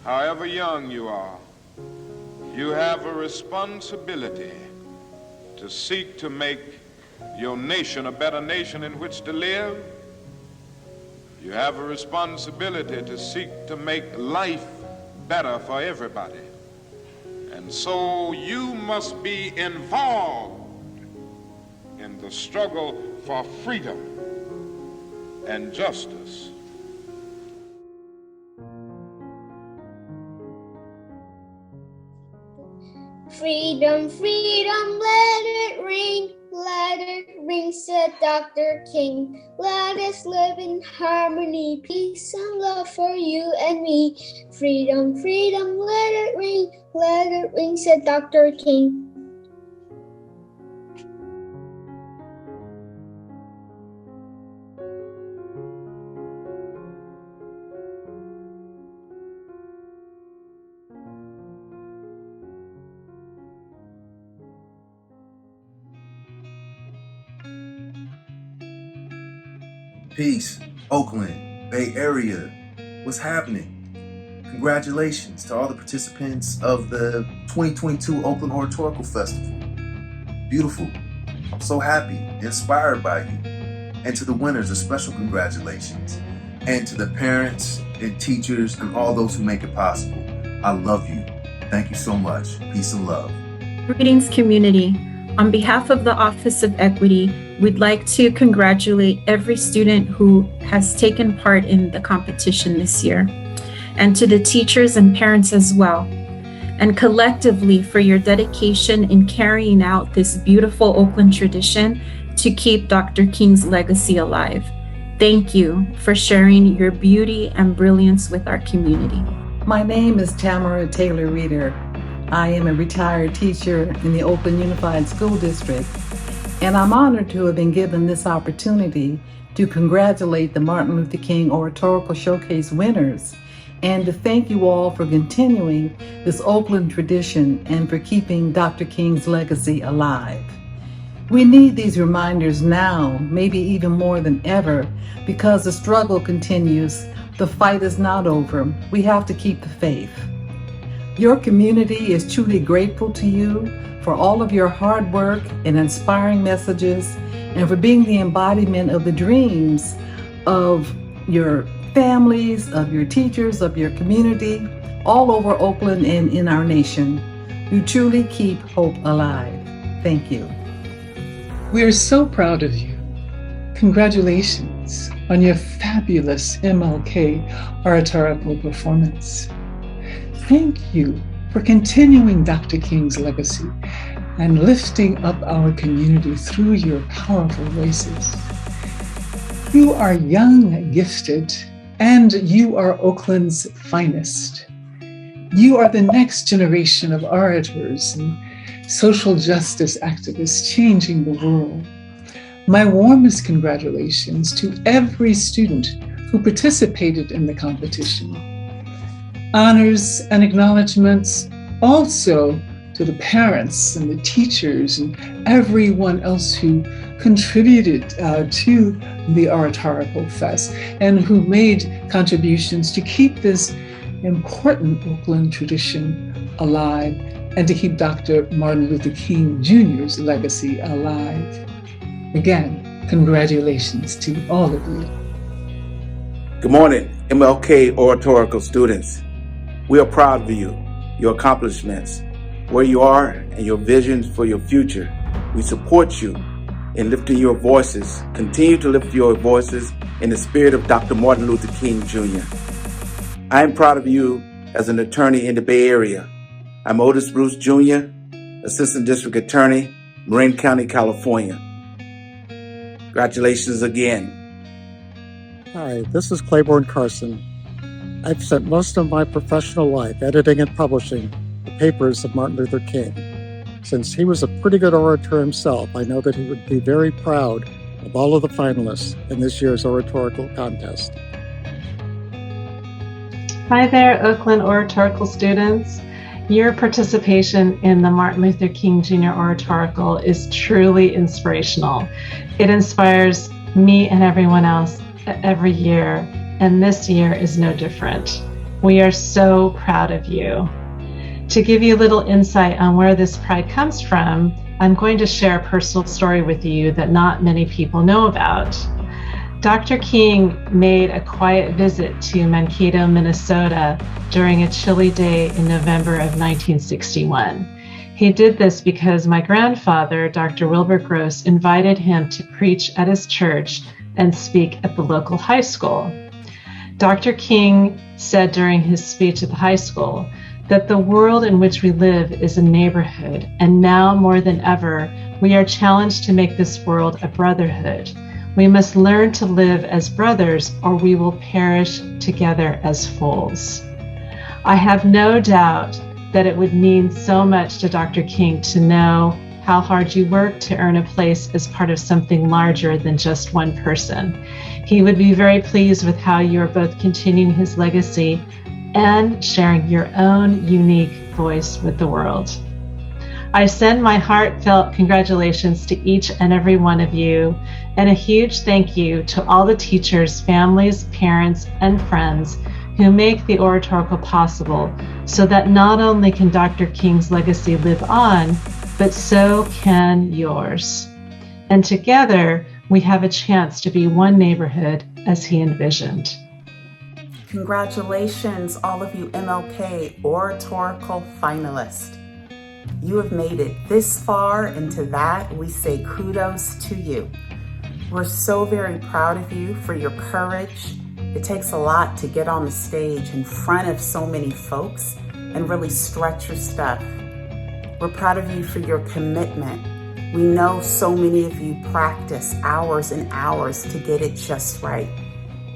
however young you are, you have a responsibility to seek to make your nation a better nation in which to live. You have a responsibility to seek to make life better for everybody. And so you must be involved in the struggle for freedom and justice. Freedom, freedom, let it ring, said Dr. King. Let us live in harmony, peace and love for you and me. Freedom, freedom, let it ring, said Dr. King. Peace, Oakland, Bay Area, what's happening? Congratulations to all the participants of the 2022 Oakland Oratorical Festival. Beautiful. I'm so happy, inspired by you. And to the winners, a special congratulations. And to the parents and teachers and all those who make it possible. I love you. Thank you so much. Peace and love. Greetings, community. On behalf of the Office of Equity, we'd like to congratulate every student who has taken part in the competition this year, and to the teachers and parents as well, and collectively for your dedication in carrying out this beautiful Oakland tradition to keep Dr. King's legacy alive. Thank you for sharing your beauty and brilliance with our community. My name is Tamara Taylor Reeder. I am a retired teacher in the Oakland Unified School District, and I'm honored to have been given this opportunity to congratulate the Martin Luther King Oratorical Showcase winners and to thank you all for continuing this Oakland tradition and for keeping Dr. King's legacy alive. We need these reminders now, maybe even more than ever, because the struggle continues. The fight is not over. We have to keep the faith. Your community is truly grateful to you for all of your hard work and inspiring messages, and for being the embodiment of the dreams of your families, of your teachers, of your community, all over Oakland and in our nation. You truly keep hope alive. Thank you. We are so proud of you. Congratulations on your fabulous MLK Oratorical performance. Thank you for continuing Dr. King's legacy and lifting up our community through your powerful voices. You are young, gifted, and you are Oakland's finest. You are the next generation of orators and social justice activists changing the world. My warmest congratulations to every student who participated in the competition. Honors and acknowledgements also to the parents and the teachers and everyone else who contributed to the Oratorical Fest and who made contributions to keep this important Oakland tradition alive and to keep Dr. Martin Luther King Jr.'s legacy alive. Again, congratulations to all of you. Good morning, MLK Oratorical students. We are proud of you, your accomplishments, where you are, and your visions for your future. We support you in lifting your voices. Continue to lift your voices in the spirit of Dr. Martin Luther King Jr. I am proud of you as an attorney in the Bay Area. I'm Otis Bruce Jr., Assistant District Attorney, Marin County, California. Congratulations again. Hi, this is Claiborne Carson. I've spent most of my professional life editing and publishing the papers of Martin Luther King. Since he was a pretty good orator himself, I know that he would be very proud of all of the finalists in this year's oratorical contest. Hi there, Oakland Oratorical students. Your participation in the Martin Luther King Jr. Oratorical is truly inspirational. It inspires me and everyone else every year, and this year is no different. We are so proud of you. To give you a little insight on where this pride comes from, I'm going to share a personal story with you that not many people know about. Dr. King made a quiet visit to Mankato, Minnesota during a chilly day in November of 1961. He did this because my grandfather, Dr. Wilbur Gross, invited him to preach at his church and speak at the local high school. Dr. King said during his speech at the high school that the world in which we live is a neighborhood, and now more than ever, we are challenged to make this world a brotherhood. We must learn to live as brothers, or we will perish together as fools. I have no doubt that it would mean so much to Dr. King to know how hard you work to earn a place as part of something larger than just one person. He would be very pleased with how you are both continuing his legacy and sharing your own unique voice with the world. I send my heartfelt congratulations to each and every one of you, and a huge thank you to all the teachers, families, parents, and friends who make the Oratorical possible, so that not only can Dr. King's legacy live on, but so can yours. And together, we have a chance to be one neighborhood as he envisioned. Congratulations, all of you MLK Oratorical finalists. You have made it this far, and to that, we say kudos to you. We're so very proud of you for your courage. It takes a lot to get on the stage in front of so many folks and really stretch your stuff. We're proud of you for your commitment. We know so many of you practice hours and hours to get it just right.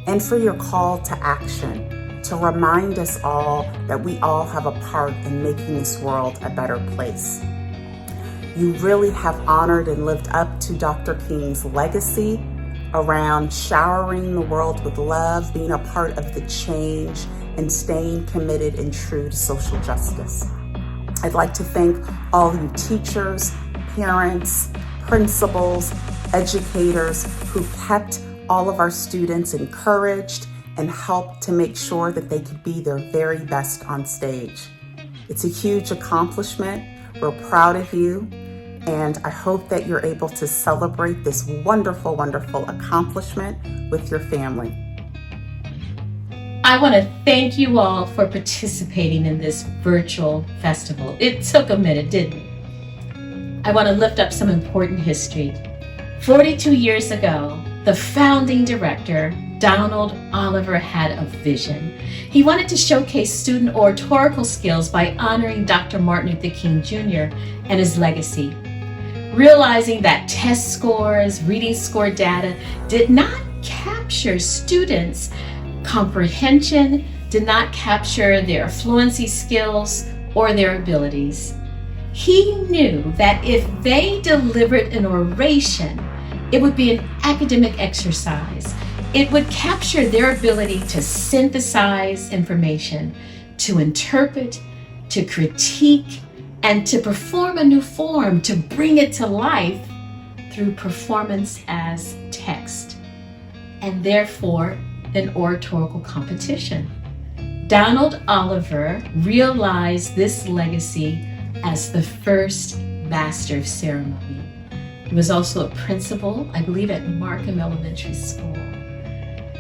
And for your call to action, to remind us all that we all have a part in making this world a better place. You really have honored and lived up to Dr. King's legacy around showering the world with love, being a part of the change, and staying committed and true to social justice. I'd like to thank all you teachers, parents, principals, educators who kept all of our students encouraged and helped to make sure that they could be their very best on stage. It's a huge accomplishment. We're proud of you, and I hope that you're able to celebrate this wonderful, wonderful accomplishment with your family. I want to thank you all for participating in this virtual festival. It took a minute, didn't it? I want to lift up some important history. 42 years ago, the founding director, Donald Oliver, had a vision. He wanted to showcase student oratorical skills by honoring Dr. Martin Luther King Jr. and his legacy. Realizing that test scores, reading score data did not capture students' comprehension, did not capture their fluency skills or their abilities. He knew that if they delivered an oration, it would be an academic exercise. It would capture their ability to synthesize information, to interpret, to critique, and to perform a new form, to bring it to life through performance as text, and therefore an oratorical competition. Donald Oliver realized this legacy as the first master of ceremony. He was also a principal, I believe, at Markham Elementary School.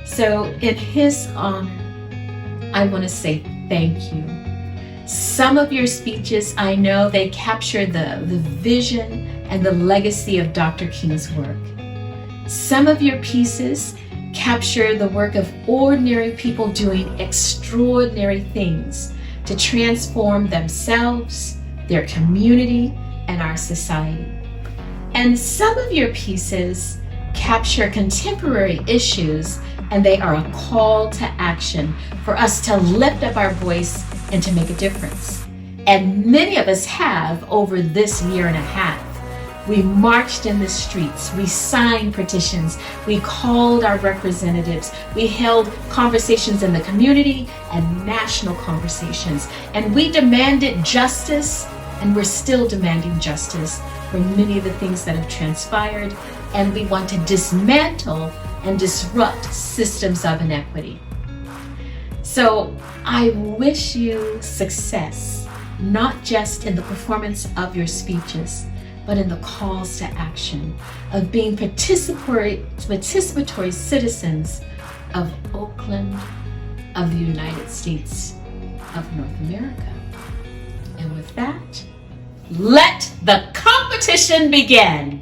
So in his honor, I want to say thank you. Some of your speeches, I know they capture the vision and the legacy of Dr. King's work. Some of your pieces capture the work of ordinary people doing extraordinary things to transform themselves, their community, and our society. And some of your pieces capture contemporary issues, and they are a call to action for us to lift up our voice and to make a difference. And many of us have over this year and a half. We marched in the streets, we signed petitions, we called our representatives, we held conversations in the community and national conversations, and we demanded justice, and we're still demanding justice for many of the things that have transpired, and we want to dismantle and disrupt systems of inequity. So I wish you success, not just in the performance of your speeches, but in the calls to action of being participatory citizens of Oakland, of the United States of North America. And with that, let the competition begin.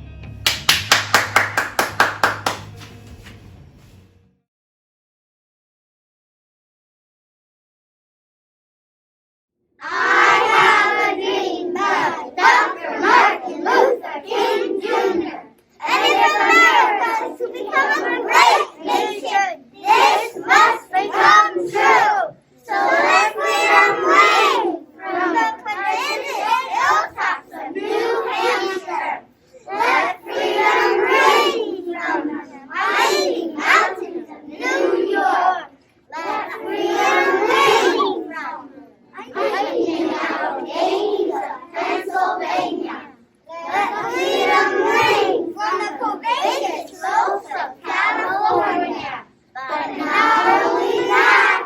I have a dream that Dr. Martin Luther King Jr. and if America is to become a great nation, this must become true. So let freedom ring from the peninsula hilltops of New Hampshire. Let freedom ring from the mighty mountains of New York. Let freedom ring from hiking Alleghenies of Pennsylvania. Let freedom ring from the courageous slopes of California. But not only that,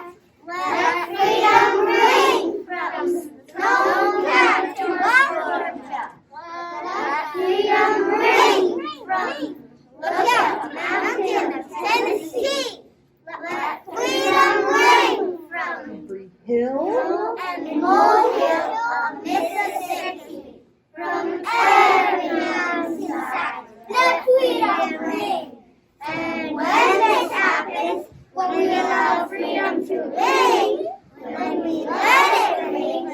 let freedom ring from snow-capped Georgia. Let freedom ring from Lookout Mountain of Tennessee. Let freedom ring from Hill and Molehill of Mississippi. From every mountainside, let freedom ring. And when this happens, when we allow freedom to ring, when we let it ring in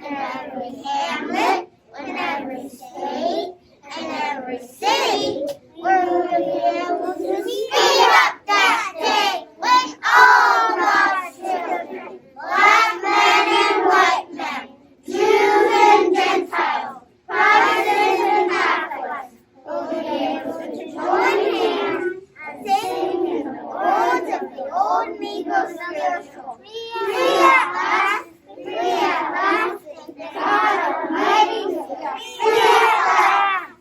every hamlet, in every state, and every city, we're going to be able to speed up that day when all God's children, black men and white men, Jews and Gentiles, Protestants and Catholics, will be able to join hands and sing in the words of the old Negro spiritual. Free at last, and God Almighty, we are free at last.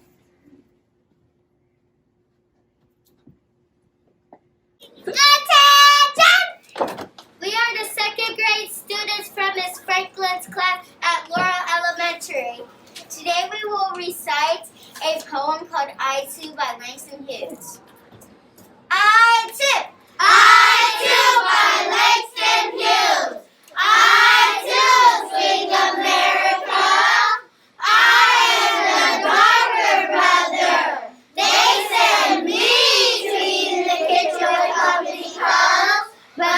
Attention! We are the second grade students from Miss Franklin's class at Laurel Elementary. Today we will recite a poem called I Too by Langston Hughes. I Too! I Too by Langston Hughes! I Too sing America! I am the darker brother! They send me to eat in the kitchen when company comes, but I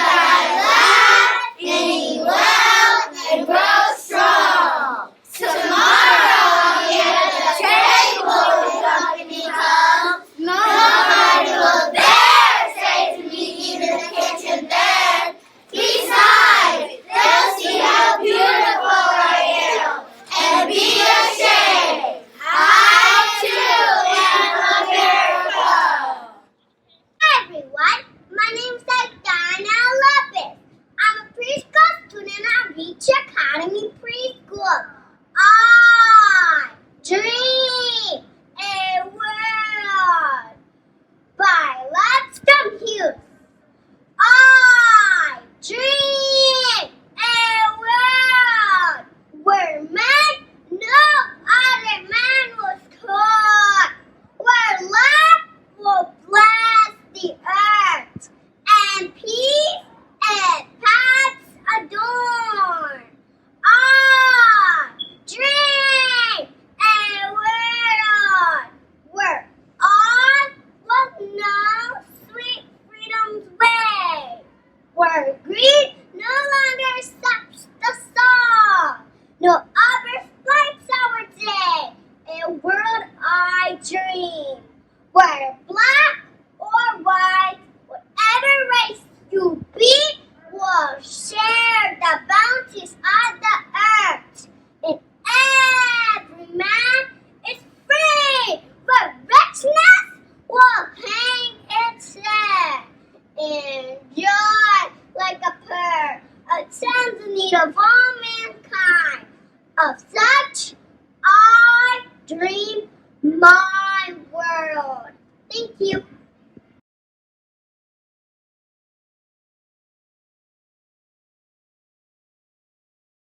laugh and eat well and grow strong. Tomorrow I'll be at the table when company comes. Nobody will dare say to me, eat in the kitchen then. Besides, they'll see how beautiful I am and be ashamed. I too am America. Hi everyone, my name is Diana Lopez. I'm a preschool student at Reach Academy Preschool. I dream a world by Langston Hughes. I dream a world where no other man was caught, where love will bless the earth, and peace and paths adorn. I dream a world where all will know sweet freedom's way, where greed no longer stops the song, no other lights our day. A world I dream, where black or white, whatever race you be, will share the bounties of the earth. And every man is free, but richness will hang its head. Enjoy like a pearl, a chance in need of all mankind. Of such I dream my world. Thank you.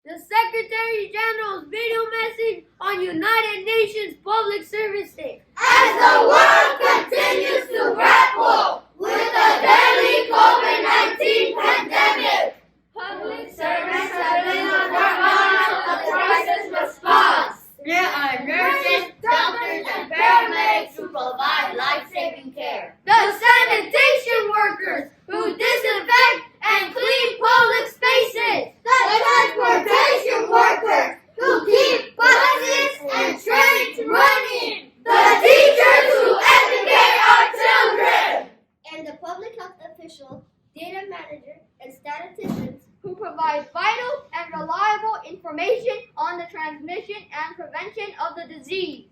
the Secretary General's video message on United Nations Public Service Day. As the world continues to grapple with the deadly COVID-19 pandemic, public servants have been on the front of the crisis response. There are nurses, doctors, and paramedics who provide life-saving care. The sanitation workers who disinfect and clean public spaces. The transportation workers who keep buses and trains running. The teachers who educate our children. And the public health official, data manager, and statisticians who provide vital and reliable information on the transmission and prevention of the disease.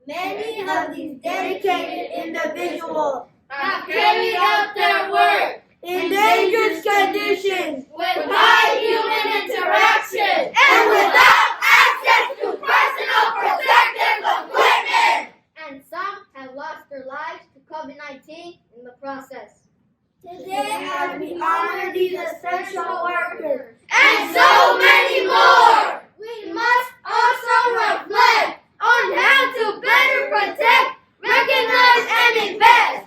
Many of these dedicated individuals have carried out their work in dangerous conditions with high human interaction and without access to personal protective equipment. And some have lost their lives to COVID-19 in the process. Today, as we honor these essential workers and so many more, we must also reflect on how to better protect, recognize, and invest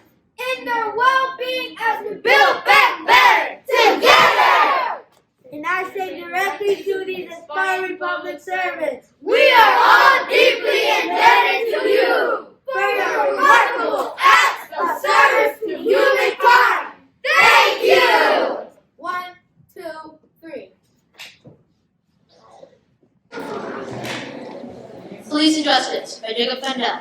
in their well-being as we build back better together. And I say directly to these aspiring public servants, we are all deeply indebted to you for your remarkable acts of service to humankind. Thank you! 1, 2, 3. Police and Justice by Jacob Fendel.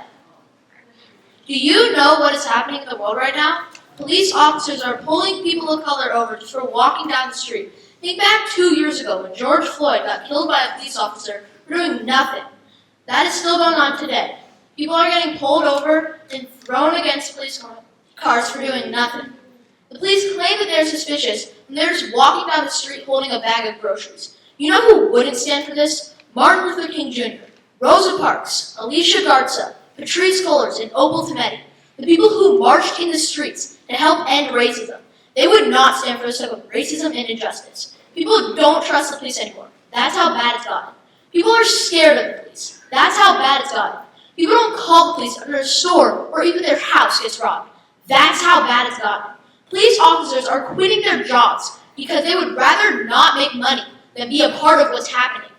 Do you know what is happening in the world right now? Police officers are pulling people of color over just for walking down the street. Think back 2 years ago when George Floyd got killed by a police officer for doing nothing. That is still going on today. People are getting pulled over and thrown against police cars for doing nothing. The police claim that they're suspicious when they're just walking down the street holding a bag of groceries. You know who wouldn't stand for this? Martin Luther King Jr., Rosa Parks, Alicia Garza, Patrisse Cullors, and Opal Tometi, the people who marched in the streets to help end racism. They would not stand for this type of racism and injustice. People don't trust the police anymore. That's how bad it's gotten. People are scared of the police. That's how bad it's gotten. People don't call the police when their store or even their house gets robbed. That's how bad it's gotten. Police officers are quitting their jobs because they would rather not make money than be a part of what's happening.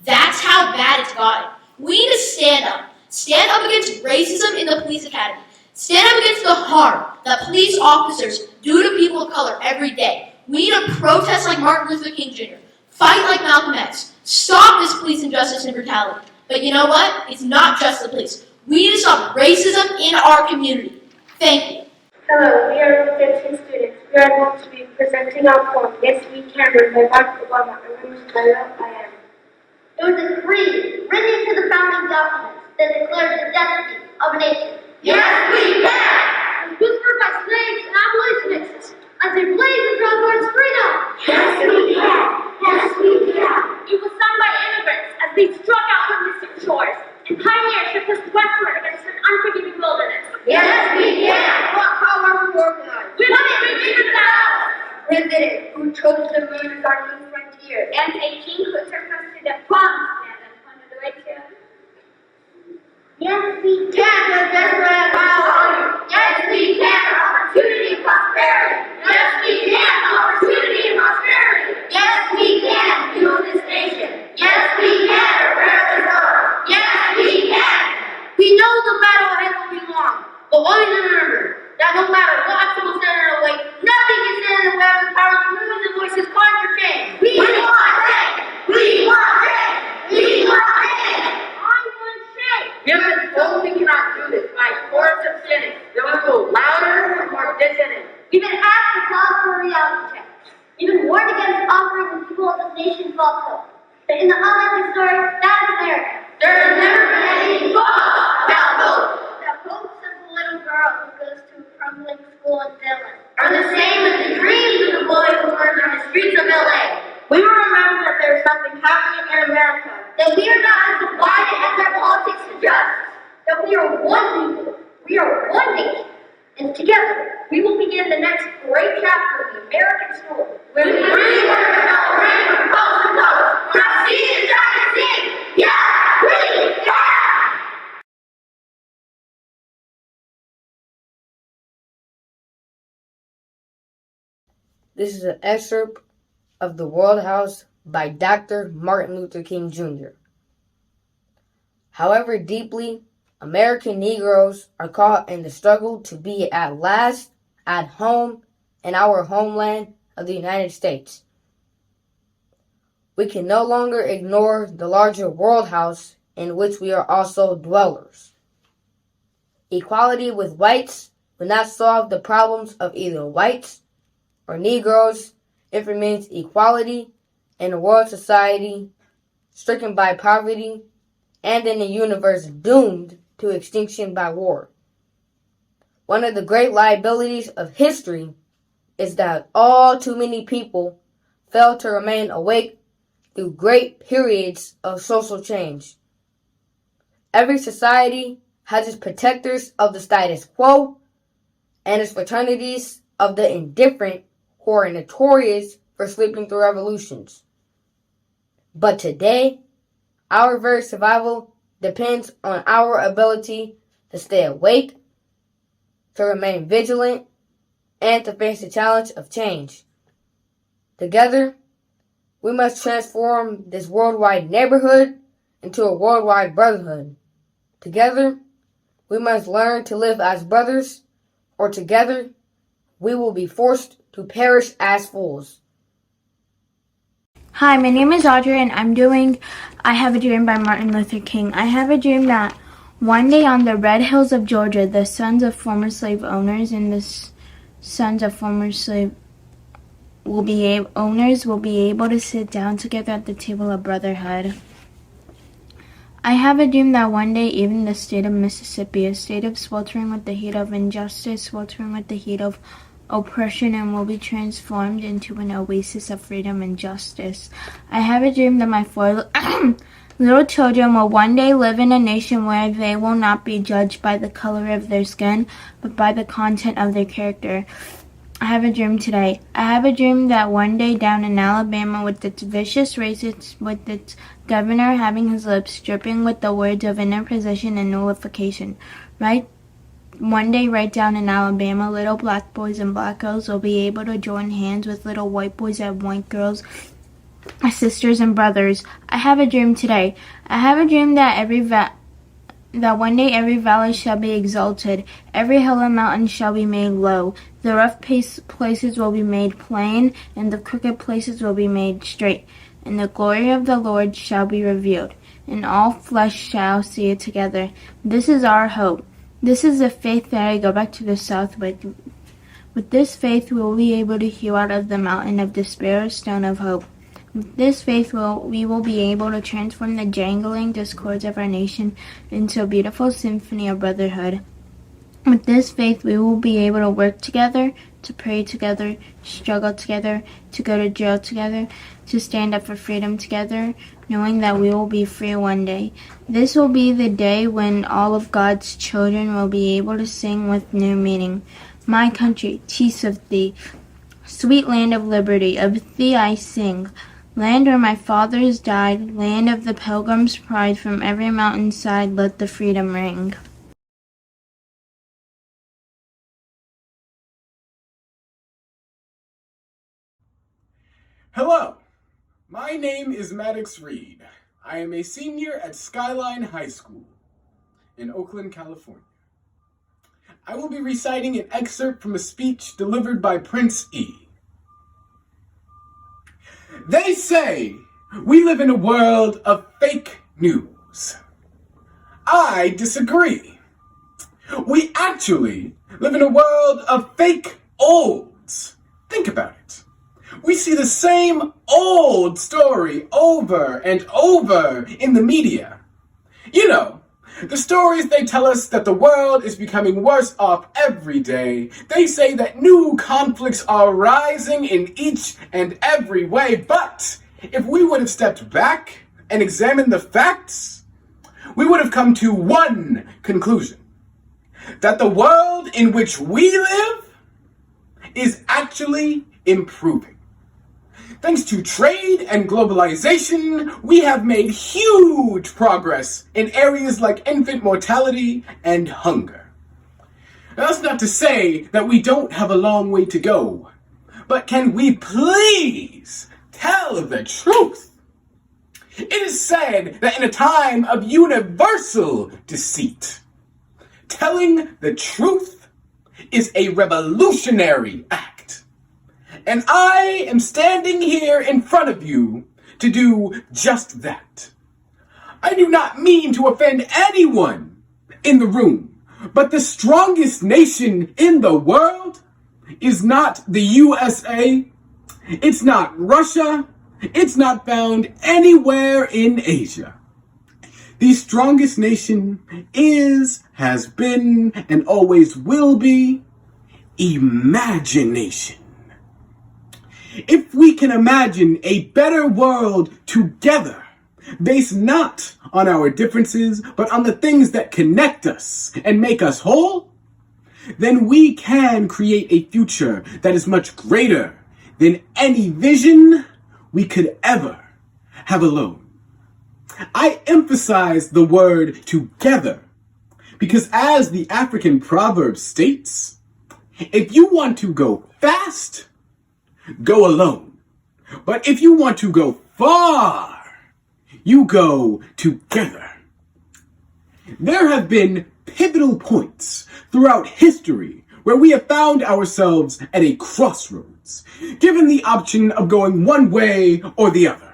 That's how bad it's gotten. We need to stand up. Stand up against racism in the police academy. Stand up against the harm that police officers do to people of color every day. We need to protest like Martin Luther King Jr. Fight like Malcolm X. Stop this police injustice and brutality. But you know what? It's not just the police. We need to stop racism in our community. Thank you. Hello, we are 15 students. We are going to be presenting our poem, Yes We Can, by Barack Obama. My name is Tyler. I am. It was a creed written into the founding documents that declares the destiny of a nation. Yes, we can! It was whispered by slaves and abolitionists as they blazed the trail towards freedom. Yes, we can! Yes, we can! It was sung by immigrants as they struck out from distant shores, and pioneers shook us westward against an unforgiving wilderness. Yes, we can! How are we organized? We want it richer than ours! President who chose the moon as our new frontier. And a king who took us to the promised land and pointed the way to. Yes, we can. The desperate power. Yes, we can. Opportunity and prosperity. Yes, we can. Opportunity and prosperity. Yes, we can. Build this nation. Yes, we can. Repair this earth. Yes, we can. We know the battle ahead will be long, but always remember that no matter what obstacles stand in our way, nothing can stand in the way of the power of movements and voices calling for change. We want change. We want change. We want change. I want change. We have been told we cannot do this by force of cynics. They want to go louder or more dissonant. We've been asked to pause for a reality check. We've been warned against offering the people of this nation false hope. But in the unlikely story, that is America. There has never been any thought about hope. The hopes of the little girl who goes to a crumbling school in Finland Are the same as the dreams of the boy who learns on the streets of LA. We will remember that there is something happening in America. That we are not as divided as our politics suggest. that we are one people, we are one nation, and together we will begin the next great chapter of the American story. When we bring our reign of color, students try to sing. Yes, we can! This is an excerpt of The World House by Dr. Martin Luther King Jr. However deeply American Negroes are caught in the struggle to be at last at home in our homeland of the United States, we can no longer ignore the larger world house in which we are also dwellers. Equality with whites will not solve the problems of either whites or Negroes if it means equality in a world society stricken by poverty and in a universe doomed to extinction by war. One of the great liabilities of history is that all too many people fail to remain awake through great periods of social change. Every society has its protectors of the status quo and its fraternities of the indifferent who are notorious for sleeping through revolutions. But today, our very survival depends on our ability to stay awake, to remain vigilant, and to face the challenge of change. Together, we must transform this worldwide neighborhood into a worldwide brotherhood. Together, we must learn to live as brothers, or together, we will be forced to perish as fools. Hi, my name is Audrey and I'm doing I Have a Dream by Martin Luther King. I have a dream that one day on the red hills of Georgia, the sons of former slave owners and the sons of former slave owners will be able to sit down together at the table of brotherhood. I have a dream that one day even the state of Mississippi, a state of sweltering with the heat of injustice, sweltering with the heat of oppression, and will be transformed into an oasis of freedom and justice. I have a dream that my 4 little children will one day live in a nation where they will not be judged by the color of their skin, but by the content of their character. I have a dream today. I have a dream that one day down in Alabama, with its vicious racists, with its governor having his lips dripping with the words of interposition and nullification, one day right down in Alabama, little black boys and black girls will be able to join hands with little white boys and white girls as sisters and brothers. I have a dream today. I have a dream that that one day every valley shall be exalted, every hill and mountain shall be made low, the rough places will be made plain, and the crooked places will be made straight, and the glory of the Lord shall be revealed, and all flesh shall see it together. This is our hope. This is the faith that I go back to the South with. With this faith we will be able to hew out of the mountain of despair a stone of hope. With this faith we will be able to transform the jangling discords of our nation into a beautiful symphony of brotherhood. With this faith we will be able to work together, to pray together, to struggle together, to go to jail together, to stand up for freedom together, knowing that we will be free one day. This will be the day when all of God's children will be able to sing with new meaning. My country, 'tis of thee, sweet land of liberty, of thee I sing. Land where my fathers died, land of the pilgrim's pride, from every mountainside let the freedom ring. Hello, my name is Maddox Reed. I am a senior at Skyline High School in Oakland, California. I will be reciting an excerpt from a speech delivered by Prince E. They say we live in a world of fake news. I disagree. We actually live in a world of fake olds. Think about it. We see the same old story over and over in the media. You know, the stories they tell us that the world is becoming worse off every day. They say that new conflicts are rising in each and every way. But if we would have stepped back and examined the facts, we would have come to one conclusion: that the world in which we live is actually improving. Thanks to trade and globalization, we have made huge progress in areas like infant mortality and hunger. Now, that's not to say that we don't have a long way to go, but can we please tell the truth? It is said that in a time of universal deceit, telling the truth is a revolutionary act. And I am standing here in front of you to do just that. I do not mean to offend anyone in the room, but the strongest nation in the world is not the USA, it's not Russia, it's not found anywhere in Asia. The strongest nation is, has been, and always will be imagination. If we can imagine a better world together, based not on our differences, but on the things that connect us and make us whole, then we can create a future that is much greater than any vision we could ever have alone. I emphasize the word together because, as the African proverb states, if you want to go fast, go alone. But if you want to go far, you go together. There have been pivotal points throughout history where we have found ourselves at a crossroads, given the option of going one way or the other.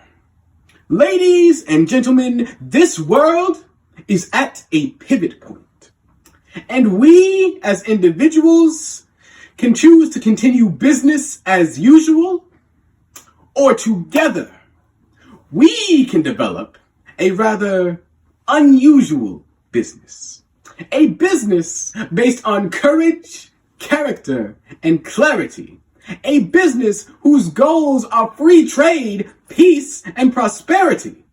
Ladies and gentlemen, this world is at a pivot point, and we as individuals can choose to continue business as usual, or together we can develop a rather unusual business. A business based on courage, character, and clarity. A business whose goals are free trade, peace, and prosperity.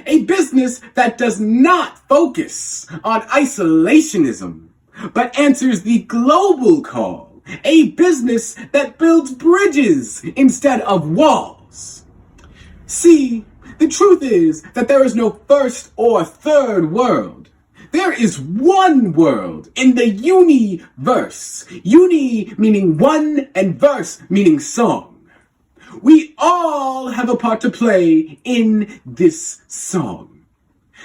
A business that does not focus on isolationism, but answers the global call. A business that builds bridges instead of walls. See, the truth is that there is no first or third world. There is one world in the universe. Uni meaning one and verse meaning song. We all have a part to play in this song.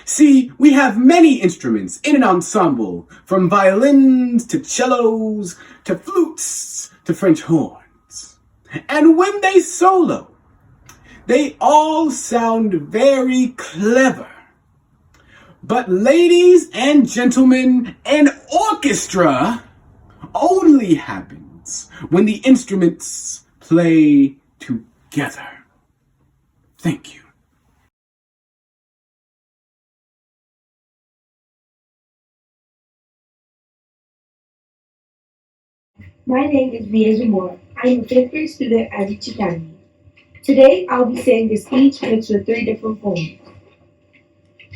See, we have many instruments in an ensemble, from violins to cellos to flutes to French horns. And when they solo, they all sound very clever. But ladies and gentlemen, an orchestra only happens when the instruments play together. Thank you. My name is Via Moore. I am a fifth grade student at Reach Academy. Today, I'll be saying this speech mixed with 3 different poems.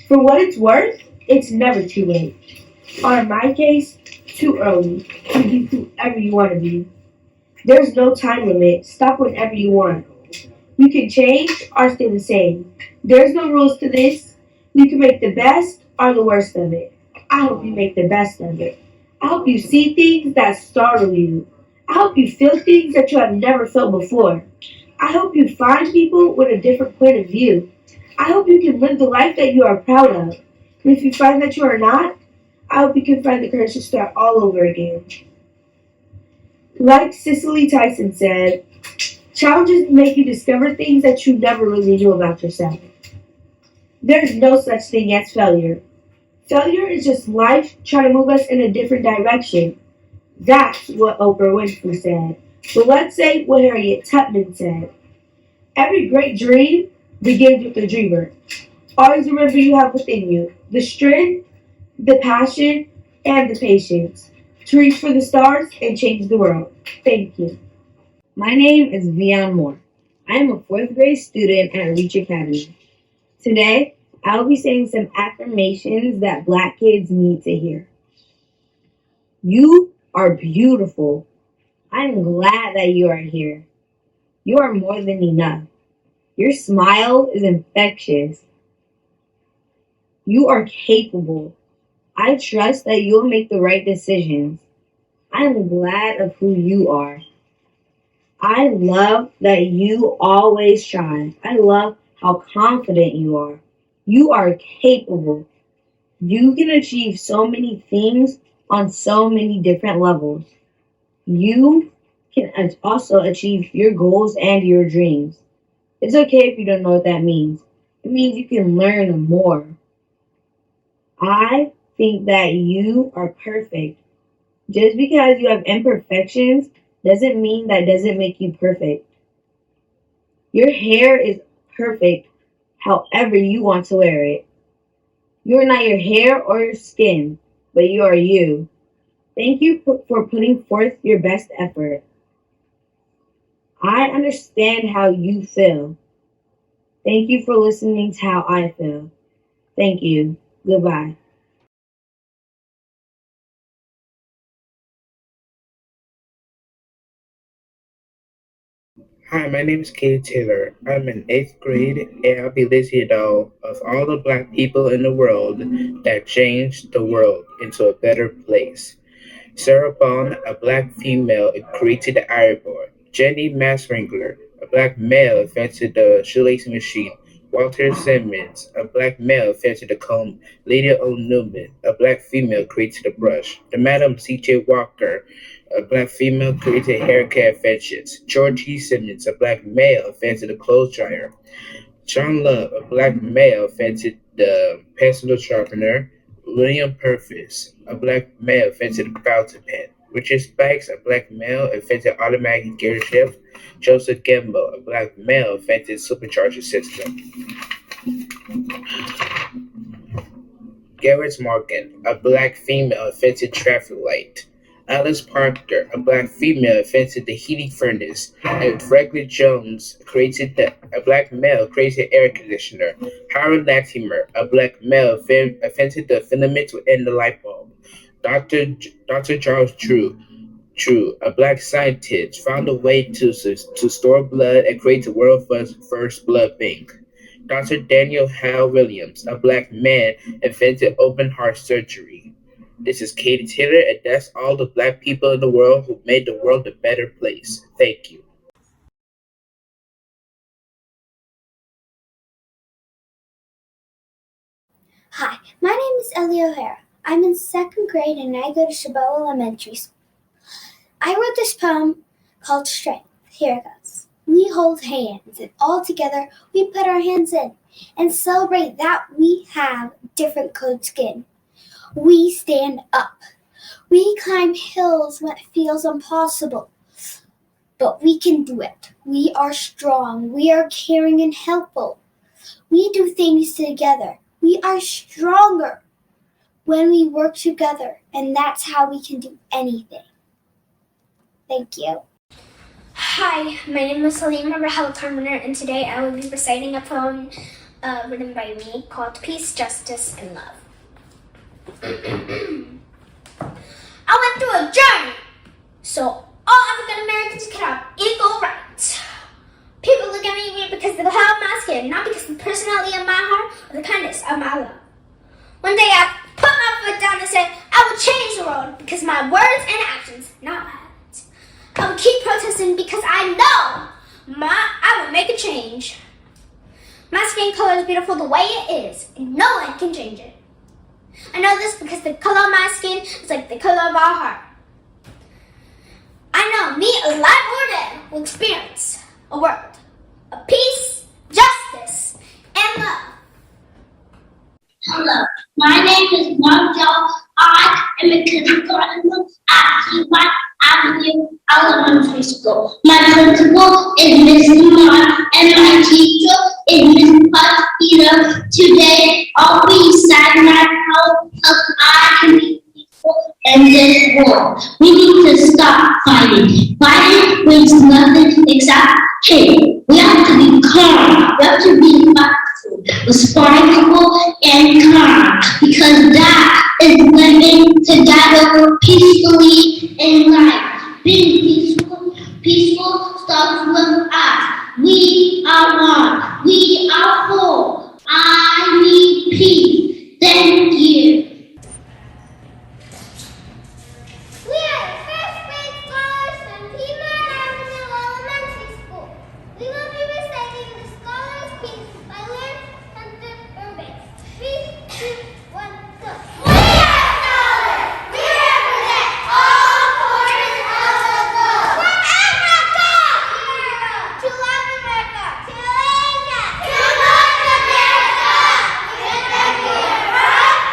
For what it's worth, it's never too late. Or in my case, too early to be whoever you want to be. There's no time limit. Stop whenever you want. You can change or stay the same. There's no rules to this. You can make the best or the worst of it. I hope you make the best of it. I hope you see things that startle you. I hope you feel things that you have never felt before. I hope you find people with a different point of view. I hope you can live the life that you are proud of. And if you find that you are not, I hope you can find the courage to start all over again. Like Cicely Tyson said, challenges make you discover things that you never really knew about yourself. There's no such thing as failure. Failure is just life trying to move us in a different direction. That's what Oprah Winfrey said. But let's say what Harriet Tubman said. Every great dream begins with a dreamer. Always remember you have within you the strength, the passion, and the patience to reach for the stars and change the world. Thank you. My name is Vian Moore. I am a 4th grade student at Reach Academy. Today, I will be saying some affirmations that Black kids need to hear. You are beautiful. I am glad that you are here. You are more than enough. Your smile is infectious. You are capable. I trust that you'll make the right decisions. I am glad of who you are. I love that you always shine. I love how confident you are. You are capable. You can achieve so many things on so many different levels. You can also achieve your goals and your dreams. It's okay if you don't know what that means. It means you can learn more. I think that you are perfect. Just because you have imperfections doesn't mean that doesn't make you perfect. Your hair is perfect however you want to wear it. You are not your hair or your skin, but you are you. Thank you for putting forth your best effort. I understand how you feel. Thank you for listening to how I feel. Thank you. Goodbye. Hi, my name is Katie Taylor. I'm in 8th grade, and I'll be listing down of all the black people in the world that changed the world into a better place. Sarah Bond, a black female, created the iron board. Jenny Masringer, a black male, invented the shoelacing machine. Walter Simmons, a black male, invented the comb. Lydia O. Newman, a black female, created the brush. The Madam C.J. Walker, a black female, created hair care inventions. George E. Simmons, a black male, invented the clothes dryer. John Love, a black male, invented the pencil sharpener. William Purvis, a black male, invented the fountain pen. Richard Spikes, a black male, invented automatic gear shift. Joseph Gamble, a black male, invented supercharger system. Garrett Morgan, a black female, invented traffic light. Alice Parker, a black female, invented the heating furnace. And Franklin Jones a black male, created air conditioner. Harold Latimer, a black male, invented the filament within the light bulb. Dr. Charles True, a black scientist, found a way to store blood and create the world's first blood bank. Dr. Daniel Hal Williams, a black man, invented open heart surgery. This is Katie Taylor, and that's all the black people in the world who made the world a better place. Thank you. Hi, my name is Ellie O'Hara. I'm in 2nd grade and I go to Chabot Elementary School. I wrote this poem called Strength. Here it goes. We hold hands and all together we put our hands in and celebrate that we have different colored skin. We stand up. We climb hills when it feels impossible. But we can do it. We are strong. We are caring and helpful. We do things together. We are stronger when we work together, and that's how we can do anything. Thank you. Hi, my name is Halima Rahel Carminer, and today I will be reciting a poem written by me called Peace, Justice, and Love. I went through a journey, so all African Americans can have equal rights. People look at me weird because of the color of my skin, not because of the personality of my heart or the kindness of my love. One day I put my foot down and said, I will change the world because my words and actions, not my habits. I will keep protesting because I know I will make a change. My skin color is beautiful the way it is, and no one can change it. I know this because the color of my skin is like the color of our heart. I know me, alive or dead, will experience a world of peace, justice, and love. Hello, my name is Marjo. I am a kindergartner at Seaway Avenue Elementary School. My principal is Miss Lamar, and my teacher is Miss Pastito. Today, I'll be saying how I can be peaceful in this world. We need to stop fighting. Fighting brings nothing except hate. We have to be calm. We have to be responsible and kind, because that is living together peacefully in life. Being peaceful starts with us. We are one. We are full. I need peace. Thank you. We are first grade scholars from Piedmont Avenue Elementary School. We will be reciting the Scholar's Piece by Lord Hunter Burbank. 3, 2, 1, go. We are scholars. We represent all corners of the globe. From Africa to Latin America to Asia to North America. Thank you for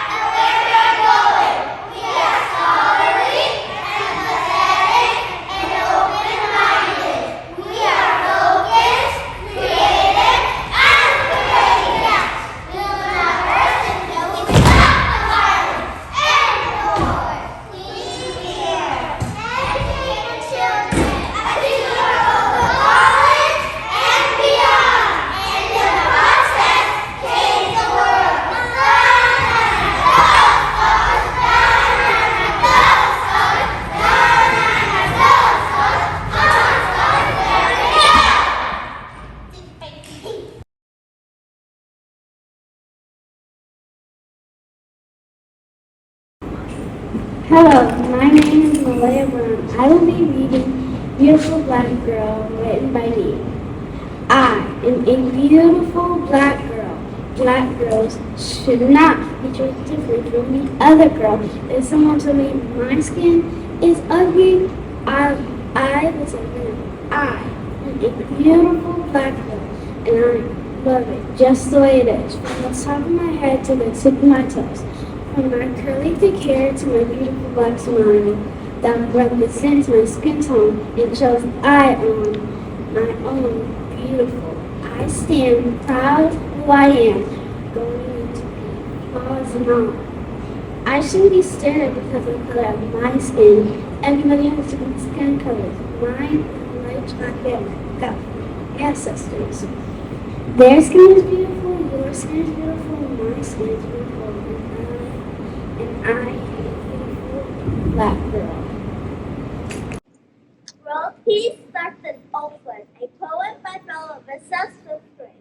and where we are going. We are scholarly, empathetic, and open-minded. We are focused, creative, and courageous. We will not rest until we stop the violence and the war. Please be here. Educating children as we grow to college and beyond. And in the process, change the world. Hello, my name is Malaya Brown. I will be reading Beautiful Black Girl, written by me. I am a beautiful black girl. Black girls should not be treated differently from the other girls. If someone told me my skin is ugly, I was ugly. I am a beautiful black girl, and I love it just the way it is. From the top of my head to the tip of my toes. From my curly thick hair to my beautiful black smile that represents my skin tone, it shows I am my own beautiful. I stand proud of who I am, going to be flaws and all. I shouldn't be stared at because of the color of my skin. Everybody has different skin colors. Mine is light chocolate like my ancestors. Their skin is beautiful, your skin is beautiful, my skin is beautiful. And I am a beautiful black girl. World Peace starts in Oakland, a poem by fellow Mrs. fifth graders.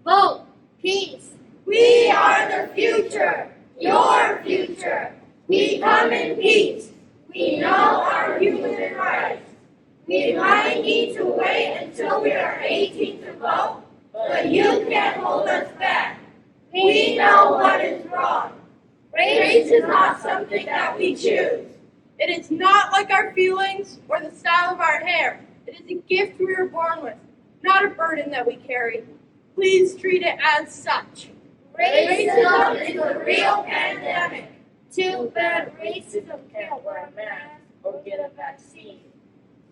Vote peace. We are the future. Your future. We come in peace. We know our human rights. We might need to wait until we are 18 to vote, but you can't hold us back. We know what is wrong. Race is not something that we choose. It is not like our feelings or the style of our hair. It is a gift we were born with, not a burden that we carry. Please treat it as such. Racism is a real pandemic. Too bad racism can't wear a mask or get a vaccine.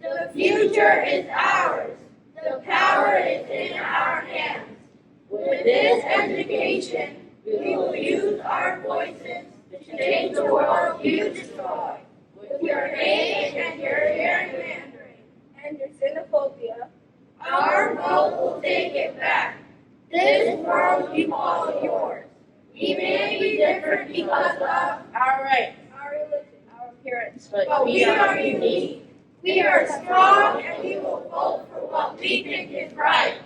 The future is ours. The power is in our hands. With this education, we will use our voices to change the world you destroy. With your hate and your gerrymandering And your xenophobia, our vote will take it back. This world you call yours. We may be different because of our race, our religion, our appearance, but we are unique. We are strong and we will vote for what we think is right.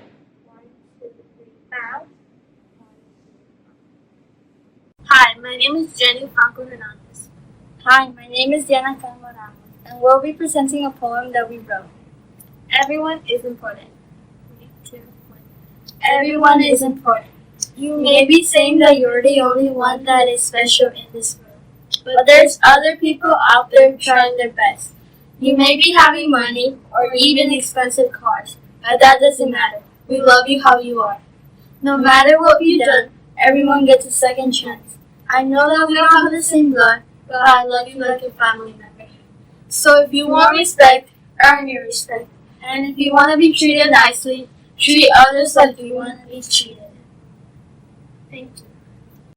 Hi, my name is Jenny Franco Hernandez. Hi, my name is Diana Calmarano, and we'll be presenting a poem that we wrote. Everyone is important. 3, 2, 1. Everyone is important. You may be saying that you're the only one that is special in this world, but there's other people out there trying their best. You may be having money or even expensive cars, but that doesn't matter. We love you how you are. No matter what you've done, everyone gets a second chance. I know that we don't have the same blood, but I love you like a family member. So if you want respect, earn your respect. And if you want to be treated nicely, treat others like you want to be treated. Thank you.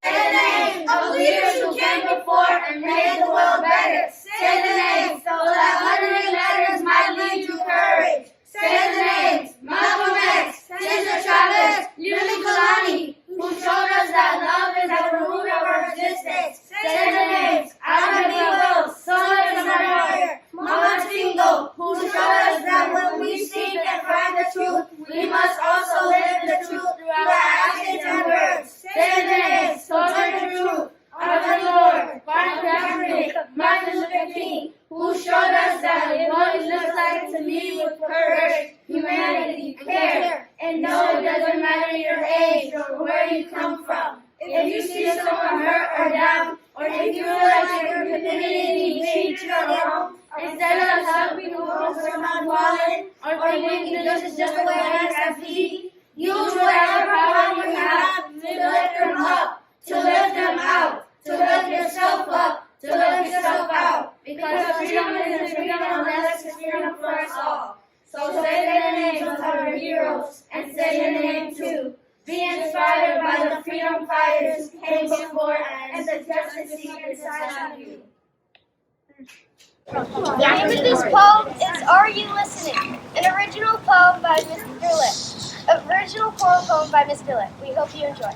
Say the names of leaders who came before and made the world better. Say the names so that 100 letters might lead to courage. Say the names: Malcolm X, Cesar Chavez, Lily Kalani, who showed us that love is at the root of our existence. Say the names: Adam Eagle, Son of Desire, Mama Tingo, who showed us that when we speak pick Martin Luther King, who showed us that what it looks like to lead with courage, humanity, care, and no, it doesn't matter your age or where you come from. If you see someone hurt or down, or if you feel like your community treats you wrong, instead of helping those who are not violent or thinking this is just the way life has been, use whatever power you have to lift them up, to lift them out, to lift yourself up, to lift yourself out. Because freedom isn't freedom unless it's freedom for us all. So say the names of our heroes and say your name too. Be inspired by the freedom fighters who came before and the justice seekers inside of you. The name of this poem is Are You Listening? An original poem by Mr. Lipp. Original poem by Mr. Lipp. We hope you enjoy.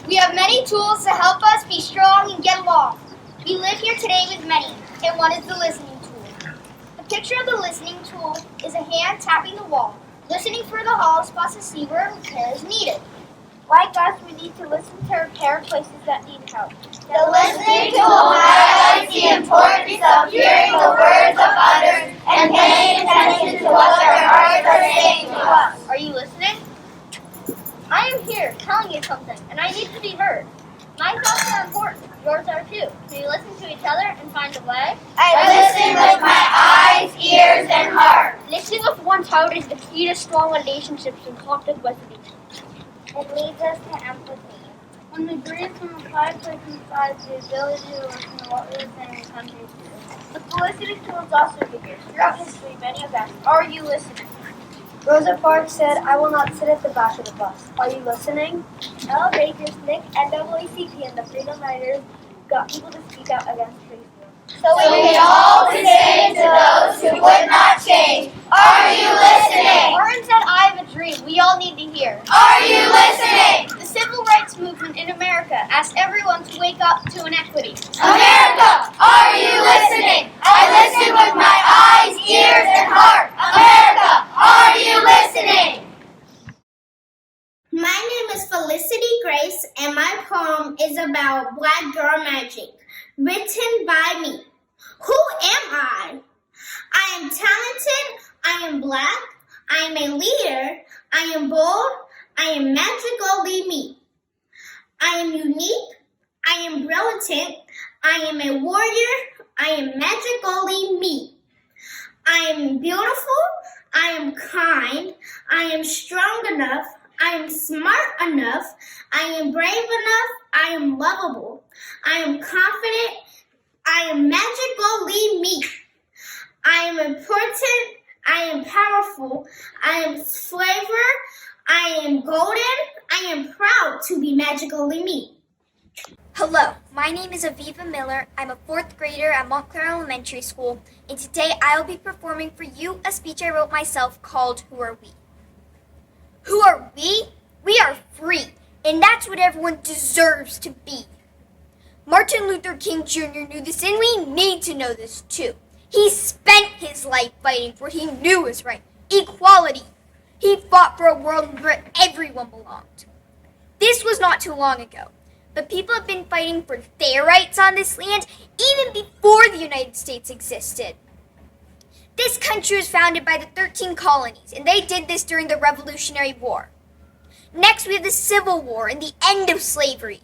We have many tools to help us be strong and get along. We live here today with many, and one is the listening tool. The picture of the listening tool is a hand tapping the wall, listening for the hollow spots to see where repair is needed. Like us, we need to listen to repair places that need help. The listening tool highlights the importance of hearing the words of others and paying attention to what their hearts are saying to us. Are you listening? I am here telling you something, and I need to be heard. My thoughts are important. Yours are too. Do you listen to each other and find a way? I listen with my eyes, ears, and heart. Listening with one's heart is the key to strong relationships and conflict resolution. It leads us to empathy. When we breathe from a quiet place inside, the ability to listen to what we are saying in country too. The listening tool is also figures. Throughout history, many have asked, are you listening? Rosa Parks said, I will not sit at the back of the bus. Are you listening? Ella Baker, SNCC, NAACP, and the Freedom Riders got people to speak out against racism. So we all say to those who would not change, are you listening? Martin said, I have a dream we all need to hear. Are you listening? The civil rights movement in America asked everyone to wake up to inequity. America, are you listening? I listen with my eyes, ears, and heart. America, are you listening? My name is Felicity Grace, and my poem is about Black Girl Magic, written by me. Who am I? I am talented, I am black, I am a leader, I am bold, I am magically me. I am unique, I am brilliant, I am a warrior, I am magically me. I am beautiful, I am kind, I am strong enough, I am smart enough, I am brave enough, I am lovable, I am confident, I am magically me. I am important, I am powerful, I am flavor, I am golden, I am proud to be magically me. Hello, my name is Aviva Miller. I'm a 4th grader at Montclair Elementary School, and today I will be performing for you a speech I wrote myself called Who Are We? Who are we? We are free, and that's what everyone deserves to be. Martin Luther King Jr. knew this, and we need to know this too. He spent his life fighting for what he knew was right, equality. He fought for a world where everyone belonged. This was not too long ago, but people have been fighting for their rights on this land even before the United States existed. This country was founded by the 13 colonies, and they did this during the Revolutionary War. Next, we have the Civil War and the end of slavery.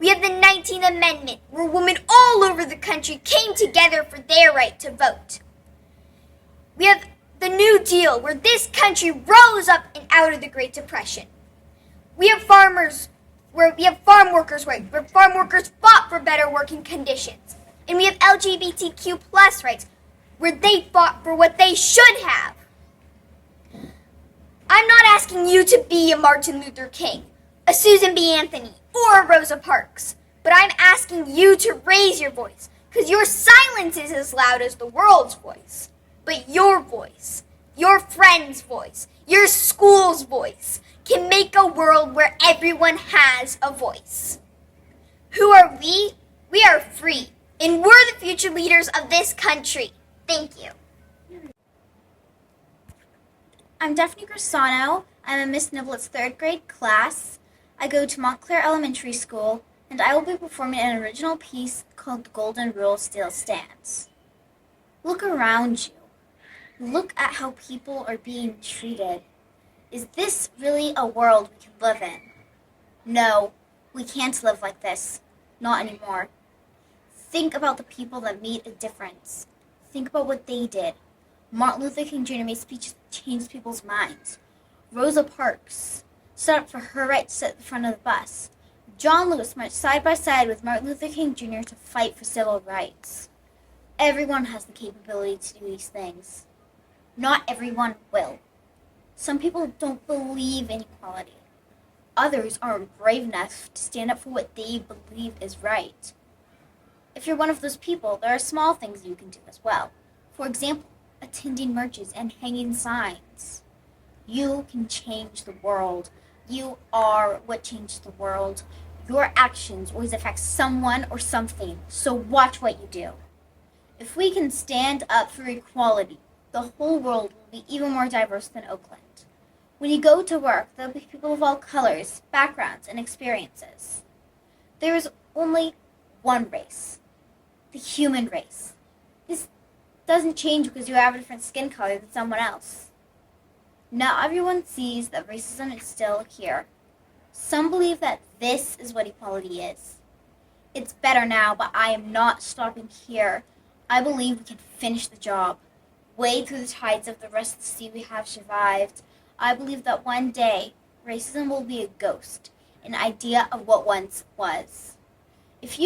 We have the 19th Amendment, where women all over the country came together for their right to vote. We have the New Deal, where this country rose up and out of the Great Depression. We have farm workers' rights, where farm workers fought for better working conditions. And we have LGBTQ plus rights, where they fought for what they should have. I'm not asking you to be a Martin Luther King, a Susan B. Anthony, or a Rosa Parks, but I'm asking you to raise your voice, because your silence is as loud as the world's voice. But your voice, your friend's voice, your school's voice can make a world where everyone has a voice. Who are we? We are free, and we're the future leaders of this country. Thank you. I'm Daphne Grisano. I'm in Miss Nibllett's 3rd grade class. I go to Montclair Elementary School, and I will be performing an original piece called The Golden Rule Still Stands. Look around you. Look at how people are being treated. Is this really a world we can live in? No, we can't live like this. Not anymore. Think about the people that made a difference. Think about what they did. Martin Luther King Jr. made speeches that changed people's minds. Rosa Parks stood up for her right to sit at the front of the bus. John Lewis marched side by side with Martin Luther King Jr. to fight for civil rights. Everyone has the capability to do these things. Not everyone will. Some people don't believe in equality. Others aren't brave enough to stand up for what they believe is right. If you're one of those people, there are small things you can do as well. For example, attending marches and hanging signs. You can change the world. You are what changed the world. Your actions always affect someone or something, so watch what you do. If we can stand up for equality, the whole world will be even more diverse than Oakland. When you go to work, there will be people of all colors, backgrounds, and experiences. There is only one race, the human race. This doesn't change because you have a different skin color than someone else. Not everyone sees that racism is still here. Some believe that this is what equality is. It's better now, but I am not stopping here. I believe we can finish the job. Wade through the tides of the rest of the sea we have survived. I believe that one day, racism will be a ghost, an idea of what once was. If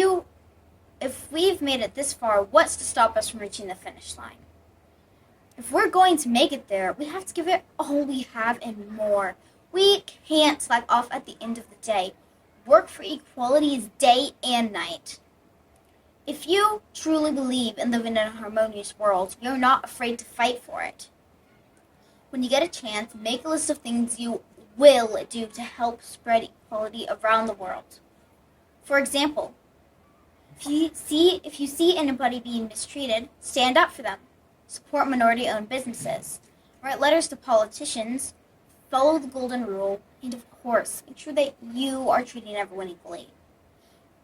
we've made it this far, what's to stop us from reaching the finish line? If we're going to make it there, we have to give it all we have and more. We can't slack off at the end of the day. Work for equality is day and night. If you truly believe in living in a harmonious world, you're not afraid to fight for it. When you get a chance, make a list of things you will do to help spread equality around the world. For example, if you see anybody being mistreated, stand up for them. Support minority-owned businesses. Write letters to politicians. Follow the golden rule. And of course, make sure that you are treating everyone equally.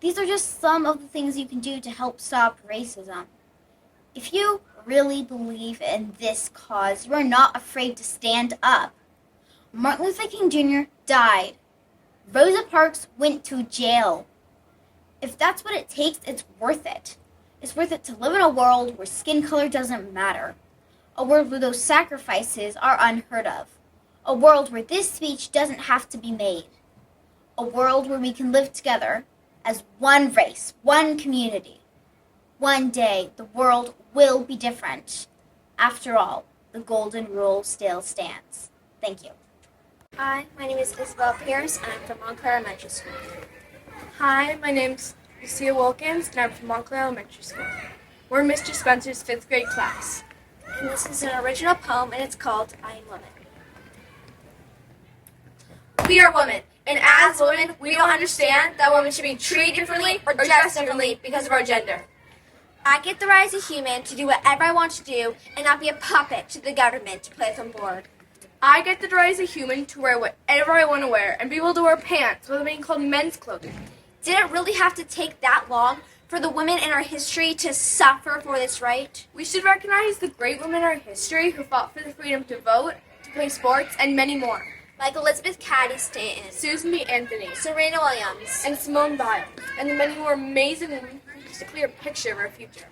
These are just some of the things you can do to help stop racism. If you really believe in this cause, you are not afraid to stand up. Martin Luther King Jr. died. Rosa Parks went to jail. If that's what it takes, it's worth it. It's worth it to live in a world where skin color doesn't matter. A world where those sacrifices are unheard of. A world where this speech doesn't have to be made. A world where we can live together as one race, one community. One day, the world will be different. After all, the golden rule still stands. Thank you. Hi, my name is Isabel Pierce, and I'm from Montclair Elementary School. Hi, my name's Lucia Wilkins, and I'm from Montclair Elementary School. We're Mr. Spencer's 5th grade class. And this is an original poem, and it's called I Am Woman. We are women, and as women, we don't understand that women should be treated differently or dressed differently because of our gender. I get the right as a human to do whatever I want to do and not be a puppet to the government to place on board. I get the right as a human to wear whatever I want to wear and be able to wear pants without being called men's clothing. Did it really have to take that long for the women in our history to suffer for this right? We should recognize the great women in our history who fought for the freedom to vote, to play sports, and many more. Like Elizabeth Cady Stanton, Susan B. Anthony, Serena Williams, and Simone Biles, and the many who are amazing women who paint a clear picture of our future.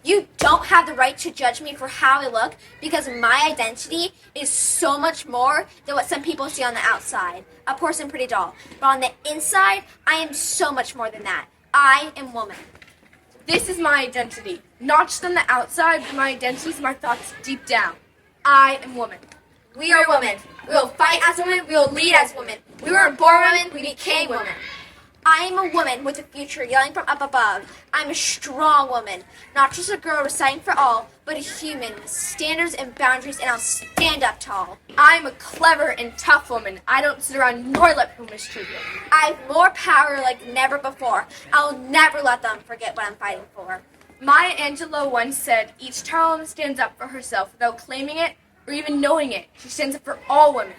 You don't have the right to judge me for how I look because my identity is so much more than what some people see on the outside. A person pretty doll. But on the inside, I am so much more than that. I am woman. This is my identity. Not just on the outside, but my identity is my thoughts deep down. I am woman. We are women. We will fight as women. We will lead as women. We were born women. We became women. I am a woman with a future yelling from up above. I'm a strong woman, not just a girl reciting for all, but a human with standards and boundaries, and I'll stand up tall. I'm a clever and tough woman. I don't sit around nor let people mistreat me. I have more power like never before. I'll never let them forget what I'm fighting for. Maya Angelou once said, each tall woman stands up for herself without claiming it or even knowing it. She stands up for all women.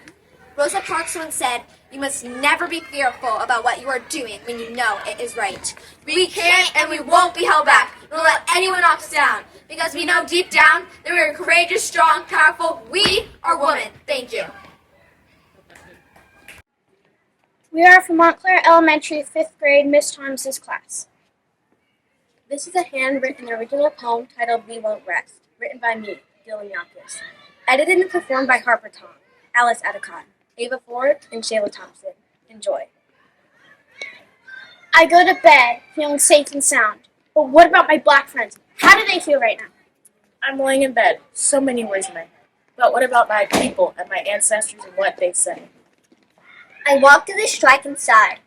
Rosa Parks once said, "You must never be fearful about what you are doing when you know it is right." We can't and we won't be held back, nor let anyone knock us down, because we know deep down that we are courageous, strong, powerful. We are women. Thank you. We are from Montclair Elementary, 5th grade, Miss Thomas's class. This is a handwritten original poem titled We Won't Rest, written by me, Dylan Yakis. Edited and performed by Harper Tong, Alice Adicott, Ava Ford, and Shayla Thompson. Enjoy. I go to bed feeling safe and sound. But what about my black friends? How do they feel right now? I'm laying in bed, so many worries in my head. But what about my people and my ancestors and what they say? I walk to the strike inside.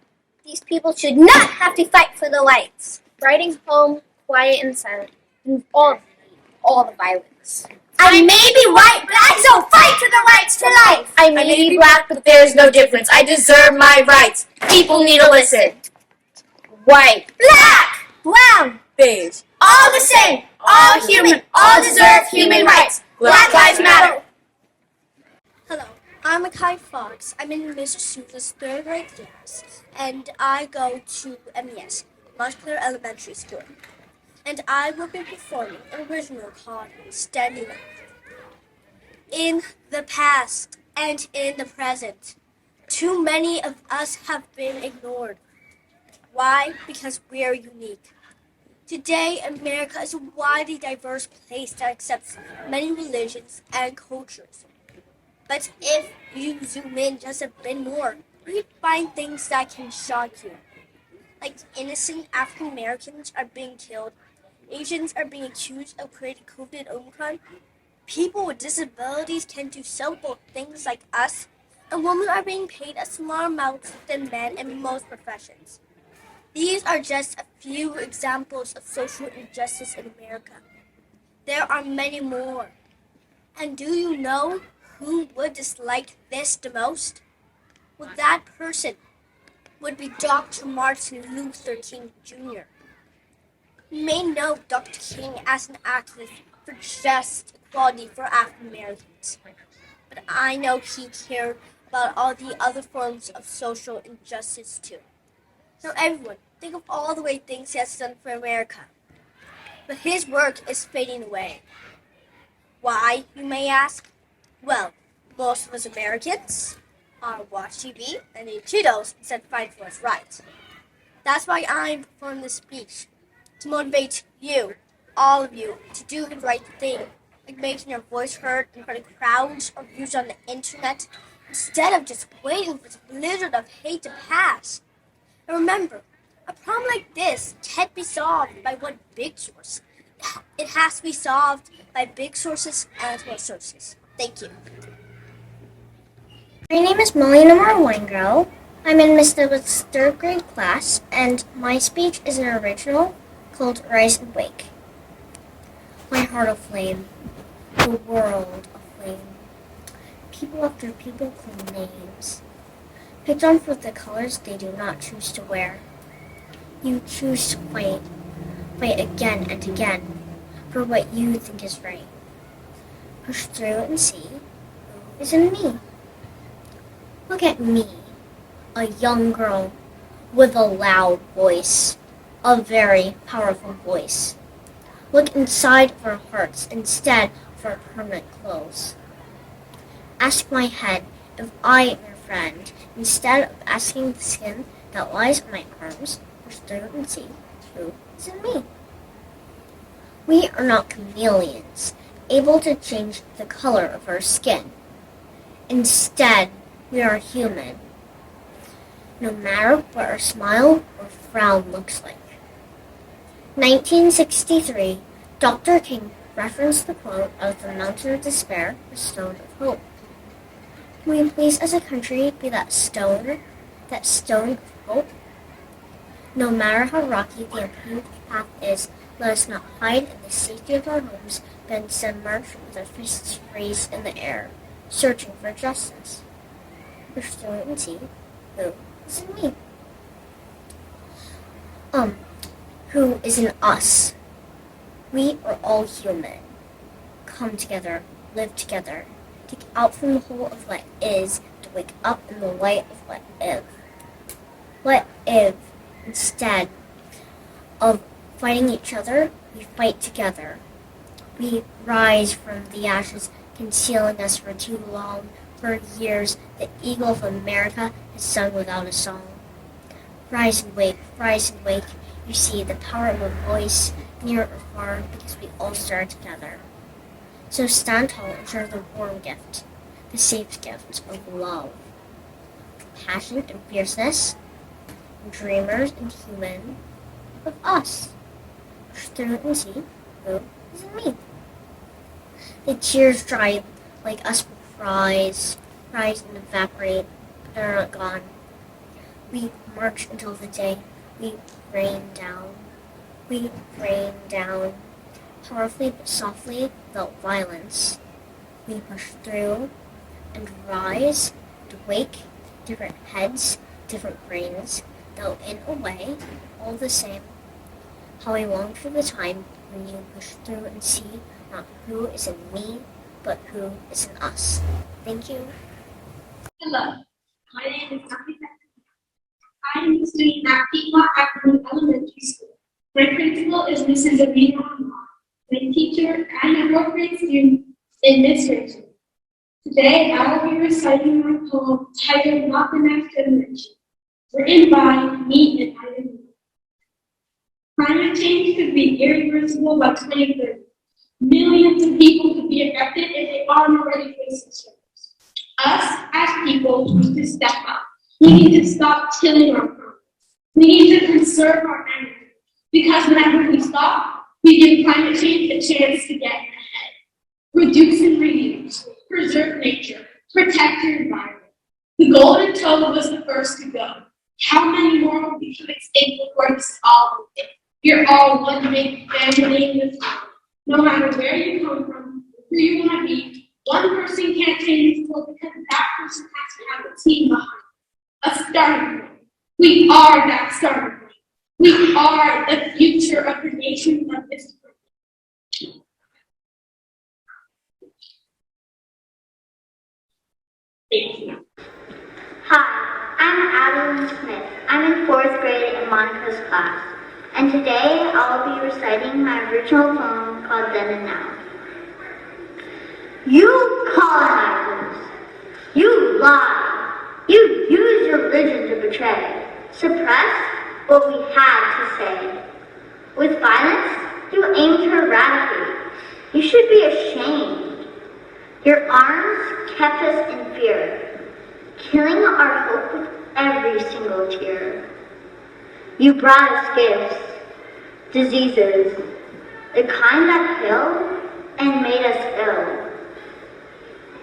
These people should not have to fight for the rights. Writing home, quiet and silent, and all the violence. I may be white, but I still fight for the rights to life. I may be black, but there's no difference. I deserve my rights. People need to listen. White, Black, brown, beige, all the same, all human, all deserve human rights. Black Lives Matter. Hello, I'm Akai Fox. I'm in Miss Souza's 3rd grade class, and I go to MES, Montclair Elementary School. And I will be performing an original called Standing Up. In the past and in the present, too many of us have been ignored. Why? Because we are unique. Today, America is a widely diverse place that accepts many religions and cultures. But if you zoom in just a bit more, you find things that can shock you. Like innocent African Americans are being killed, Asians are being accused of creating COVID Omicron, people with disabilities can do simple things like us, and women are being paid a smaller amount than men in most professions. These are just a few examples of social injustice in America. There are many more. And do you know who would dislike this the most? Well, that person would be Dr. Martin Luther King Jr. You may know Dr. King as an activist for just equality for African Americans, but I know he cared about all the other forms of social injustice too. Now everyone, think of all the way things he has done for America. But his work is fading away. Why, you may ask? Well, most of us Americans watch TV and eat Cheetos instead of fighting for what's right. That's why I'm performing this speech, to motivate you, all of you, to do the right thing, like making your voice heard in front of crowds or views on the internet, instead of just waiting for this blizzard of hate to pass. And remember, a problem like this can't be solved by one big source. It has to be solved by big sources and small sources. Thank you. My name is Melina Marwangro. I'm in Miss Dibbitt's 3rd grade class, and my speech is an original called Rise and Wake. My heart aflame, the world aflame. People after people claim names, picked on for the colors they do not choose to wear. You choose to fight again and again for what you think is right. Push through and see who is in me. Look at me, a young girl with a loud voice, a very powerful voice. Look inside of our hearts instead of our permanent clothes. Ask my head if I am your friend, instead of asking the skin that lies on my arms. Push through and see who is in me. We are not chameleons, able to change the color of our skin. Instead, we are human, no matter what our smile or frown looks like. 1963, Dr. King referenced the quote of the Mountain of Despair, the Stone of Hope. Can we please as a country be that stone of hope? No matter how rocky the improved path is, let us not hide in the safety of our homes, but instead march with our fists raised in the air, searching for justice. Push through it and see who is in me. Who is in us? We are all human. Come together, live together, take out from the hole of what is the wake up in the light of what if. What if, instead of fighting each other, we fight together? We rise from the ashes concealing us for too long. For years, the eagle of America has sung without a song. Rise and wake, you see the power of a voice, near or far, because we all start together. So stand tall and share the warm gift, the safe gift of love. Passion and fierceness, dreamers and human, of us. Push through and see who is in me. The tears dry like us will rise and evaporate, but are not gone. We march until the day we rain down. We rain down, powerfully but softly, without violence. We push through and rise and wake, different heads, different brains, though in a way, all the same. How I long for the time when you push through and see not who is in me, but who is in us. Thank you. Hello, my name is Dr. I am a student at Pequot Academy Elementary School. My principal is Mrs. Amina Ahmad, my teacher and appropriate student in Miss Rachel. Today I will be reciting my poem titled Not the Next Generation, written by me and I. Climate change could be irreversible by 2030. Millions of people could be affected if they aren't already facing struggles. Us, as people, need to step up. We need to stop killing our planet. We need to conserve our energy. Because whenever we stop, we give climate change a chance to get ahead. Reduce and reuse. Preserve nature. Protect your environment. The golden toad was the first to go. How many more will become extinct before this is all over? You're all one big family in this world. No matter where you come from, who you want to be, one person can't change this world because that person has to have a team behind. A starting point. We are that starting point. We are the future of the nation of this world. Thank you. Hi, I'm Adeline Smith. I'm in 4th grade in Monica's class. And today I'll be reciting my original poem called Then and Now. You colonizers, you lie, you use your religion to betray, suppress what we had to say. With violence, you aim to eradicate. You should be ashamed. Your arms kept us in fear, killing our hope with every single tear. You brought us gifts, diseases, the kind that kill and made us ill.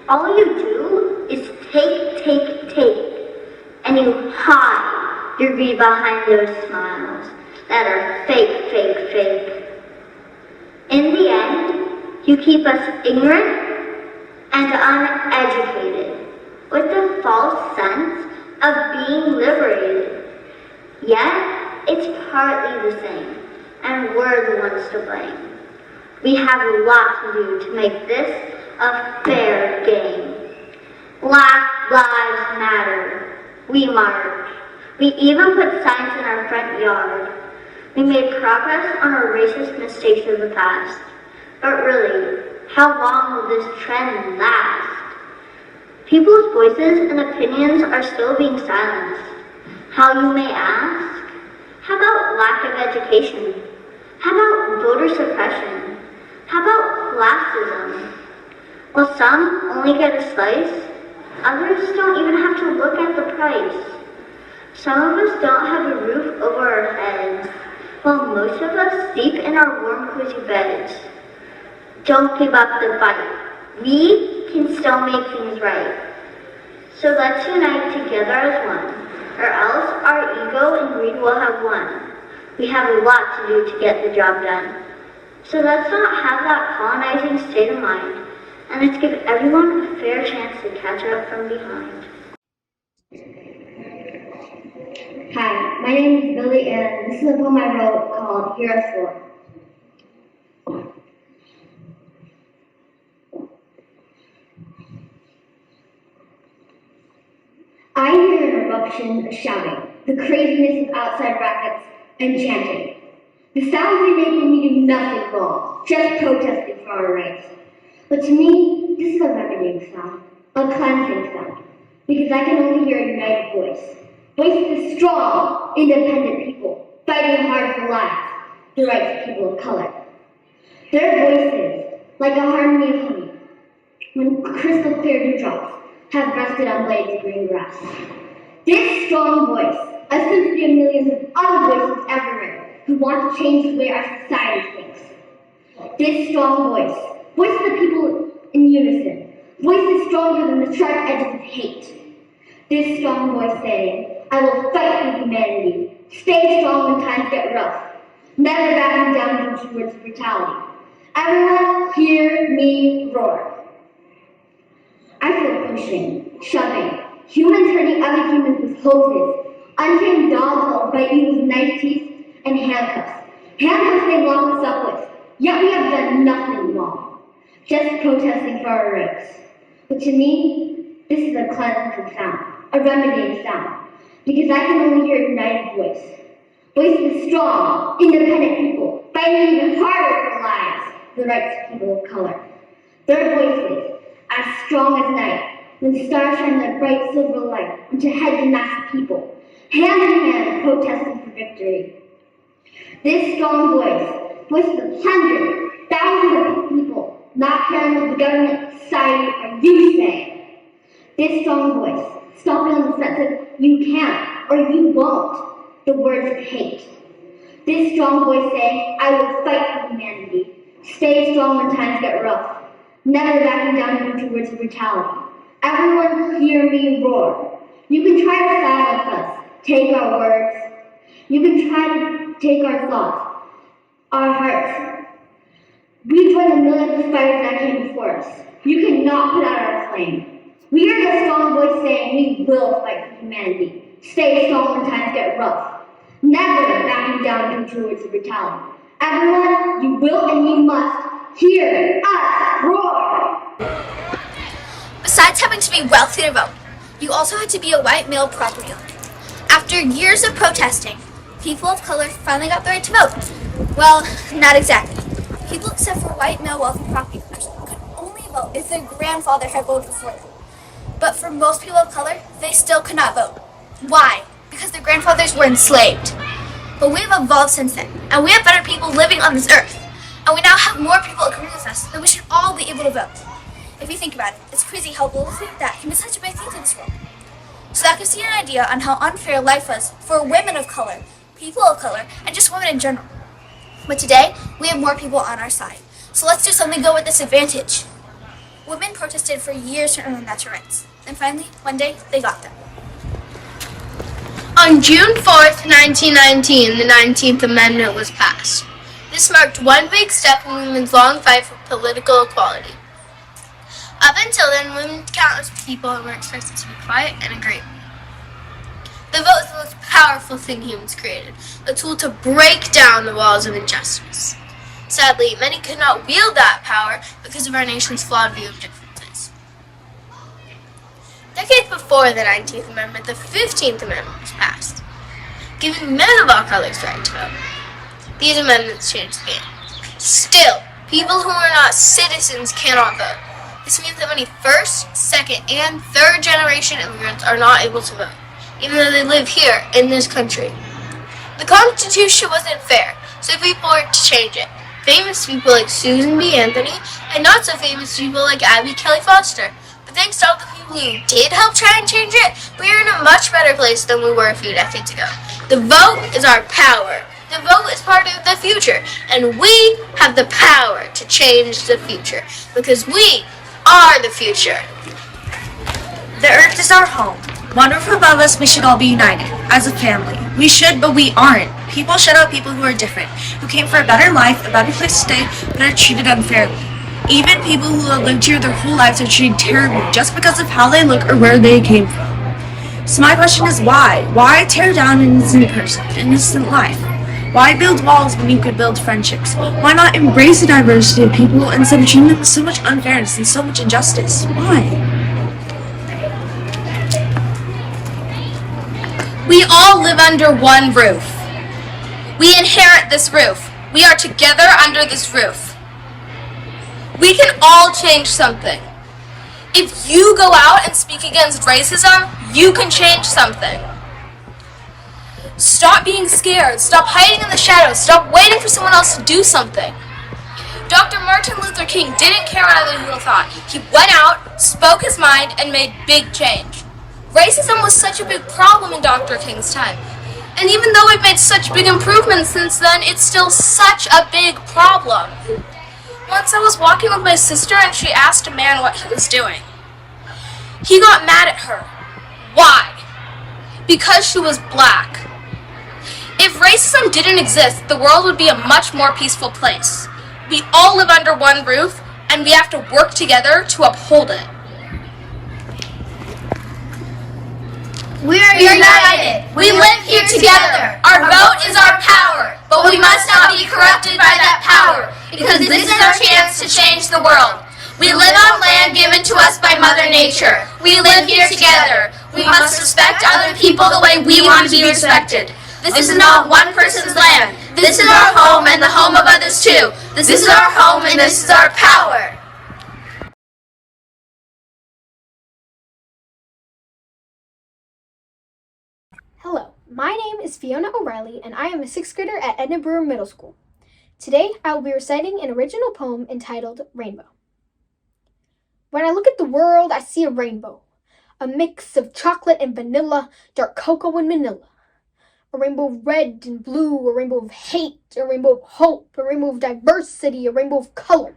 All you do is take, and you hide your greed behind those smiles that are fake. In the end, you keep us ignorant and uneducated, with the false sense of being liberated. Yet, it's partly the same, and we're the ones to blame. We have a lot to do to make this a fair game. Black Lives Matter. We march. We even put signs in our front yard. We made progress on our racist mistakes of the past. But really, how long will this trend last? People's voices and opinions are still being silenced. How, you may ask? How about lack of education? How about voter suppression? How about classism? While some only get a slice, others don't even have to look at the price. Some of us don't have a roof over our heads, while most of us sleep in our warm, cozy beds. Don't give up the fight. We can still make things right. So let's unite together as one, or else our ego and greed will have won. We have a lot to do to get the job done. So let's not have that colonizing state of mind, and let's give everyone a fair chance to catch up from behind. Hi, my name is Billy, and this is a poem I wrote called Here at 4. direction of shouting, the craziness of outside rackets and chanting. The sounds we make when we do nothing wrong, just protesting for our rights. But to me, this is a remedying sound, a cleansing sound, because I can only hear a united voice. Voices of strong, independent people, fighting hard for lives, the rights of people of color. Their voices, like a harmony of honey, when crystal clear dewdrops have rested on blades of green grass. This strong voice, a symphony of millions of other voices everywhere who want to change the way our society thinks. This strong voice of the people in unison, voices stronger than the sharp edges of hate. This strong voice saying, I will fight for humanity, stay strong when times get rough, never backing down towards brutality. Everyone hear me roar. I feel pushing, shoving, humans hurting other humans with hoses, untamed dogs will bite you with knife teeth and handcuffs. Handcuffs they lock us up with, yet we have done nothing wrong, just protesting for our rights. But to me, this is a cleansing sound, a remedying sound, because I can only hear a united voice. Voices of strong, independent people, fighting even harder for lives, the rights of people of color. Their voices, as strong as night, when the stars shine their bright silver light into heads of mass people, hand in hand protesting for victory. This strong voices of hundreds, thousands of people, not caring what the government, society, or you say. This strong voice, stomping on the sense of you can't or you won't, the words of hate. This strong voice saying, I will fight for humanity, stay strong when times get rough, never backing down towards brutality. Everyone hear me roar. You can try to silence us, take our words. You can try to take our thoughts, our hearts. We join the millions of fires that came before us. You cannot put out our flame. We are the strong voice saying we will fight for humanity, stay strong when times get rough, never backing down towards brutality. Everyone, you will and you must hear us roar! Besides having to be wealthy to vote, you also had to be a white male property owner. After years of protesting, people of color finally got the right to vote. Well, not exactly. People except for white male wealthy property owners could only vote if their grandfather had voted before them. But for most people of color, they still could not vote. Why? Because their grandfathers were enslaved. But we have evolved since then, and we have better people living on this earth. And we now have more people agreeing with us that we should all be able to vote. If you think about it, it's crazy how little thing that can be such a big thing in this world. So that gives you an idea on how unfair life was for women of color, people of color, and just women in general. But today, we have more people on our side. So let's do something good with this advantage. Women protested for years to earn their natural rights. And finally, one day, they got them. On June 4th, 1919, the 19th Amendment was passed. This marked one big step in women's long fight for political equality. Up until then, women countless people were expected to be quiet and agree. The vote is the most powerful thing humans created, a tool to break down the walls of injustice. Sadly, many could not wield that power because of our nation's flawed view of differences. Decades before the 19th Amendment, the 15th Amendment was passed, giving men of all colors the right to vote. These amendments changed the game. Still, people who are not citizens cannot vote. This means that many first, second, and third generation immigrants are not able to vote, even though they live here in this country. The Constitution wasn't fair, so people worked to change it. Famous people like Susan B. Anthony, and not so famous people like Abby Kelly Foster. But thanks to all the people who did help try and change it, we are in a much better place than we were a few decades ago. The vote is our power. The vote is part of the future, and we have the power to change the future, because we are the future. The earth is our home. One roof above us, we should all be united, as a family. We should, but we aren't. People shut out people who are different, who came for a better life, a better place to stay, but are treated unfairly. Even people who have lived here their whole lives are treated terribly just because of how they look or where they came from. So my question is why? Why tear down an innocent person, an innocent life? Why build walls when you could build friendships? Why not embrace the diversity of people instead of treating them with so much unfairness and so much injustice? Why? We all live under one roof. We inherit this roof. We are together under this roof. We can all change something. If you go out and speak against racism, you can change something. Stop being scared. Stop hiding in the shadows. Stop waiting for someone else to do something. Dr. Martin Luther King didn't care what other people thought. He went out, spoke his mind, and made big change. Racism was such a big problem in Dr. King's time. And even though we've made such big improvements since then, it's still such a big problem. Once I was walking with my sister and she asked a man what he was doing. He got mad at her. Why? Because she was black. If racism didn't exist, the world would be a much more peaceful place. We all live under one roof, and we have to work together to uphold it. We're united. We live here together. Our vote is our power, but we must not be corrupted by that power, because this is our chance to change the world. We live on land given to us by Mother Nature. We live here together. We must respect other people the way we want to be respected. This is not one person's land. This is our home and the home of others too. This is our home and this is our power. Hello, my name is Fiona O'Reilly and I am a 6th grader at Edna Brewer Middle School. Today I will be reciting an original poem entitled Rainbow. When I look at the world, I see a rainbow. A mix of chocolate and vanilla, dark cocoa and manila. A rainbow of red and blue, a rainbow of hate, a rainbow of hope, a rainbow of diversity, a rainbow of color.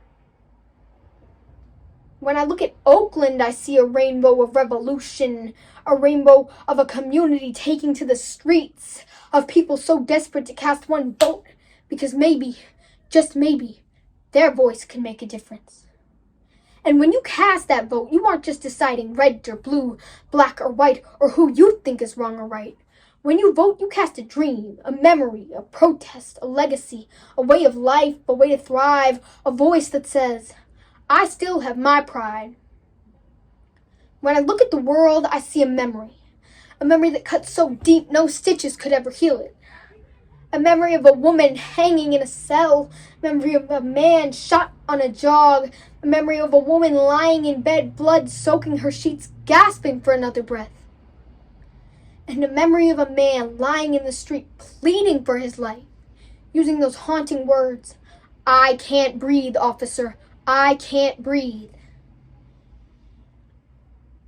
When I look at Oakland, I see a rainbow of revolution, a rainbow of a community taking to the streets, of people so desperate to cast one vote, because maybe, just maybe, their voice can make a difference. And when you cast that vote, you aren't just deciding red or blue, black or white, or who you think is wrong or right. When you vote, you cast a dream, a memory, a protest, a legacy, a way of life, a way to thrive, a voice that says, I still have my pride. When I look at the world, I see a memory that cuts so deep no stitches could ever heal it. A memory of a woman hanging in a cell, a memory of a man shot on a jog, a memory of a woman lying in bed, blood soaking her sheets, gasping for another breath. And a memory of a man lying in the street, pleading for his life, using those haunting words, I can't breathe, officer, I can't breathe.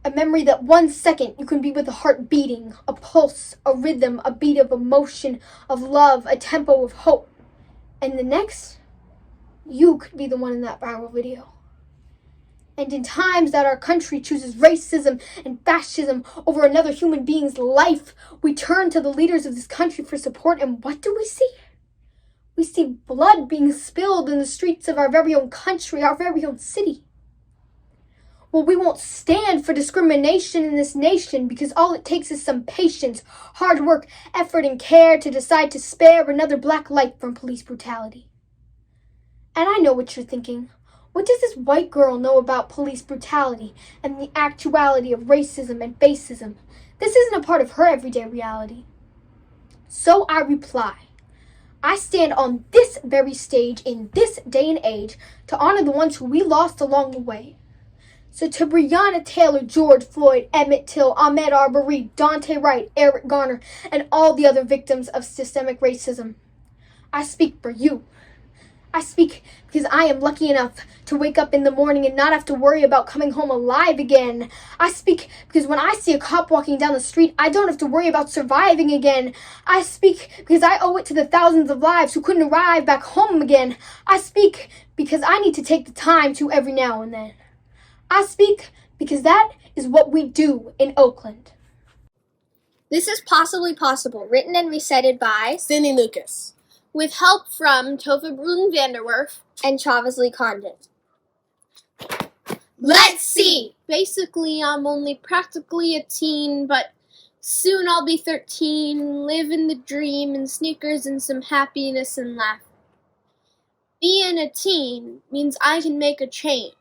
A memory that 1 second you can be with a heart beating, a pulse, a rhythm, a beat of emotion, of love, a tempo of hope. And the next, you could be the one in that viral video. And in times that our country chooses racism and fascism over another human being's life, we turn to the leaders of this country for support, and what do we see? We see blood being spilled in the streets of our very own country, our very own city. Well, we won't stand for discrimination in this nation because all it takes is some patience, hard work, effort, and care to decide to spare another black life from police brutality. And I know what you're thinking. What does this white girl know about police brutality and the actuality of racism and fascism? This isn't a part of her everyday reality. So I reply, I stand on this very stage in this day and age to honor the ones who we lost along the way. So to Breonna Taylor, George Floyd, Emmett Till, Ahmaud Arbery, Dante Wright, Eric Garner, and all the other victims of systemic racism, I speak for you. I speak because I am lucky enough to wake up in the morning and not have to worry about coming home alive again. I speak because when I see a cop walking down the street, I don't have to worry about surviving again. I speak because I owe it to the thousands of lives who couldn't arrive back home again. I speak because I need to take the time to every now and then. I speak because that is what we do in Oakland. This is Possibly Possible, written and recited by Cindy Lucas, with help from Topher Brun Vanderwerf and Chavez Lee Condon. Let's see! Basically, I'm only practically a teen, but soon I'll be 13, living the dream in sneakers and some happiness and laughter. Being a teen means I can make a change.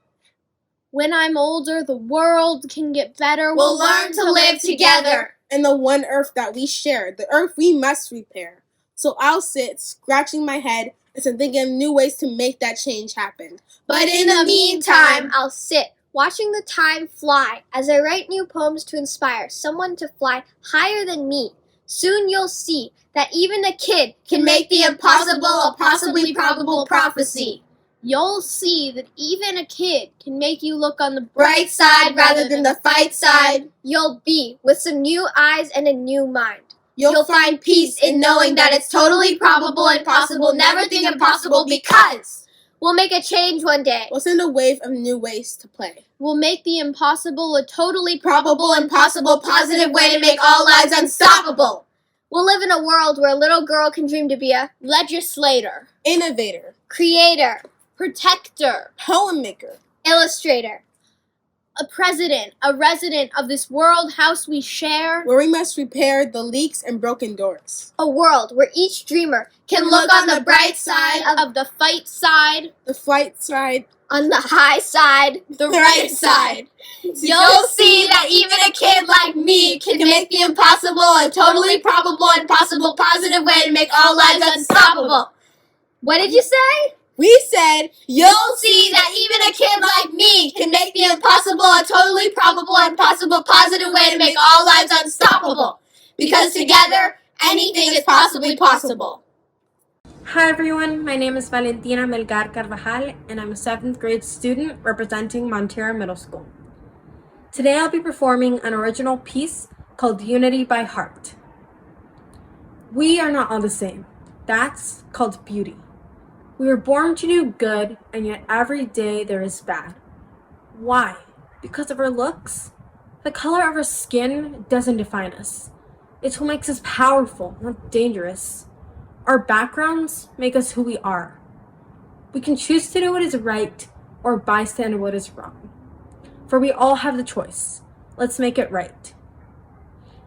When I'm older, the world can get better. We'll learn to live together. and the one earth that we share, the earth we must repair. So I'll sit, scratching my head, and thinking of new ways to make that change happen. But in the meantime, I'll sit, watching the time fly, as I write new poems to inspire someone to fly higher than me. Soon you'll see that even a kid can make the impossible a possibly probable prophecy. You'll see that even a kid can make you look on the bright side rather than the fight side. You'll be with some new eyes and a new mind. You'll find peace in knowing that it's totally probable and possible. Never think impossible, because we'll make a change one day. We'll send a wave of new ways to play. We'll make the impossible a totally probable and possible positive way to make all lives unstoppable. We'll live in a world where a little girl can dream to be a legislator, Innovator, creator, protector, poem maker, illustrator, a president, a resident of this world house we share. Where we must repair the leaks and broken doors. A world where each dreamer can look on the bright side of the fight side, the flight side, on the high side, the right side. You'll see that even a kid like me can make the impossible a totally probable and possible positive way to make all lives unstoppable. What did you say? We said, you'll see that even a kid like me can make the impossible a totally probable and possible positive way to make all lives unstoppable. Because together, anything is possibly possible. Hi everyone, my name is Valentina Melgar Carvajal, and I'm a 7th grade student representing Montero Middle School. Today I'll be performing an original piece called Unity by Heart. We are not all the same. That's called beauty. We were born to do good, and yet every day there is bad. Why? Because of our looks? The color of our skin doesn't define us. It's what makes us powerful, not dangerous. Our backgrounds make us who we are. We can choose to do what is right or bystand what is wrong. For we all have the choice. Let's make it right.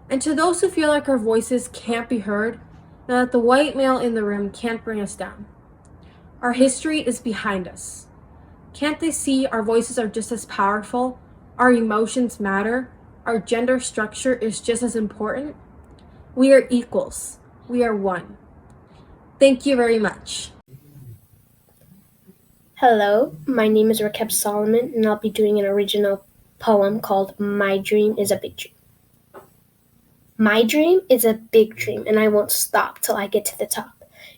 And to those who feel like our voices can't be heard, know that the white male in the room can't bring us down. Our history is behind us. Can't they see our voices are just as powerful? Our emotions matter. Our gender structure is just as important. We are equals. We are one. Thank you very much. Hello, my name is Rakeb Solomon, and I'll be doing an original poem called My Dream is a Big Dream. My dream is a big dream, and I won't stop till I get to the top.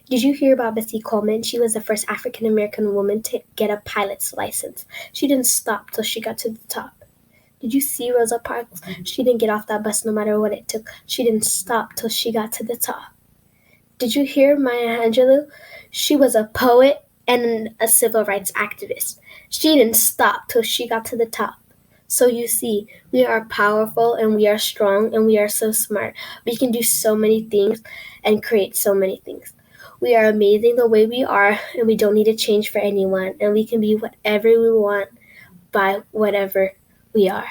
Did you hear about Bessie Coleman? She was the first African-American woman to get a pilot's license. She didn't stop till she got to the top. Did you see Rosa Parks? She didn't get off that bus no matter what it took. She didn't stop till she got to the top. Did you hear Maya Angelou? She was a poet and a civil rights activist. She didn't stop till she got to the top. So you see, we are powerful and we are strong and we are so smart. We can do so many things and create so many things. We are amazing the way we are, and we don't need to change for anyone, and we can be whatever we want by whatever we are.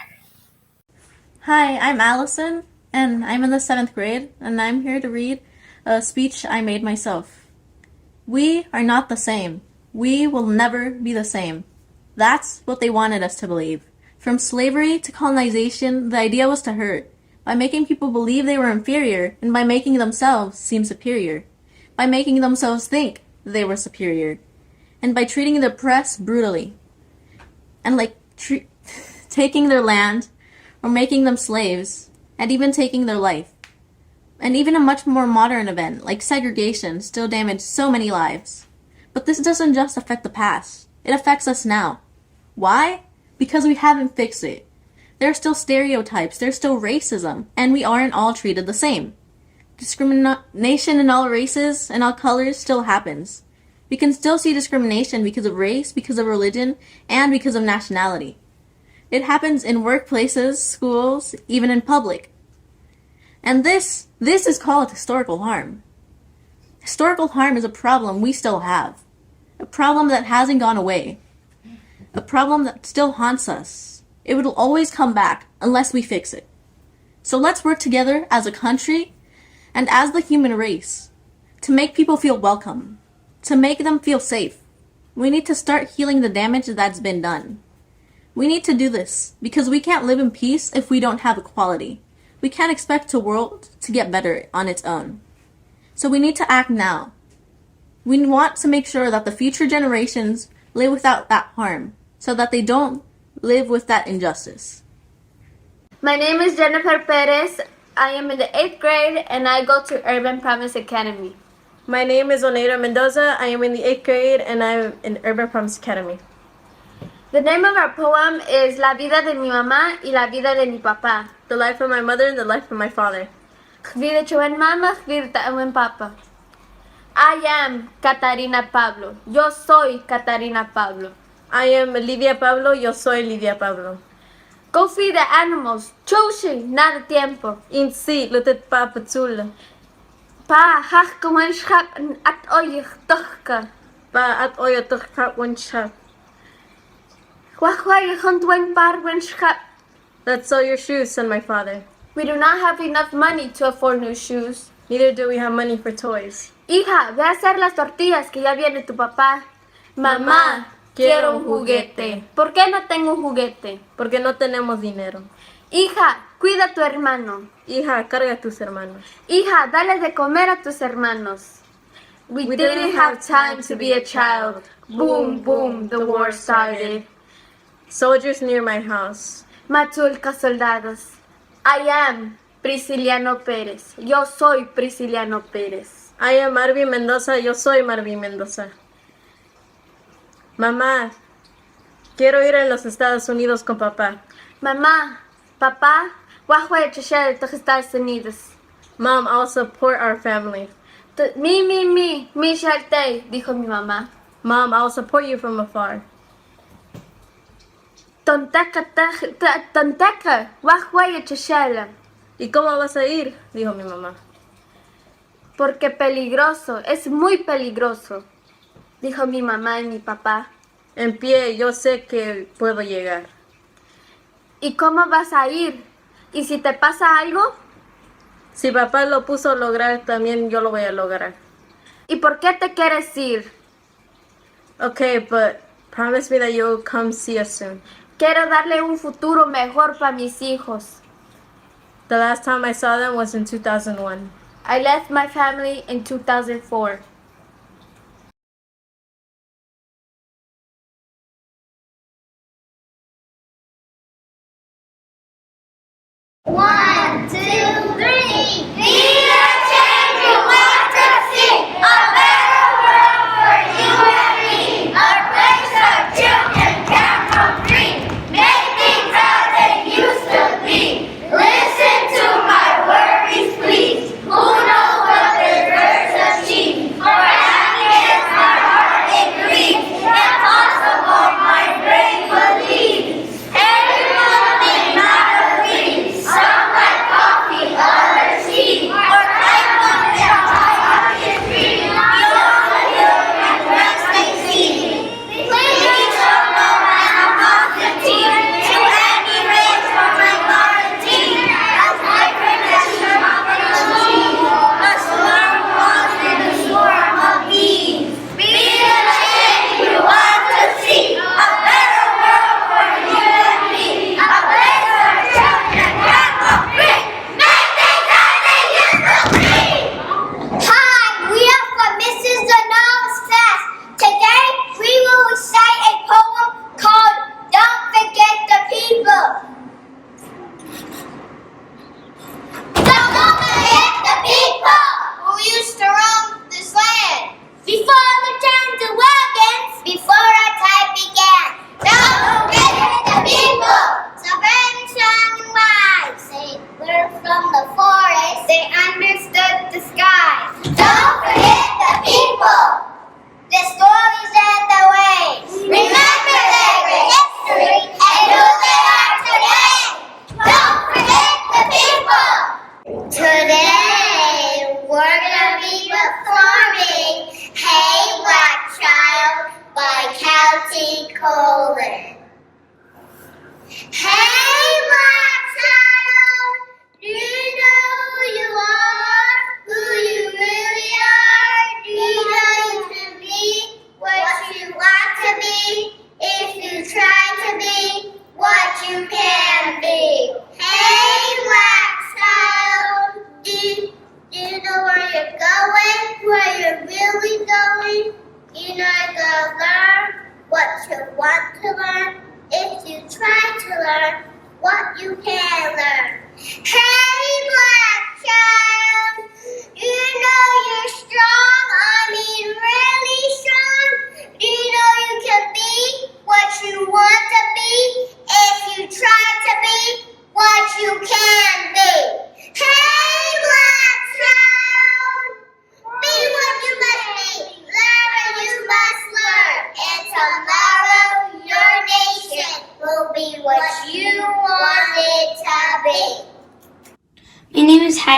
Hi, I'm Allison, and I'm in the 7th grade, and I'm here to read a speech I made myself. We are not the same. We will never be the same. That's what they wanted us to believe. From slavery to colonization, the idea was to hurt, by making people believe they were inferior, and by making themselves seem superior. By making themselves think they were superior, and by treating the oppressed brutally, and taking their land, or making them slaves, and even taking their life. And even a much more modern event, like segregation, still damaged so many lives. But this doesn't just affect the past, it affects us now. Why? Because we haven't fixed it. There are still stereotypes, there's still racism, and we aren't all treated the same. Discrimination in all races and all colors still happens. We can still see discrimination because of race, because of religion, and because of nationality. It happens in workplaces, schools, even in public. And this is called historical harm. Historical harm is a problem we still have. A problem that hasn't gone away. A problem that still haunts us. It will always come back unless we fix it. So let's work together as a country and as the human race, to make people feel welcome, to make them feel safe. We need to start healing the damage that's been done. We need to do this because we can't live in peace if we don't have equality. We can't expect the world to get better on its own. So we need to act now. We want to make sure that the future generations live without that harm, so that they don't live with that injustice. My name is Jennifer Perez. I am in the 8th grade and I go to Urban Promise Academy. My name is Oneida Mendoza. I am in the 8th grade and I'm in Urban Promise Academy. The name of our poem is La vida de mi mamá y la vida de mi papá. The life of my mother and the life of my father. Chwilę czułem mama, chwilę czułem papa. I am Catarina Pablo. Yo soy Catarina Pablo. I am Lidia Pablo. Yo soy Lidia Pablo. Go feed the animals. Chushi, nada tiempo. In si, lutet pa patsula. Pa, hach gewoon schap at oyig tuchka. Pa at oyo tuchka wan schap. Wachwa je hunt wen par wen schap. Let's sew your shoes, said my father. We do not have enough money to afford new shoes. Neither do we have money for toys. Hija, ve a hacer las tortillas que ya viene tu papá. Mamá, quiero un juguete. ¿Por qué no tengo un juguete? Porque no tenemos dinero. Hija, cuida a tu hermano. Hija, carga a tus hermanos. Hija, dale de comer a tus hermanos. We didn't have time to be a child. Boom, boom, the war started. Soldiers near my house. Machulca soldados. I am Prisciliano Pérez. Yo soy Prisciliano Pérez. I am Marvin Mendoza. Yo soy Marvin Mendoza. Mamá, quiero ir a los Estados Unidos con papá. Mamá, papá, wahwa de los Estados Unidos. Mom, I'll support our family. Mi shalte, dijo mi mamá. Mom, I'll support you from afar. Tonteca, wahwa de ¿Y cómo vas a ir? Dijo mi mamá. Porque peligroso, es muy peligroso, dijo mi mamá y mi papá. En pie, yo sé que puedo llegar. ¿Y cómo vas a ir? ¿Y si te pasa algo? Si papá lo puso a lograr, también yo lo voy a lograr. ¿Y por qué te quieres ir? Okay, but promise me that you'll come see us soon. Quiero darle un futuro mejor para mis hijos. The last time I saw them was in 2001. I left my family in 2004. One, two, three. Be the change you want to see. A better world for you and me. A place our children can come free. Make things as they used to be. Listen to my worries, please. Who knows what this verse achieves? For happiness my heart it grieves. Impossible my brain believes. Everyone may not agree. Some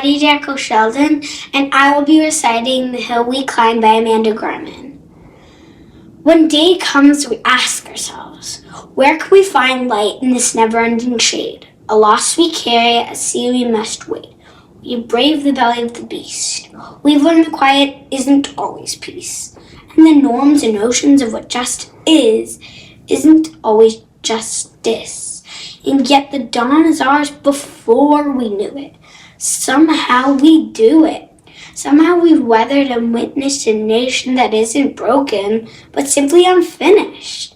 Patty Jekyll Sheldon, and I will be reciting The Hill We Climb by Amanda Gorman. When day comes, we ask ourselves, where can we find light in this never-ending shade? A loss we carry, a sea we must wade. We brave the belly of the beast. We've learned the quiet isn't always peace. And the norms and notions of what just isn't always justice. And yet the dawn is ours before we knew it. Somehow we do it. Somehow we've weathered and witnessed a nation that isn't broken, but simply unfinished.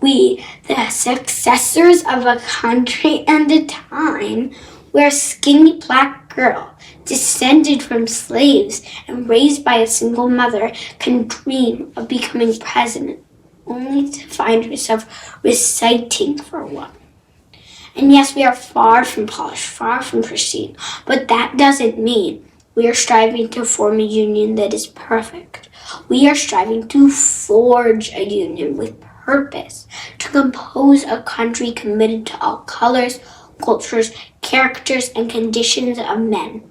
We, the successors of a country and a time, where a skinny black girl, descended from slaves and raised by a single mother, can dream of becoming president, only to find herself reciting for one. And yes, we are far from polished, far from pristine, but that doesn't mean we are striving to form a union that is perfect. We are striving to forge a union with purpose, to compose a country committed to all colors, cultures, characters, and conditions of men.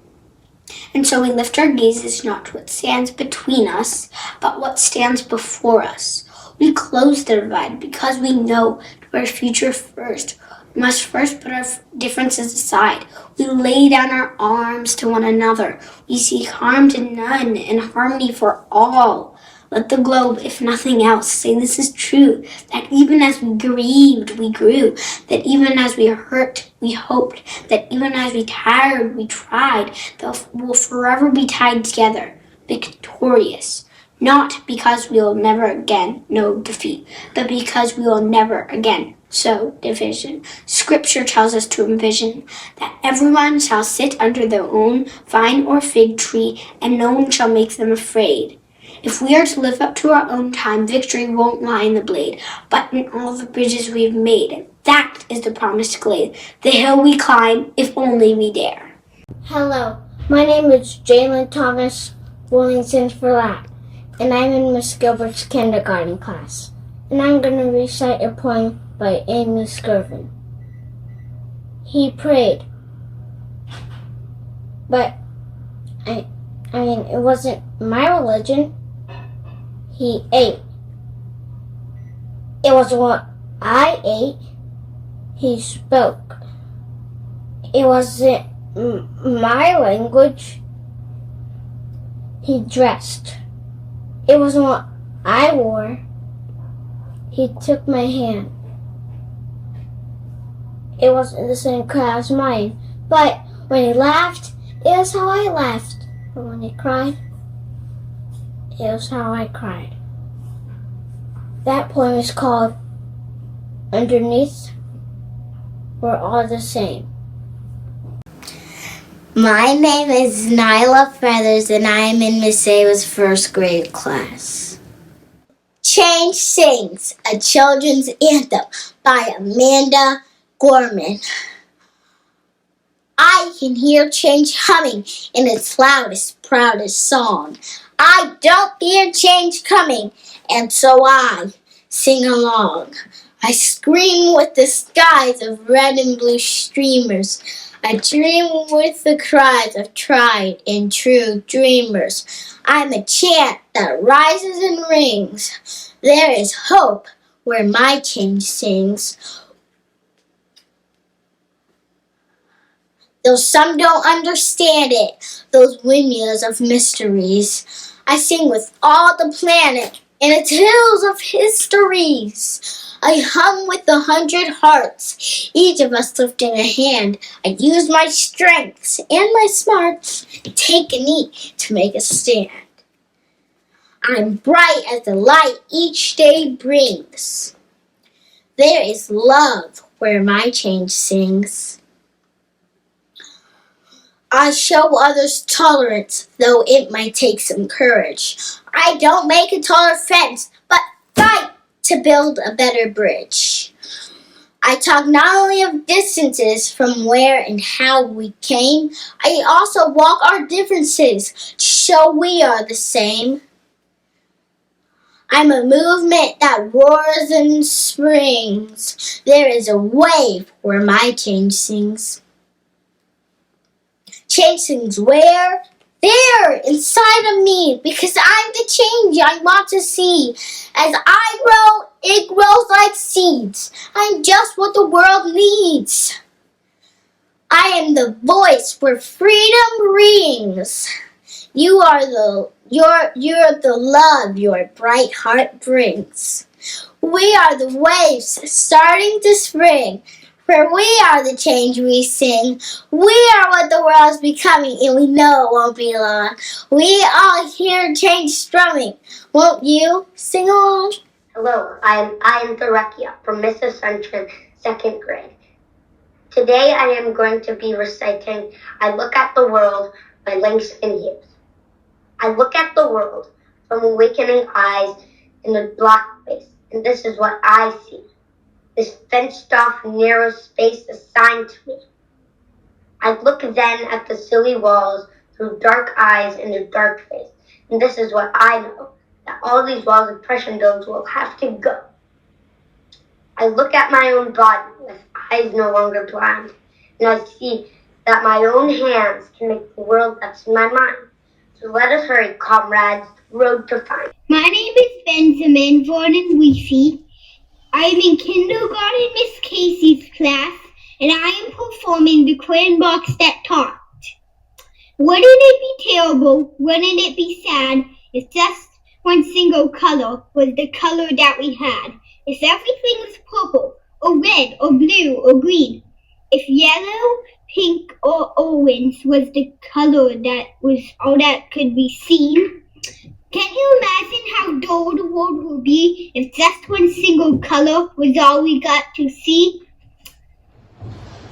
And so we lift our gazes not to what stands between us, but what stands before us. We close the divide because we know to our future first. We must first put our differences aside. We lay down our arms to one another. We seek harm to none and harmony for all. Let the globe, if nothing else, say this is true, that even as we grieved, we grew, that even as we hurt, we hoped, that even as we tired, we tried, that we'll forever be tied together, victorious. Not because we will never again know defeat, but because we will never again sow division. Scripture tells us to envision that everyone shall sit under their own vine or fig tree, and no one shall make them afraid. If we are to live up to our own time, victory won't lie in the blade, but in all the bridges we've made. That is the promised glade, the hill we climb, if only we dare. Hello, my name is Jalen Thomas Willington Ferlat, and I'm in Miss Gilbert's kindergarten class. And I'm going to recite a poem by Amy Skirvin. He prayed, but I mean, it wasn't my religion. He ate. It was what I ate. He spoke. It wasn't my language. He dressed. It wasn't what I wore. He took my hand. It wasn't the same color as mine. But when he laughed, it was how I laughed. But when he cried, it was how I cried. That poem is called Underneath We're All the Same. My name is Nyla Feathers, and I am in Miss Ava's first grade class. Change Sings, a children's anthem by Amanda Gorman. I can hear change humming in its loudest, proudest song. I don't hear change coming, and so I sing along. I scream with the skies of red and blue streamers. I dream with the cries of tried and true dreamers. I'm a chant that rises and rings. There is hope where my change sings. Though some don't understand it, those windmills of mysteries, I sing with all the planet in its hills of histories. I hum with 100 hearts, each of us lifting a hand. I use my strengths and my smarts to take a knee to make a stand. I'm bright as the light each day brings. There is love where my change sings. I show others tolerance, though it might take some courage. I don't make a taller fence, but fight to build a better bridge. I talk not only of distances from where and how we came, I also walk our differences to show we are the same. I'm a movement that roars and springs. There is a wave where my change sings. change things where? There, inside of me, because I'm the change I want to see. As I grow, it grows like seeds. I'm just what the world needs. I am the voice where freedom rings. You are you're the love your bright heart brings. We are the waves starting to spring. For we are the change we sing. We are what the world's becoming, and we know it won't be long. We all hear change strumming. Won't you sing along? Hello, I am Therakia from Miss Ascension, 2nd grade. Today I am going to be reciting I Look at the World by Langston Hughes. I look at the world from awakening eyes in a black face, and this is what I see. This fenced-off narrow space assigned to me. I look then at the silly walls through dark eyes and a dark face, and this is what I know, that all these walls of pressure domes will have to go. I look at my own body with eyes no longer blind, and I see that my own hands can make the world that's in my mind. So let us hurry, comrades, the road to find. My name is Benjamin Vernon Weesey. I am in kindergarten Miss Casey's class, and I am performing the crayon box that talked. Wouldn't it be terrible, wouldn't it be sad, if just one single color was the color that we had? If everything was purple, or red, or blue, or green? If yellow, pink, or orange was the color that was all that could be seen? Can you imagine how dull the world would be if just one single color was all we got to see?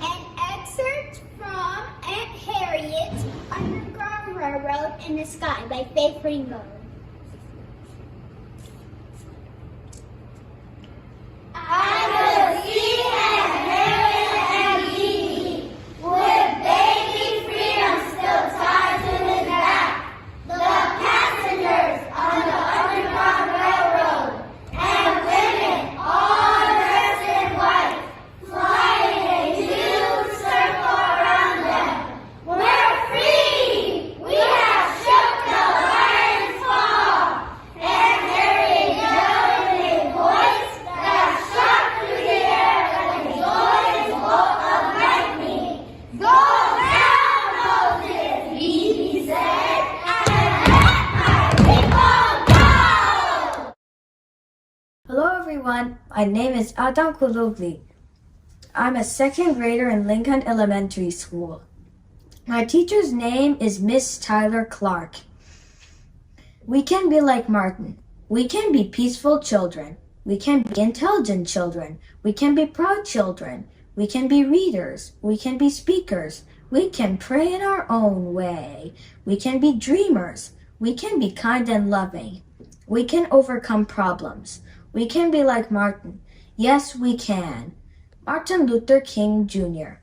An excerpt from Aunt Harriet's Underground Railroad in the Sky by Faith Ringo. I will see Aunt Harriet and Edie with baby freedom still tied to his back. The passengers on the Underground Railroad and women all dressed in white, flying a huge circle around them. We're free! We have shook the lion's paw! And Harriet yelled in a voice that shot through the air like a joyous bolt of lightning. Go down, Moses, he said, and let my people go! Hello everyone, my name is Adam Kulugli. I'm a 2nd grader in Lincoln Elementary School. My teacher's name is Miss Tyler Clark. We can be like Martin. We can be peaceful children. We can be intelligent children. We can be proud children. We can be readers. We can be speakers. We can pray in our own way. We can be dreamers. We can be kind and loving. We can overcome problems. We can be like Martin. Yes, we can. Martin Luther King Jr.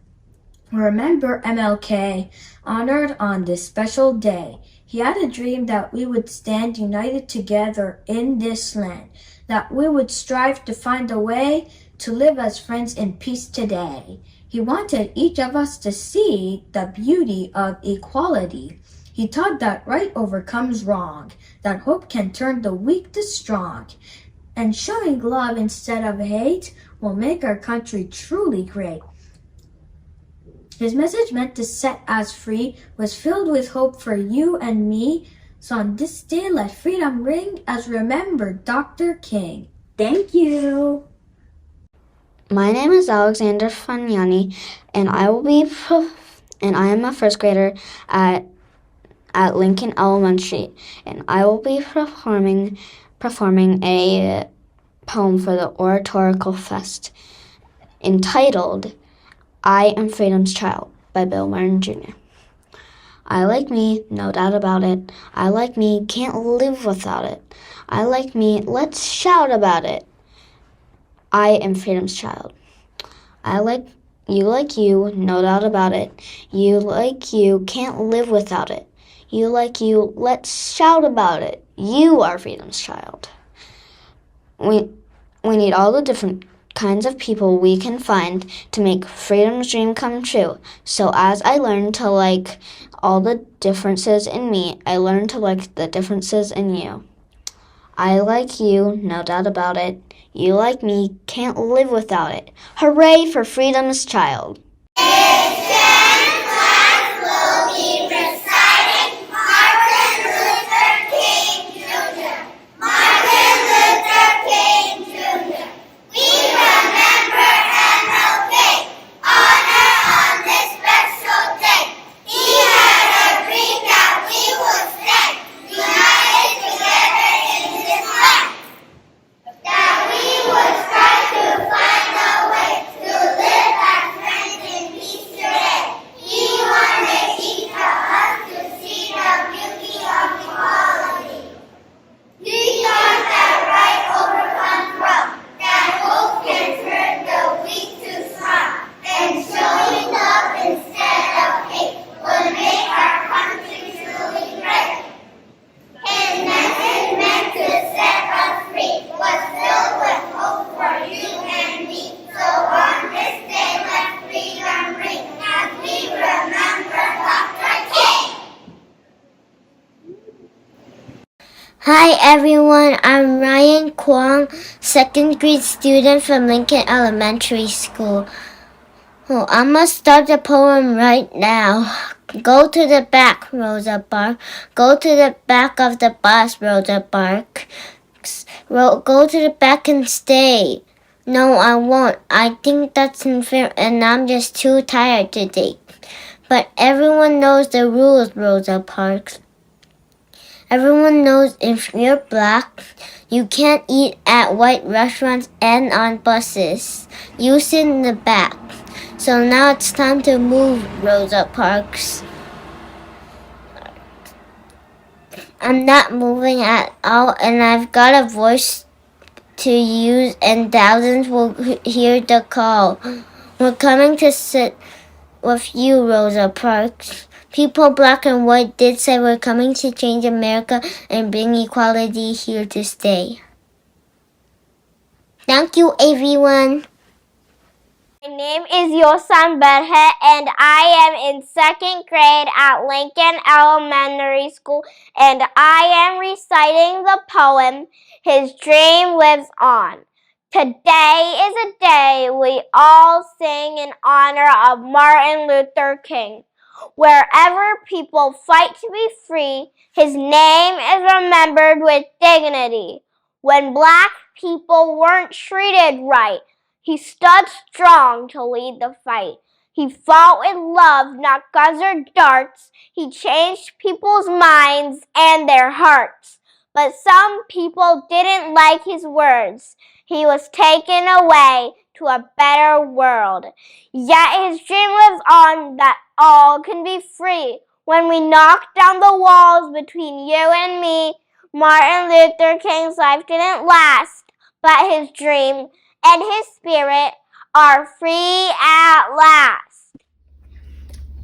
Remember MLK, honored on this special day. He had a dream that we would stand united together in this land, that we would strive to find a way to live as friends in peace today. He wanted each of us to see the beauty of equality. He taught that right overcomes wrong, that hope can turn the weak to strong, and showing love instead of hate will make our country truly great. His message meant to set us free was filled with hope for you and me. So on this day, let freedom ring as remember Dr. King. Thank you. My name is Alexander Fagnani, and I am a 1st grader at Lincoln Elementary, and I will be performing a poem for the Oratorical Fest entitled I Am Freedom's Child by Bill Martin Jr. I like me, no doubt about it. I like me, can't live without it. I like me, let's shout about it. I am freedom's child. I like you, no doubt about it. You like you, can't live without it. You like you, let's shout about it. You are freedom's child. We need all the different kinds of people we can find to make freedom's dream come true. So as I learn to like all the differences in me, I learn to like the differences in you. I like you, no doubt about it. You like me, can't live without it. Hooray for freedom's child. Will be reciting Martin Luther King Jr. Martin Luther King Jr. We remember MLK, honor on this special day. He had a dream that we would stand united together in this land. That we would strive to find a way to live as friends in peace today. He wanted each of us to see the beauty of equality. He thought that right overcomes wrong, that hope can turn the weak to strong, and showing love instead of hate would make our country truly great. His message meant to set us free was filled with hope for you and me. So on this day, let freedom ring as we remember Dr. King. Hi everyone, I'm Ryan Kwong, second grade student from Lincoln Elementary School. Oh, I'm gonna start the poem right now. Go to the back, Rosa Parks. Go to the back of the bus, Rosa Parks. Go to the back and stay. No, I won't. I think that's unfair and I'm just too tired to take. But everyone knows the rules, Rosa Parks. Everyone knows if you're black, you can't eat at white restaurants and on buses. You sit in the back. So now it's time to move, Rosa Parks. I'm not moving at all, and I've got a voice to use, and thousands will hear the call. We're coming to sit with you, Rosa Parks. People black and white did say we're coming to change America and bring equality here to stay. Thank you, everyone. My name is Yosan Berhe and I am in second grade at Lincoln Elementary School and I am reciting the poem, His Dream Lives On. Today is a day we all sing in honor of Martin Luther King. Wherever people fight to be free, his name is remembered with dignity. When black people weren't treated right, he stood strong to lead the fight. He fought with love, not guns or darts. He changed people's minds and their hearts. But some people didn't like his words. He was taken away to a better world. Yet his dream lives on that all can be free. When we knock down the walls between you and me, Martin Luther King's life didn't last, but his dream and his spirit are free at last.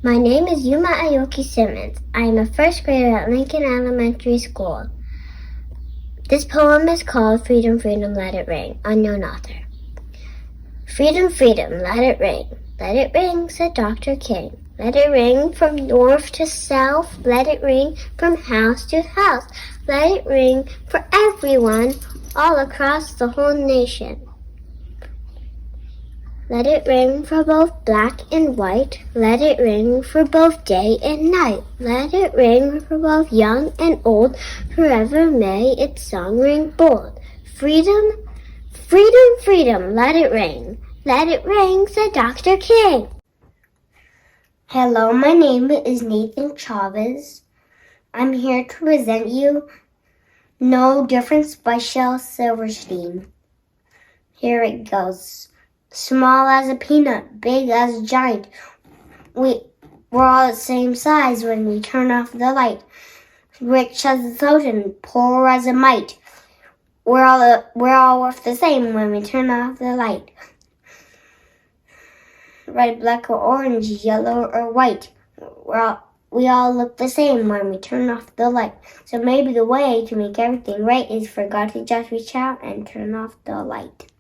My name is Yuma Aoki Simmons. I am a first grader at Lincoln Elementary School. This poem is called Freedom, Freedom, Let It Ring, unknown author. Freedom, freedom, let it ring. Let it ring, said Dr. King. Let it ring from north to south. Let it ring from house to house. Let it ring for everyone all across the whole nation. Let it ring for both black and white. Let it ring for both day and night. Let it ring for both young and old. Forever may its song ring bold. Freedom, freedom, freedom, let it ring. Let it ring, said Dr. King. Hello, my name is Nathan Chavez. I'm here to present you No Difference by Shel Silverstein. Here it goes. Small as a peanut, big as a giant. We're all the same size when we turn off the light. Rich as a sultan, poor as a mite. We're all worth the same when we turn off the light. Red, black, or orange, yellow, or white. We all look the same when we turn off the light. So maybe the way to make everything right is for God to just reach out and turn off the light.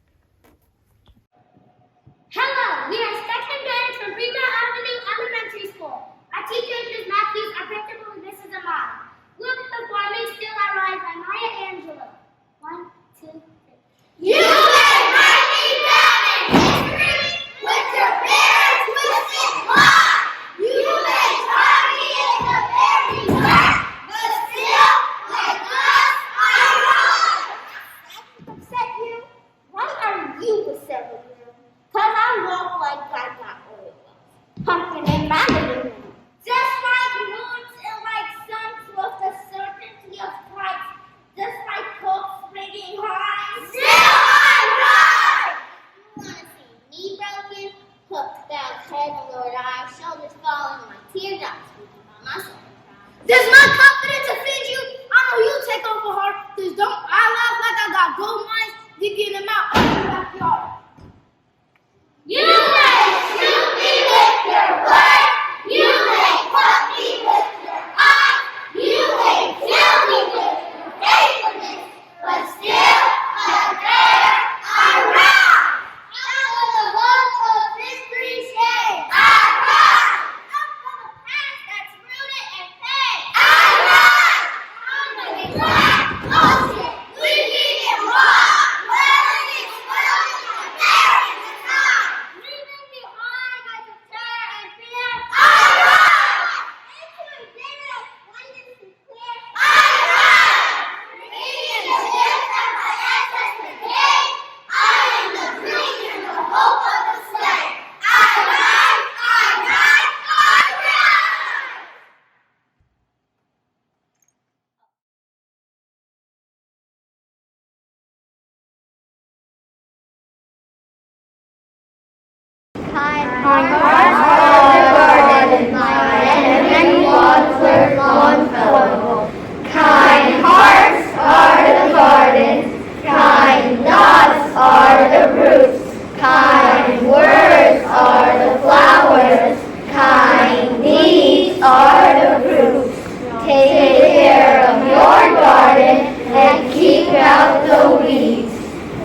Kind hearts are the garden, and many waterfalls Longfellow. Kind hearts are the gardens, kind thoughts are the roots, kind words are the flowers, kind deeds are the fruits. Take care of your garden and keep out the weeds.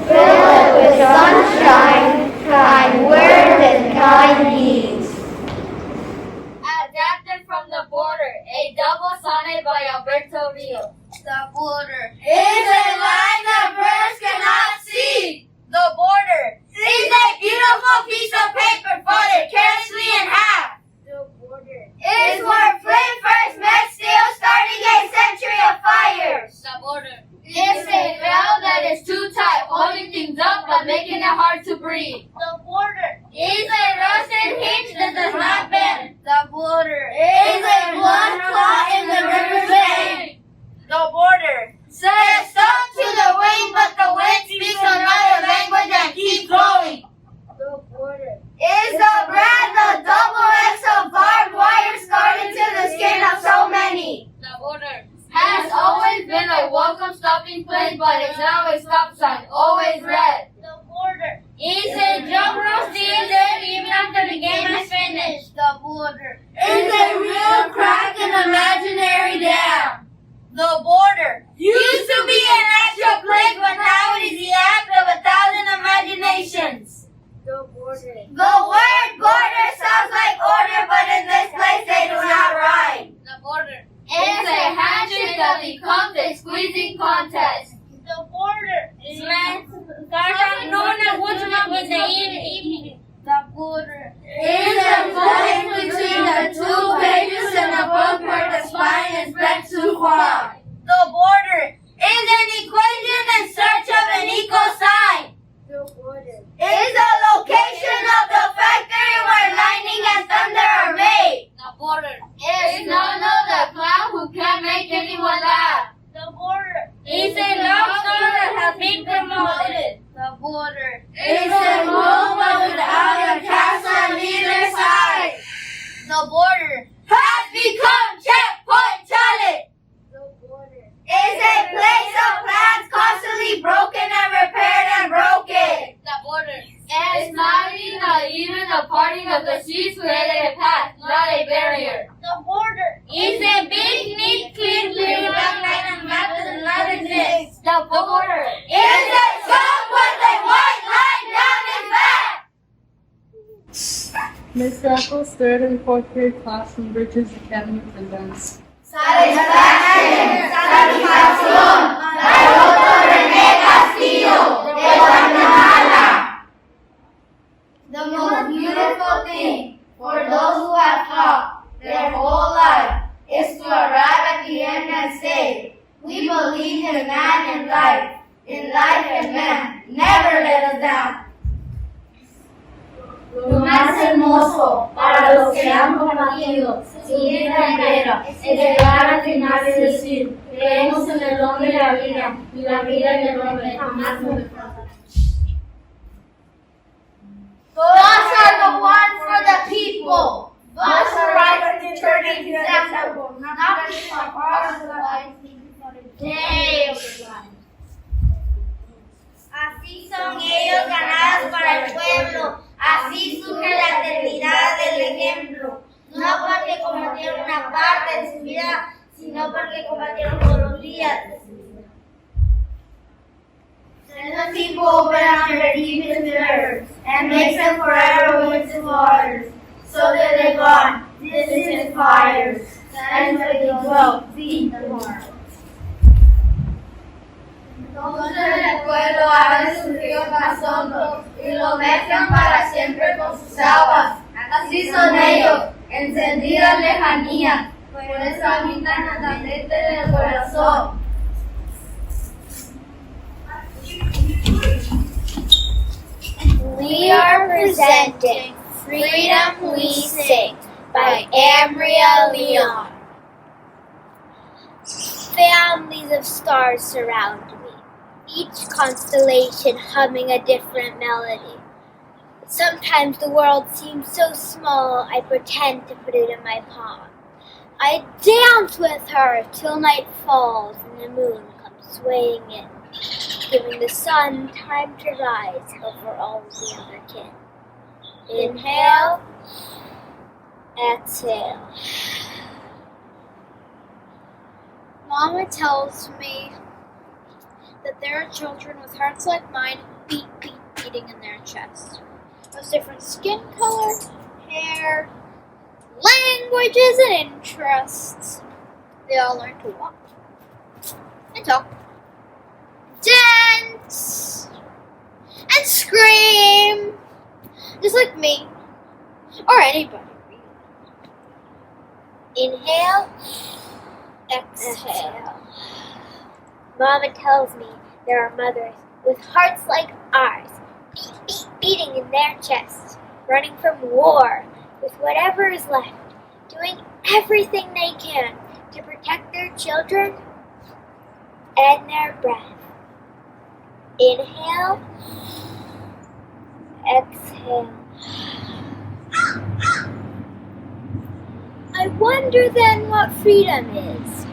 Fill it with sunshine, kind words and kind deeds. Adapted from The Border, a double sonnet by Alberto Rios. The border Is a line that birds cannot see. The border Is a beautiful piece of paper folded carelessly in half. The border Is where flame first met steel, starting a century of fires. The border Is a bell that is too tight, holding things up but making it hard to breathe. The border Is a rusted hinge that does not bend. The border Is a blood clot in the river's vein. The border Says stop to the wind, but the wind speaks another language and keeps going. The border Is the brand the double X of barbed wire scarred into the skin of so many? The border Has always been a welcome stopping place, but is now a stop sign, always red. The border Is a jump rope still there even after the game is finished? The border Is a real crack an imaginary dam? The border Used to be an actual place, but now it is the act of 1,000 imaginations. The border The word border sounds like order, but in this place they do not rhyme. The border It's a handshake that becomes a squeezing contest. The border Starts known as woodchuck in the evening. The border Is a place between the two pages and a book where the spine is bent too far. The border Is an equation in search of an equal sign. The border Is the location of the factory where lightning and thunder are made. The border Is none of the clown who can't make anyone laugh. The border Is a lobster that has been promoted. The border Is a woman without a castle on either side. The border Has become checkpoint challenge. The border Is a place of plans constantly broken and repaired and broken. The border Is not even a parting of the seas created a path, not a barrier. The border Is a big, neat, clean, blue black line and map that does not exist. The border Is a song with a white line down his back. Miss Eccles, 3rd and 4th grade class from Bridges Academy presents. Satisfaction, satisfacción, by Dr. René Castillo de Guatemala. The most beautiful thing for those who have taught their whole life is to arrive at the end and say, we believe in man and life, in life and man, never let us down. Lo más hermoso para los que han combatido sin ir a guerra es llegar al final y decir, creemos en el hombre y la vida y el hombre jamás nos faltará. Those are the ones for the people. Those are right for eternity example, not just for ours of life, but a day of life. Así son ellos ganados para el pueblo, así surge la eternidad del ejemplo. No porque combatieron una parte de su vida, sino porque combatieron todos los días de su vida. Send the people open on their deepest mirrors, and makes them forever winds and waters. So that they gone, distant fires, and where they dwell, feed the heart. Entonces el pueblo abre sus ríos más hondos y lo mezclan para siempre con sus aguas. Así son ellos, encendidas lejanías, por eso habitan latente en el corazón. We are presenting Freedom We Sing by Ambria Leon. Families of stars surround me, each constellation humming a different melody. Sometimes the world seems so small, I pretend to put it in my palm. I dance with her till night falls and the moon comes swaying in, giving the sun time to rise over all the other kin. Inhale, exhale. Mama tells me that there are children with hearts like mine, beating in their chest. With different skin color, hair, languages, and interests. They all learn to walk and talk, dance, and scream, just like me, or anybody. Inhale, exhale. Mama tells me there are mothers with hearts like ours, beating in their chests, running from war with whatever is left, doing everything they can to protect their children and their breath. Inhale, exhale. I wonder then what freedom is.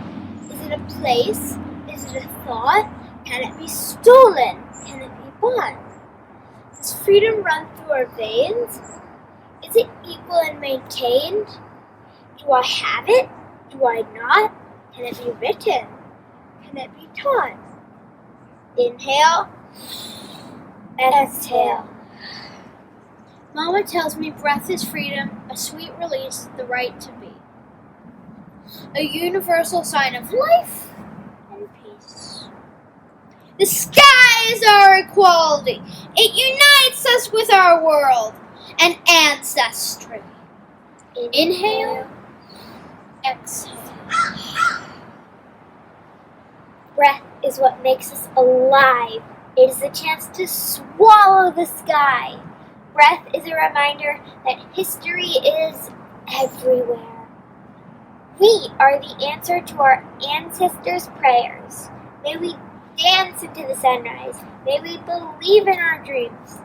Is it a place? Is it a thought? Can it be stolen? Can it be bought? Does freedom run through our veins? Is it equal and maintained? Do I have it? Do I not? Can it be written? Can it be taught? Inhale, exhale. Mama tells me breath is freedom, a sweet release, the right to be. A universal sign of life and peace. The sky is our equality. It unites us with our world and ancestry. Inhale, exhale. Breath is what makes us alive. It is a chance to swallow the sky. Breath is a reminder that history is everywhere. We are the answer to our ancestors' prayers. May we dance into the sunrise. May we believe in our dreams.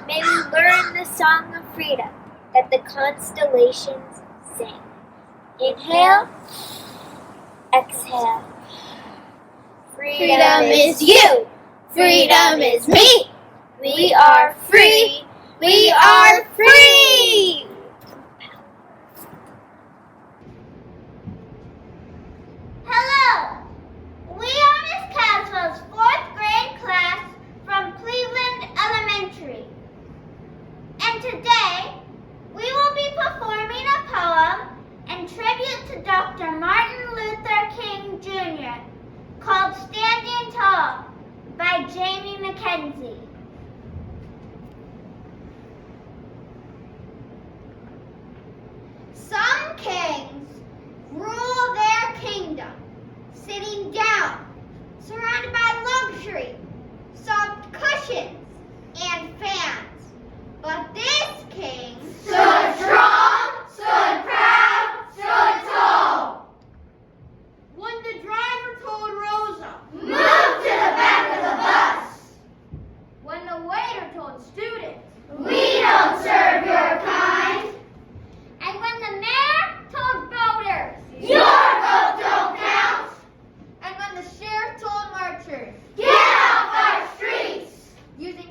May we learn the song of freedom that the constellations sing. Inhale, exhale. Freedom is you. Freedom is me. We are free. We are free. Hello! We are Miss Caswell's 4th grade class from Cleveland Elementary. And today, we will be performing a poem in tribute to Dr. Martin Luther King Jr. called Standing Tall by Jamie McKenzie. Some kings rule their kingdom, sitting down, surrounded by luxury, soft cushions, and fans. But this king stood strong, stood proud, stood tall. When the driver told Rosa, "Move to the back of the bus." When the waiter told students, "We don't serve your kind." And when the mayor told voters, "Your vote don't count." And when the sheriff told marchers, "Get off our streets," using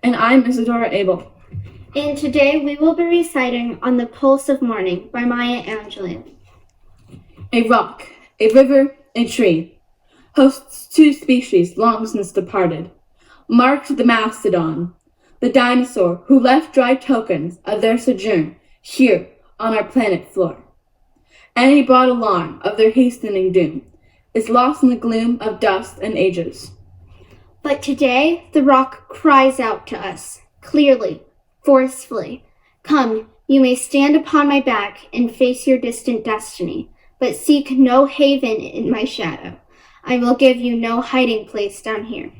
And I'm Isadora Abel. And today we will be reciting On the Pulse of Morning by Maya Angelou. A rock, a river, a tree, hosts two species long since departed, marked the mastodon, the dinosaur who left dry tokens of their sojourn here on our planet floor. Any broad alarm of their hastening doom is lost in the gloom of dust and ages. But today the rock cries out to us, clearly, forcefully. Come, you may stand upon my back and face your distant destiny, but seek no haven in my shadow. I will give you no hiding place down here.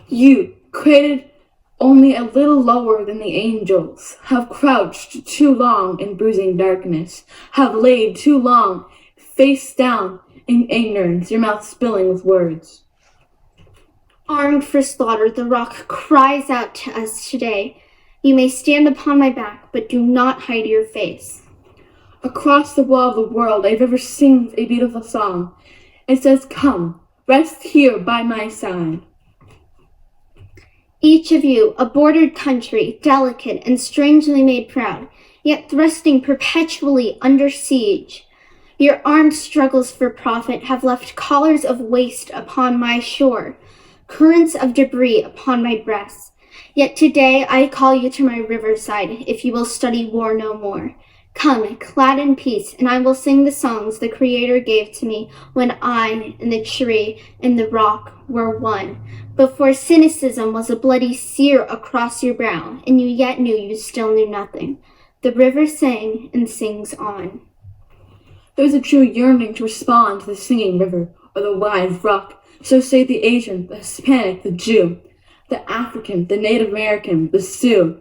You, created only a little lower than the angels, have crouched too long in bruising darkness, have laid too long, face down in ignorance, your mouth spilling with words. Armed for slaughter, the rock cries out to us today. You may stand upon my back, but do not hide your face. Across the wall of the world, a river sings a beautiful song. It says, come, rest here by my side. Each of you, a bordered country, delicate and strangely made proud, yet thrusting perpetually under siege. Your armed struggles for profit have left collars of waste upon my shore, currents of debris upon my breast. Yet today I call you to my riverside, if you will study war no more. Come, clad in peace, and I will sing the songs the Creator gave to me when I and the tree and the rock were one. Before cynicism was a bloody sear across your brow, and you yet knew you still knew nothing. The river sang and sings on. There is a true yearning to respond to the singing river or the wise rock. So say the Asian, the Hispanic, the Jew, the African, the Native American, the Sioux,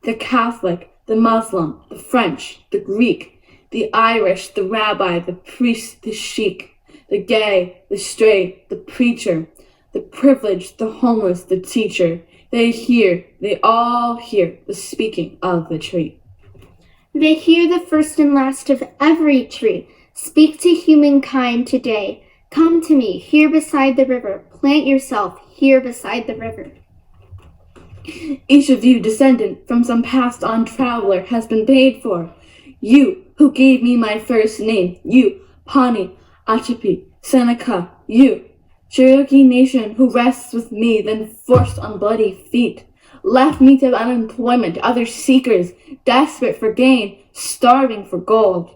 the Catholic, the Muslim, the French, the Greek, the Irish, the rabbi, the priest, the sheik, the gay, the straight, the preacher, the privileged, the homeless, the teacher. They all hear the speaking of the tree. They hear the first and last of every tree. Speak to humankind today. Come to me, here beside the river. Plant yourself here beside the river. Each of you, descendant from some passed-on traveler, has been paid for. You, who gave me my first name. You, Pawnee, Achapi, Seneca. You, Cherokee Nation, who rests with me, then forced on bloody feet. Left me to unemployment, other seekers, desperate for gain, starving for gold.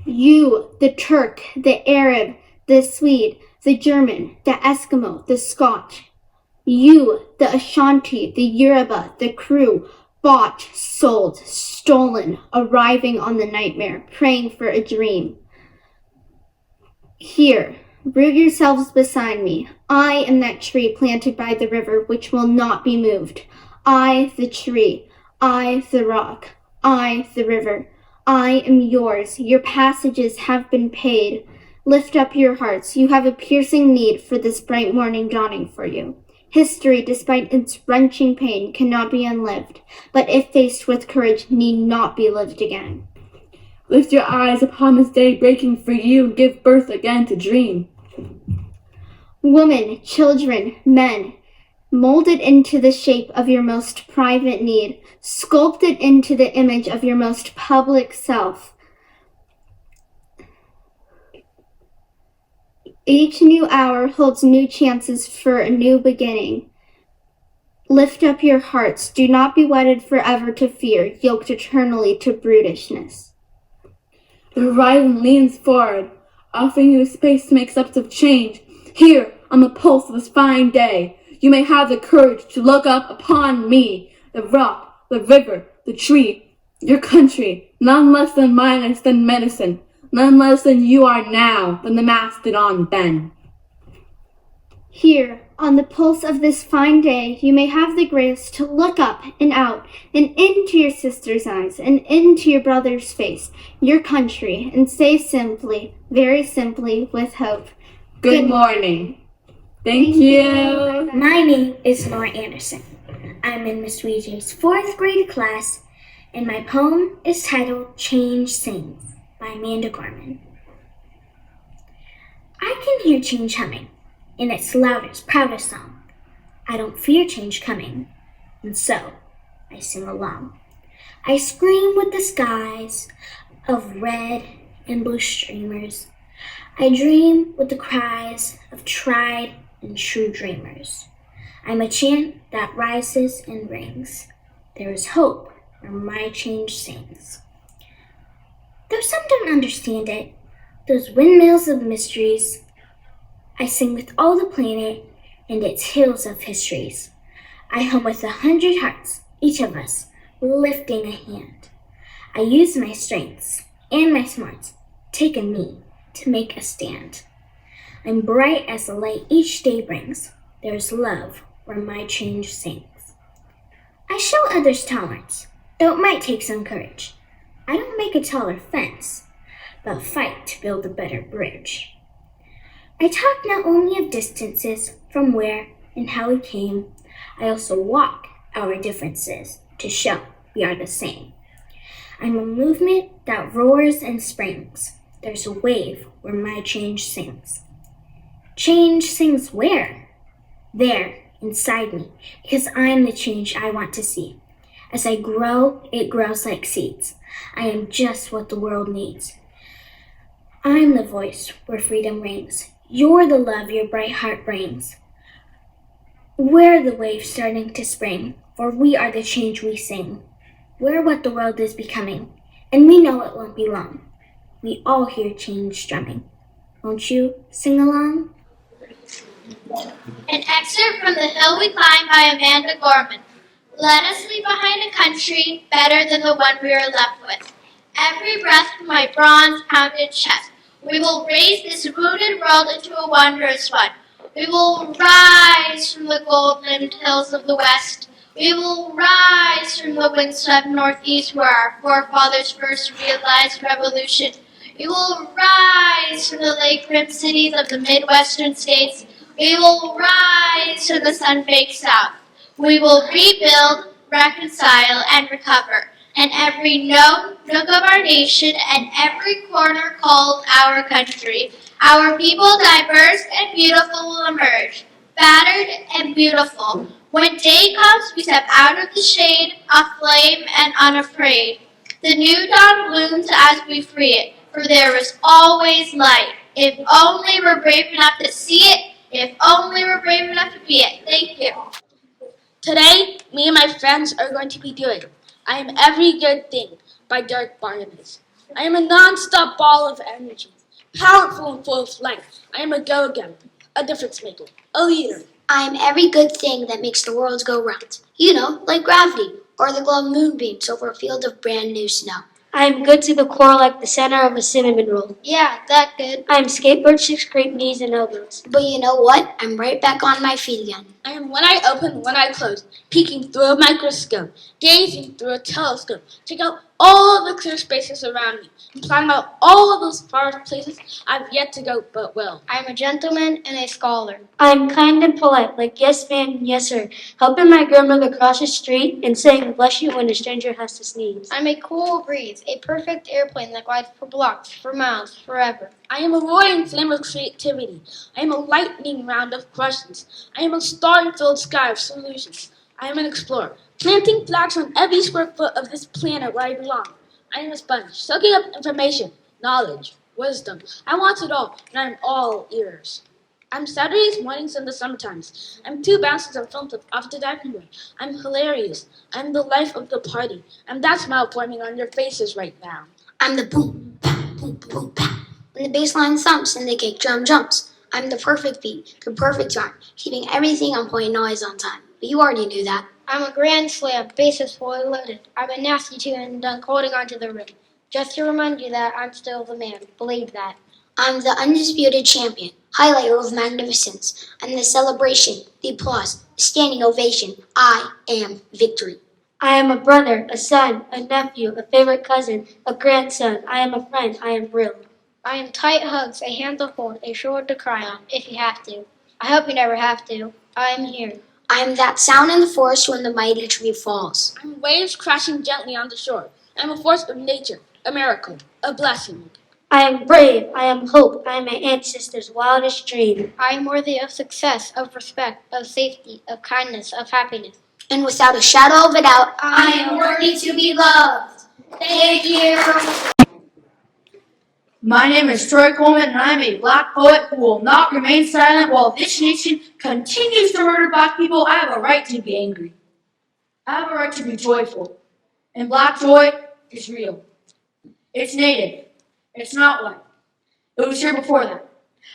You, the Turk, the Arab, the Swede, the German, the Eskimo, the Scotch. You, the Ashanti, the Yoruba, the Crew, bought, sold, stolen, arriving on the nightmare, praying for a dream. Here, root yourselves beside me. I am that tree planted by the river which will not be moved. I, the tree. I, the rock. I, the river. I am yours. Your passages have been paid. Lift up your hearts. You have a piercing need for this bright morning dawning for you. History, despite its wrenching pain, cannot be unlived, but if faced with courage, need not be lived again. Lift your eyes upon this day breaking for you and give birth again to dream. Women, children, men, molded into the shape of your most private need, sculpted into the image of your most public self. Each new hour holds new chances for a new beginning. Lift up your hearts. Do not be wedded forever to fear, yoked eternally to brutishness. The horizon leans forward, offering you a space to make steps of change. Here, on the pulse of this fine day, you may have the courage to look up upon me, the rock, the river, the tree, your country, none less than minus than medicine, none less than you are now, than the mastodon then. Here, on the pulse of this fine day, you may have the grace to look up and out and into your sister's eyes and into your brother's face, your country, and say simply, very simply, with hope, Good morning. Thank you. My name is Laura Anderson. I'm in Miss Weezy's 4th grade class, and my poem is titled Change Sings by Amanda Gorman. I can hear change humming in its loudest, proudest song. I don't fear change coming. and so I sing along. I scream with the skies of red and blue streamers. I dream with the cries of tried and true dreamers. I'm a chant that rises and rings. There is hope where my change sings. Though some don't understand it, those windmills of mysteries, I sing with all the planet and its hills of histories. I hum with 100 hearts, each of us lifting a hand. I use my strengths and my smarts, taking me to make a stand. I'm bright as the light each day brings. There's love where my change sings. I show others tolerance, though it might take some courage. I don't make a taller fence, but fight to build a better bridge. I talk not only of distances from where and how we came, I also walk our differences to show we are the same. I'm a movement that roars and springs. There's a wave where my change sings. Change sings where? There, inside me, because I'm the change I want to see. As I grow, it grows like seeds. I am just what the world needs. I'm the voice where freedom rings. You're the love your bright heart brings. We're the wave starting to spring, for we are the change we sing. We're what the world is becoming, and we know it won't be long. We all hear change strumming. Won't you sing along? An excerpt from The Hill We Climb by Amanda Gorman. Let us leave behind a country better than the one we are left with. Every breath from my bronze-pounded chest. We will raise this wounded world into a wondrous one. We will rise from the golden hills of the west. We will rise from the windswept northeast where our forefathers first realized revolution. We will rise from the lake-rimmed cities of the Midwestern states. We will rise to the sun-baked south. We will rebuild, reconcile, and recover. And every nook of our nation and every corner called our country. Our people, diverse and beautiful, will emerge, battered and beautiful. When day comes, we step out of the shade, aflame and unafraid. The new dawn blooms as we free it, for there is always light. If only we're brave enough to see it, if only we're brave enough to be it. Thank you. Today, me and my friends are going to be doing I Am Every Good Thing by Derek Barnabas. I am a non-stop ball of energy, powerful and full of life. I am a go-getter, a difference maker, a leader. I am every good thing that makes the world go round. You know, like gravity, or the glow of moonbeams over a field of brand new snow. I am good to the core like the center of a cinnamon roll. Yeah, that good. I am skateboard, six scrape knees and elbows. But you know what? I'm right back on my feet again. I am one eye open, one eye closed, peeking through a microscope, gazing through a telescope, check out all the clear spaces around me, and planning out all of those far places I've yet to go but will. I'm a gentleman and a scholar. I am kind and polite, like yes ma'am, yes sir, helping my grandmother cross the street and saying bless you when a stranger has to sneeze. I'm a cool breeze, a perfect airplane that glides for blocks, for miles, forever. I am a roaring flame of creativity. I am a lightning round of questions. I am a star-filled sky of solutions. I am an explorer, planting flags on every square foot of this planet where I belong. I am a sponge, soaking up information, knowledge, wisdom. I want it all, and I am all ears. I'm Saturdays, mornings, and the sometimes. I'm two bounces and films off the diving board. I'm hilarious. I'm the life of the party. I'm that smile forming on your faces right now. I'm the boom, bam, boom, boom, bam. When the bass line thumps and the kick drum jumps. I'm the perfect beat, the perfect time, keeping everything on point and always on time. But you already knew that. I'm a grand slam, bases fully loaded. I'm a nasty two and dunk holding onto the rim. Just to remind you that I'm still the man. Believe that. I'm the undisputed champion, highlighter of magnificence. I'm the celebration, the applause, the standing ovation. I am victory. I am a brother, a son, a nephew, a favorite cousin, a grandson. I am a friend. I am real. I am tight hugs, a hand to hold, a shoulder to cry on, if you have to. I hope you never have to. I am here. I am that sound in the forest when the mighty tree falls. I'm waves crashing gently on the shore. I'm a force of nature, a miracle, a blessing. I am brave. I am hope. I am my ancestors' wildest dream. I am worthy of success, of respect, of safety, of kindness, of happiness. and without a shadow of a doubt, I am worthy to be loved. Thank you. My name is Troy Coleman, and I am a Black poet who will not remain silent while this nation continues to murder Black people. I have a right to be angry. I have a right to be joyful. And Black joy is real. It's native. It's not white. It was here before that.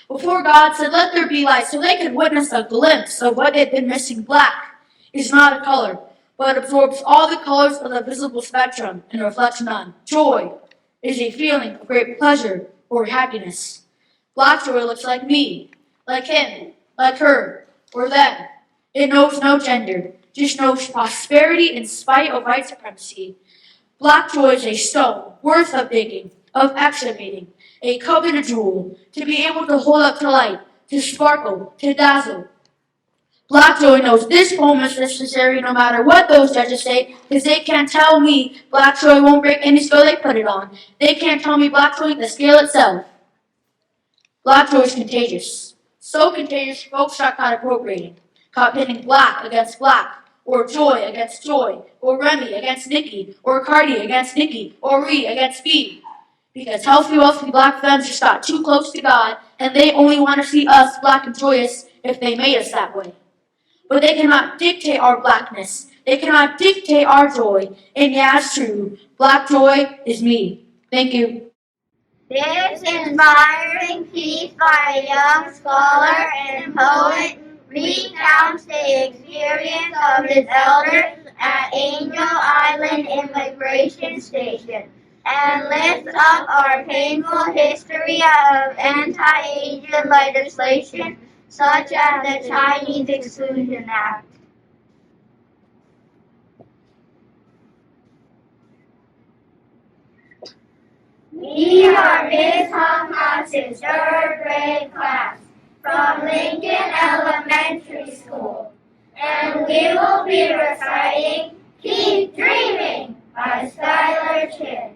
Before God said, "Let there be light," so they could witness a glimpse of what they'd been missing. Black is not a color, but absorbs all the colors of the visible spectrum and reflects none. Joy is a feeling of great pleasure or happiness. Black joy looks like me, like him, like her, or them. It knows no gender, just knows prosperity in spite of white supremacy. Black joy is a stone, worth of digging, of excavating, a coveted jewel, to be able to hold up to light, to sparkle, to dazzle. Black joy knows this poem is necessary no matter what those judges say, because they can't tell me black joy won't break any scale they put it on. They can't tell me black joy the scale itself. Black joy is contagious. So contagious, folks start caught appropriating, caught pitting black against black, or joy against joy, or Remy against Nikki, or Cardi against Nikki, or Ree against B. Because healthy, wealthy Black femmes just got too close to God, and they only want to see us Black and joyous if they made us that way. But they cannot dictate our Blackness. They cannot dictate our joy. And yeah, it's true. Black joy is me. Thank you. This inspiring piece by a young scholar and poet recounts the experience of his elders at Angel Island Immigration Station and lifts up our painful history of anti-Asian legislation such as the Chinese Exclusion Act. We are Miss Humhous's third grade class from Lincoln Elementary School, and we will be reciting Keep Dreaming by Skylar Chin.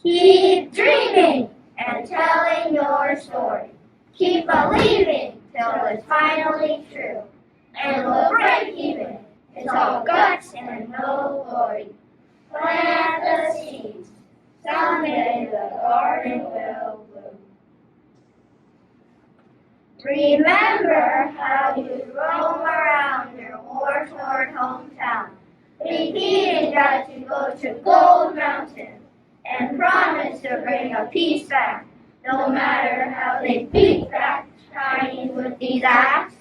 Keep dreaming and telling your story. Keep believing till it's finally true. And we'll break even. It's all guts and no glory. Plant the seeds. Someday the garden will bloom. Remember how you roam around your war-torn hometown, repeating that you go to Gold Mountain and promise to bring a peace back, no matter how they beat back Chinese with these acts.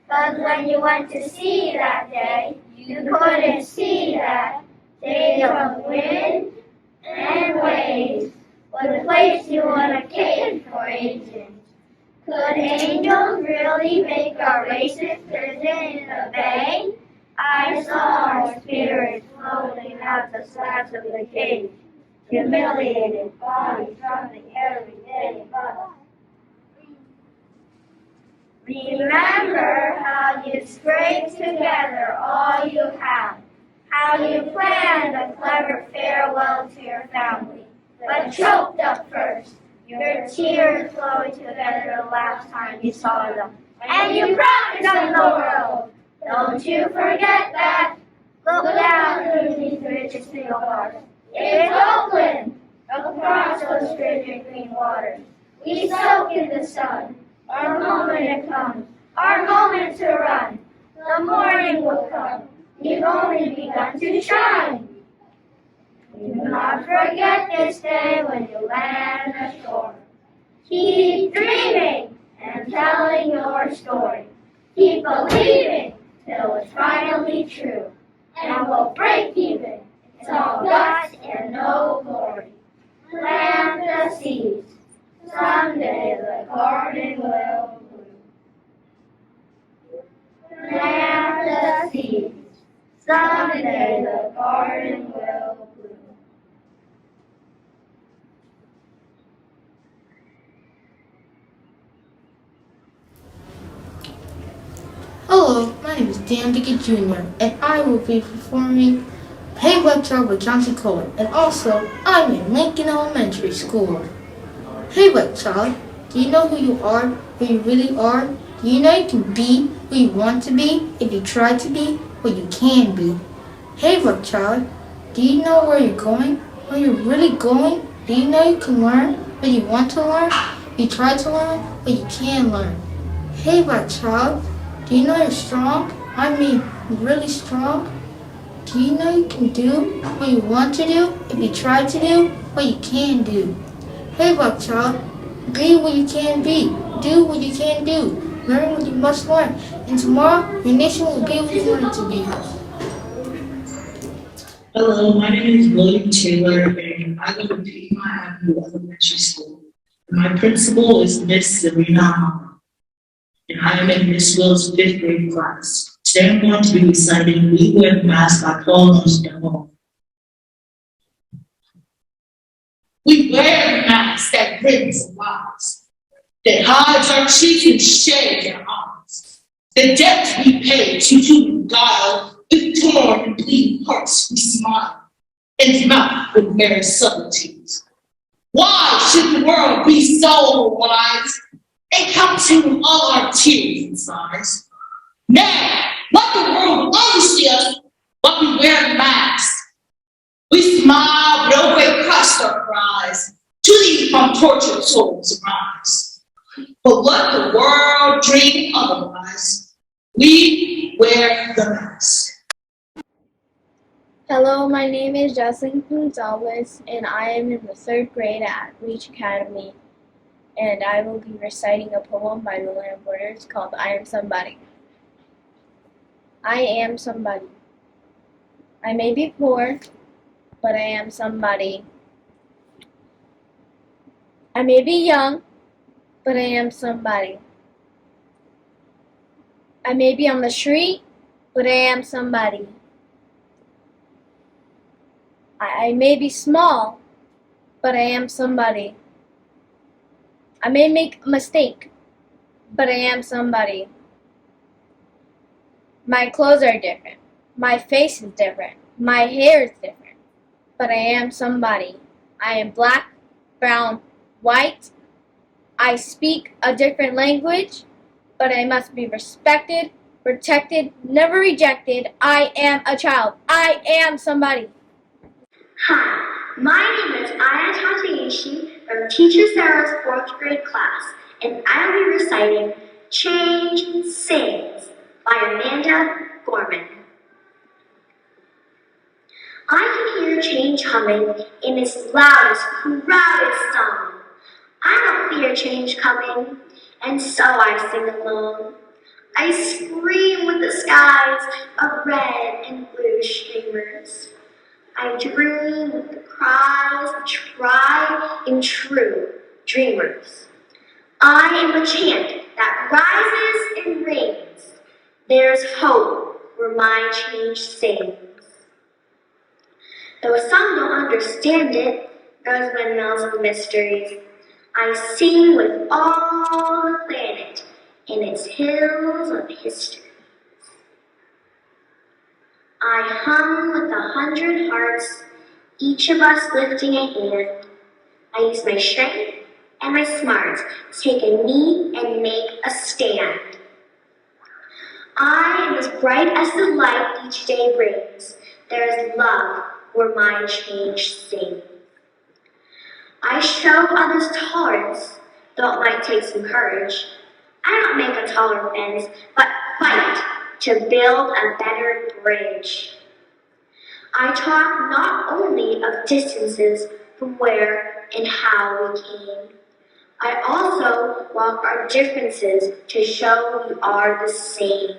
But when you went to sea that day, you couldn't see that days of wind and waves would place you in a cage for ages. Could angels really make a racist prison in the bay? I saw our spirits floating out the slats of the cage, humiliated bodies something every day but. Remember how you scraped together all you had, how you planned a clever farewell to your family, but choked up first, your tears flowing together the last time you saw them. And you promised them the world. Don't you forget that. Look down through these rich steel bars. It's Oakland, across those frigid green waters. We soak in the sun. Our moment comes, our moment to run. The morning will come. We've only begun to shine. Do not forget this day when you land ashore. Keep dreaming and telling your story. Keep believing till it's finally true. And we'll break even. It's all guts and no glory. Plant the seeds. Someday the garden will bloom. Plant the seeds. Someday the garden will bloom. Hello, my name is Dan Bickett Jr., and I will be performing Hey Webster with Johnson Kohler, and also I'm in Lincoln Elementary School. Hey Webster, do you know who you are, who you really are? Do you know you can be what you want to be if you try to be what you can be. Hey, rock child, do you know where you're going? Where you're really going? Do you know you can learn what you want to learn? You try to learn what you can learn. Hey, rock child, do you know you're strong? I mean, really strong? Do you know you can do what you want to do if you try to do what you can do? Hey, rock child, be what you can be. Do what you can do. Learn what you must learn. And tomorrow, your nation will be what you want it to be. Hello, my name is William Taylor, and I go to Piedmont Avenue Elementary School. My principal is Miss Serena Hahn, and I am in Miss Will's 5th grade class. Today I'm going to be reciting We Wear the Mask by Paul Nostromo. We wear the mask that grins and lies, that hides our cheeks and shades our eyes. The debt we pay to human guile, with torn and bleeding hearts we smile, and mouth with very subtleties. Why should the world be so wise, and counting all our tears and sighs? Nay, let the world only see us while we wear the mask. We smile, but over crushed our cries, to these from tortured souls arise. But let the world dream otherwise. We wear the mask. Hello, my name is Jocelyn Gonzalez, and I am in the 3rd grade at Reach Academy, and I will be reciting a poem by the Land Borders called I Am Somebody. I am somebody. I may be poor, but I am somebody. I may be young, but I am somebody. I may be on the street, but I am somebody. I may be small, but I am somebody. I may make a mistake, but I am somebody. My clothes are different. My face is different. My hair is different, but I am somebody. I am black, brown, white. I speak a different language, but I must be respected, protected, never rejected. I am a child. I am somebody. Hi, my name is Aya Tatayishi from Teacher Sarah's 4th grade class, and I will be reciting Change Sings by Amanda Gorman. I can hear change humming in its loudest, proudest song. I don't fear change coming, and so I sing along. I scream with the skies of red and blue streamers. I dream with the cries of tried and true dreamers. I am a chant that rises and rings. There's hope where my change sings. Though some don't understand it, those windmills of mysteries, I sing with all the planet in its hills of history. I hum with 100 hearts, each of us lifting a hand. I use my strength and my smarts to take a knee and make a stand. I am as bright as the light each day brings. There is love where my change sings. I show others tolerance, though it might take some courage. I don't make a taller fence, but fight to build a better bridge. I talk not only of distances from where and how we came. I also walk our differences to show we are the same.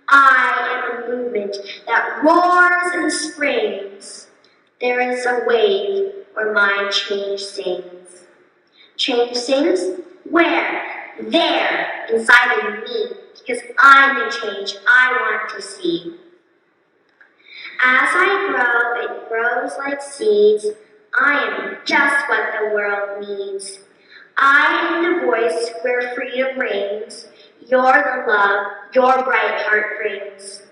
I am a movement that roars and springs. There is a wave where my change sings. Change sings where? There, inside of me, because I'm the change I want to see. As I grow, it grows like seeds. I am just what the world needs. I am the voice where freedom reigns. You're the love your bright heart brings.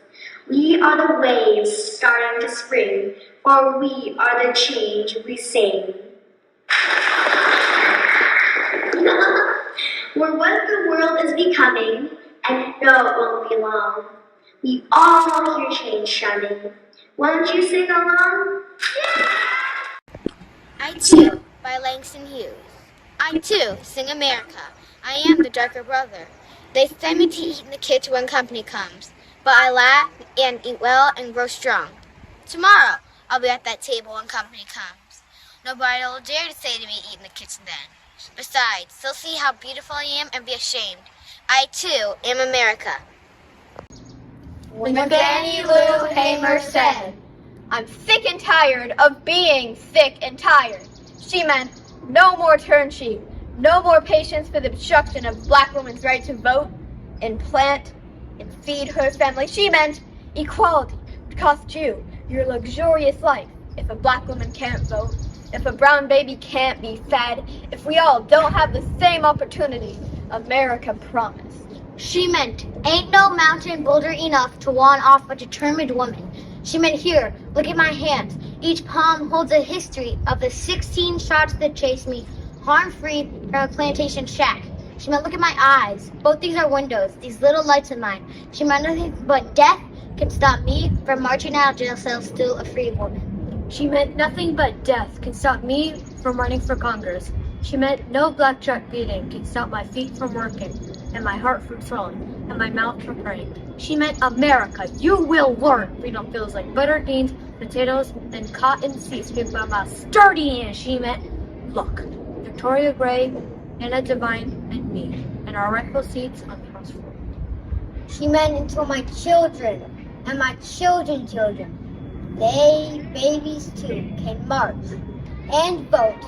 We are the waves starting to spring, for we are the change we sing. We're what the world is becoming, and you know it won't be long. We all hear change coming. Won't you sing along? I Too by Langston Hughes. I too sing America. I am the darker brother. They send me to eat in the kitchen when company comes, but I laugh and eat well and grow strong. Tomorrow I'll be at that table when company comes. Nobody will dare to say to me, eat in the kitchen then. Besides, they'll see how beautiful I am and be ashamed. I too am America. When Fannie Lou Hamer said, "I'm sick and tired of being sick and tired," she meant no more turn sheet, no more patience for the obstruction of black women's right to vote and plant and feed her family. She meant equality would cost you your luxurious life if a black woman can't vote, if a brown baby can't be fed, if we all don't have the same opportunity America promised. She meant, ain't no mountain boulder enough to ward off a determined woman. She meant, here, look at my hands. Each palm holds a history of the 16 shots that chased me, harm-free from a plantation shack. She meant, look at my eyes. Both these are windows, these little lights of mine. She meant nothing but death can stop me from marching out of jail cell still a free woman. She meant nothing but death can stop me from running for Congress. She meant no black truck beating can stop my feet from working, and my heart from swelling, and my mouth from praying. She meant America, you will learn freedom feels like buttered beans, potatoes, and cotton seeds made by my sturdy hands. She meant, look, Victoria Gray, Anna Devine, and me, and our rightful seats on the House floor. She meant until my children and my children's children, they, babies too, can march and vote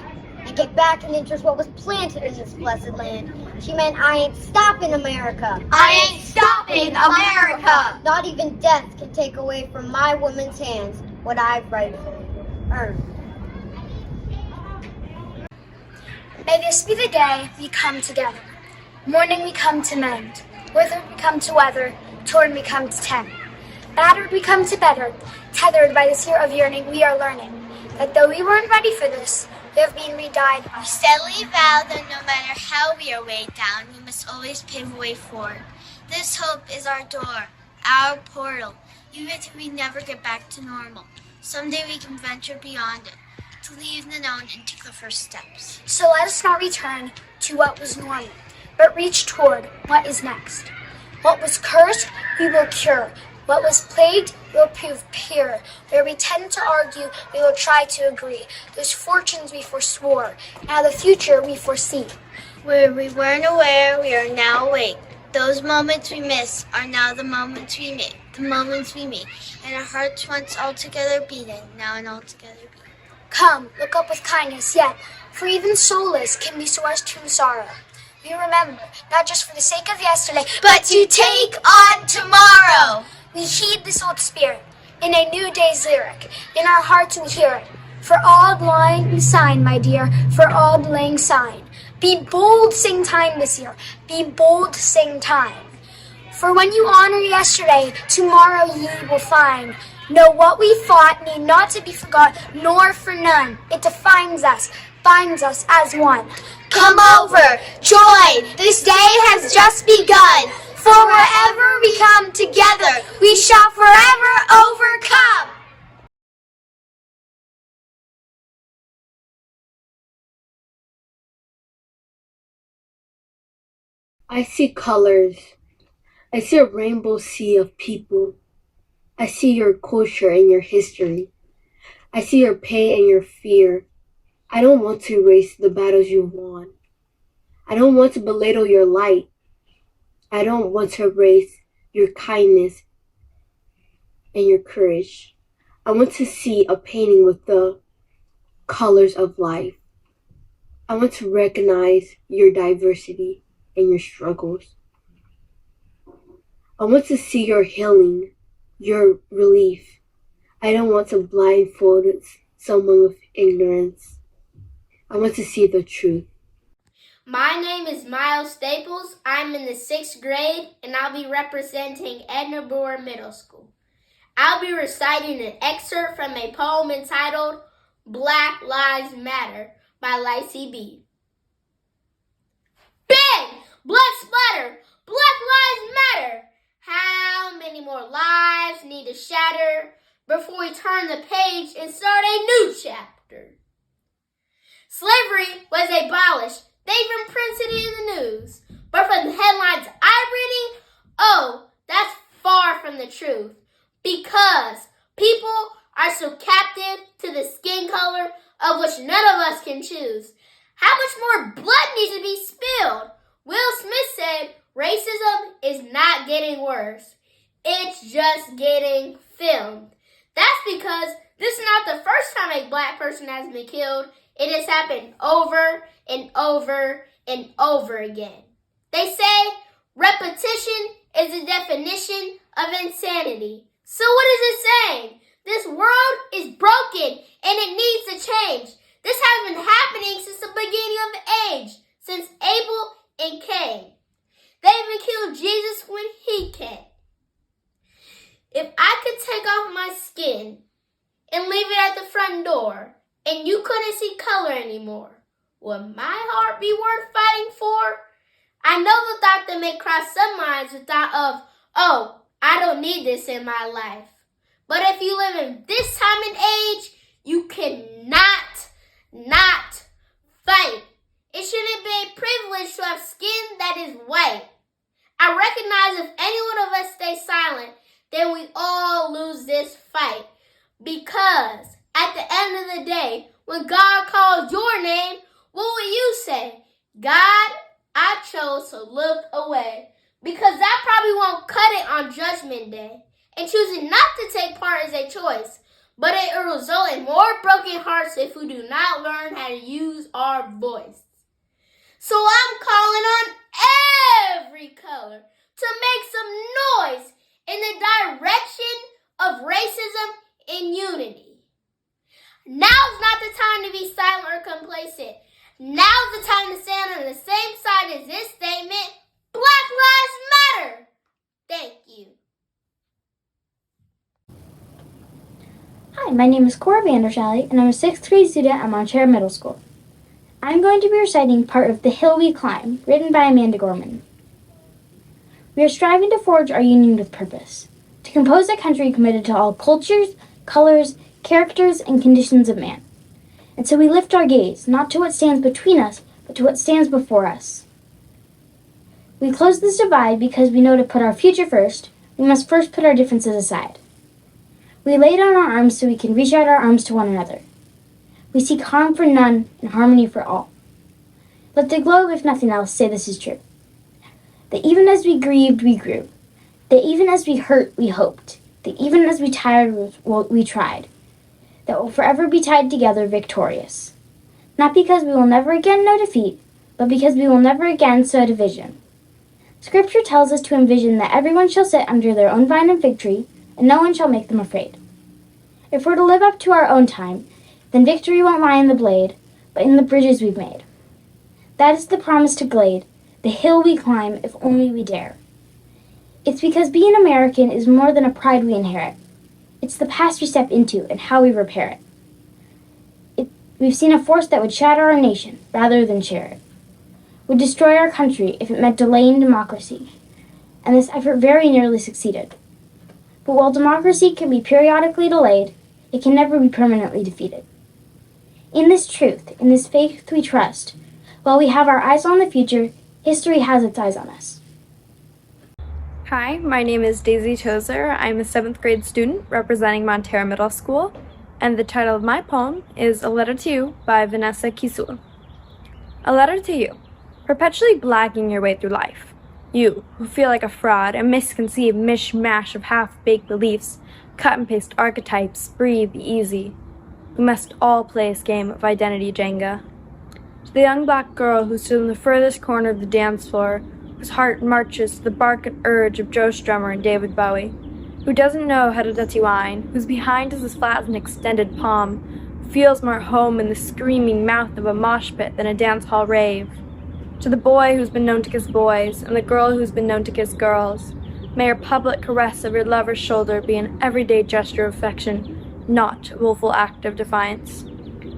and get back and interest what was planted in this blessed land. She meant I ain't stopping America. I ain't stopping America. Not even death can take away from my woman's hands what I've rightfully earned. May this be the day we come together. Morning we come to mend. Withered we come to weather. Torn we come to tend. Battered we come to better. Tethered by this year of yearning, we are learning that though we weren't ready for this, we have been re-dyed. We steadily vow that no matter how we are weighed down, we must always pave a way forward. This hope is our door, our portal, even if we never get back to normal. Someday we can venture beyond it, to leave the known and take the first steps. So let us not return to what was normal, but reach toward what is next. What was cursed, we will cure. What was plagued, will prove pure. Where we tend to argue, we will try to agree. Those fortunes we forswore, now the future we foresee. Where we weren't aware, we are now awake. Those moments we miss are now the moments we make, the moments we meet. And our hearts once altogether beating, now an altogether beat. Come, look up with kindness yet, for even soulless can be source to sorrow. We remember, not just for the sake of yesterday, but to take on tomorrow. We heed this old spirit in a new day's lyric. In our hearts we hear it. For auld lang syne, my dear, for auld lang syne. Be bold, sing time this year. Be bold, sing time. For when you honor yesterday, tomorrow ye will find. Know what we fought need not to be forgot, nor for none. It defines us, binds us as one. Come over, join, this day has just begun. For wherever we come together, we shall forever overcome. I see colors. I see a rainbow sea of people. I see your culture and your history. I see your pain and your fear. I don't want to erase the battles you've won. I don't want to belittle your light. I don't want to erase your kindness and your courage. I want to see a painting with the colors of life. I want to recognize your diversity and your struggles. I want to see your healing, your relief. I don't want to blindfold someone with ignorance. I want to see the truth. My name is Miles Staples. I'm in the 6th grade, and I'll be representing Edna Brewer Middle School. I'll be reciting an excerpt from a poem entitled Black Lives Matter by Lacey B. Bang! Blood splatter! Black Lives Matter. How many more lives need to shatter before we turn the page and start a new chapter? Slavery was abolished. They even printed it in the news. But from the headlines I'm reading, oh, that's far from the truth. Because people are so captive to the skin color of which none of us can choose. How much more blood needs to be spilled? Will Smith said, racism is not getting worse. It's just getting filmed. That's because this is not the first time a black person has been killed. It has happened over and over and over again. They say repetition is the definition of insanity. So what is it saying? This world is broken and it needs to change. This has been happening since the beginning of the age, since Abel and Cain. They even killed Jesus when he came. If I could take off my skin and leave it at the front door, and you couldn't see color anymore, would my heart be worth fighting for? I know the thought that may cross some minds, the thought of, oh, I don't need this in my life. But if you live in this time and age, you cannot not fight. It shouldn't be a privilege to have skin that is white. I recognize if any one of us stay silent, then we all lose this fight. Because at the end of the day, when God calls your name, what will you say? God, I chose to look away. Because that probably won't cut it on Judgment Day. And choosing not to take part is a choice. But it will result in more broken hearts if we do not learn how to use our voice. So I'm calling on every color to make some noise in the direction of racism and unity. Now's not the time to be silent or complacent. Now's the time to stand on the same side as this statement, Black Lives Matter. Thank you. Hi, my name is Cora Vandershally, and I'm a 6th grade student at Montero Middle School. I'm going to be reciting part of The Hill We Climb, written by Amanda Gorman. We are striving to forge our union with purpose, to compose a country committed to all cultures, colors, characters, and conditions of man. And so we lift our gaze, not to what stands between us, but to what stands before us. We close this divide because we know to put our future first, we must first put our differences aside. We lay down our arms so we can reach out our arms to one another. We seek harm for none and harmony for all. Let the globe, if nothing else, say this is true. That even as we grieved, we grew. That even as we hurt, we hoped. That even as we tired, we tried. That we'll forever be tied together victorious. Not because we will never again know defeat, but because we will never again sow division. Scripture tells us to envision that everyone shall sit under their own vine and fig tree, and no one shall make them afraid. If we're to live up to our own time, then victory won't lie in the blade, but in the bridges we've made. That is the promise to Glade, the hill we climb if only we dare. It's because being American is more than a pride we inherit. It's the past we step into and how we repair it. We've seen a force that would shatter our nation rather than share it. Would destroy our country if it meant delaying democracy. And this effort very nearly succeeded. But while democracy can be periodically delayed, it can never be permanently defeated. In this truth, in this faith we trust, while we have our eyes on the future, history has its eyes on us. Hi, my name is Daisy Tozer. I'm a 7th grade student representing Montero Middle School, and the title of my poem is A Letter to You by Vanessa Kisul. A letter to you, perpetually blacking your way through life. You, who feel like a fraud, a misconceived mishmash of half-baked beliefs, cut-and-paste archetypes, breathe easy. We must all play this game of identity Jenga. To the young black girl who stood in the furthest corner of the dance floor, whose heart marches to the bark and urge of Joe Strummer and David Bowie, who doesn't know how to dirty wine, whose behind is as flat as an extended palm, who feels more home in the screaming mouth of a mosh pit than a dance hall rave. To the boy who's been known to kiss boys, and the girl who's been known to kiss girls, may your public caress of your lover's shoulder be an everyday gesture of affection, not a willful act of defiance.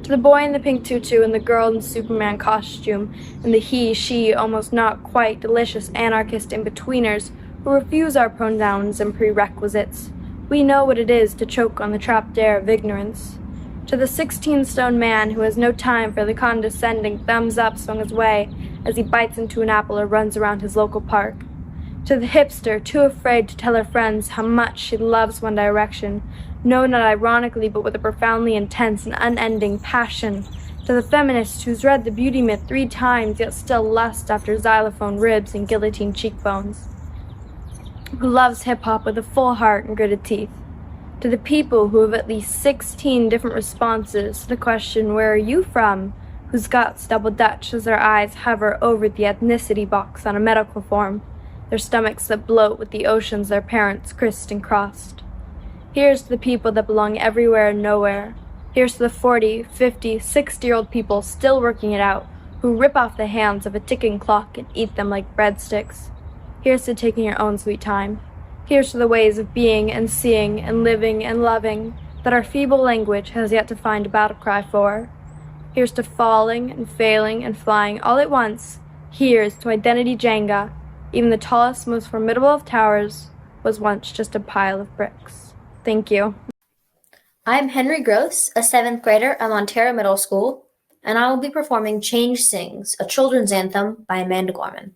To the boy in the pink tutu and the girl in the Superman costume, and the he, she, almost not quite delicious anarchist in-betweeners who refuse our pronouns and prerequisites, we know what it is to choke on the trapped air of ignorance. To the 16-stone man who has no time for the condescending thumbs up swung his way as he bites into an apple or runs around his local park. To the hipster too afraid to tell her friends how much she loves One Direction, no, not ironically, but with a profoundly intense and unending passion. To the feminist who's read the beauty myth 3 times yet still lusts after xylophone ribs and guillotine cheekbones. Who loves hip-hop with a full heart and gritted teeth. To the people who have at least 16 different responses to the question, "Where are you from?" whose guts double Dutch as their eyes hover over the ethnicity box on a medical form, their stomachs that bloat with the oceans their parents criss and crossed. Here's to the people that belong everywhere and nowhere. Here's to the 40, 50, 60-year-old people still working it out, who rip off the hands of a ticking clock and eat them like breadsticks. Here's to taking your own sweet time. Here's to the ways of being and seeing and living and loving that our feeble language has yet to find a battle cry for. Here's to falling and failing and flying all at once. Here's to identity Jenga. Even the tallest, most formidable of towers was once just a pile of bricks. Thank you. I'm Henry Gross, a 7th grader at Montero Middle School, and I will be performing Change Sings, a children's anthem by Amanda Gorman.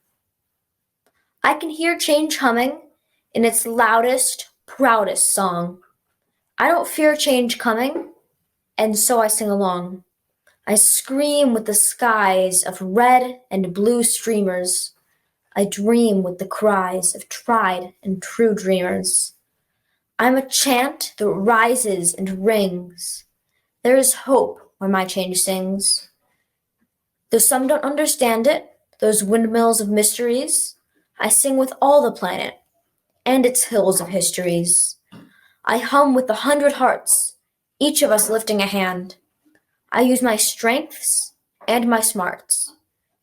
I can hear change humming in its loudest, proudest song. I don't fear change coming, and so I sing along. I scream with the skies of red and blue streamers. I dream with the cries of tried and true dreamers. I'm a chant that rises and rings. There is hope when my change sings. Though some don't understand it, those windmills of mysteries, I sing with all the planet and its hills of histories. I hum with 100 hearts, each of us lifting a hand. I use my strengths and my smarts.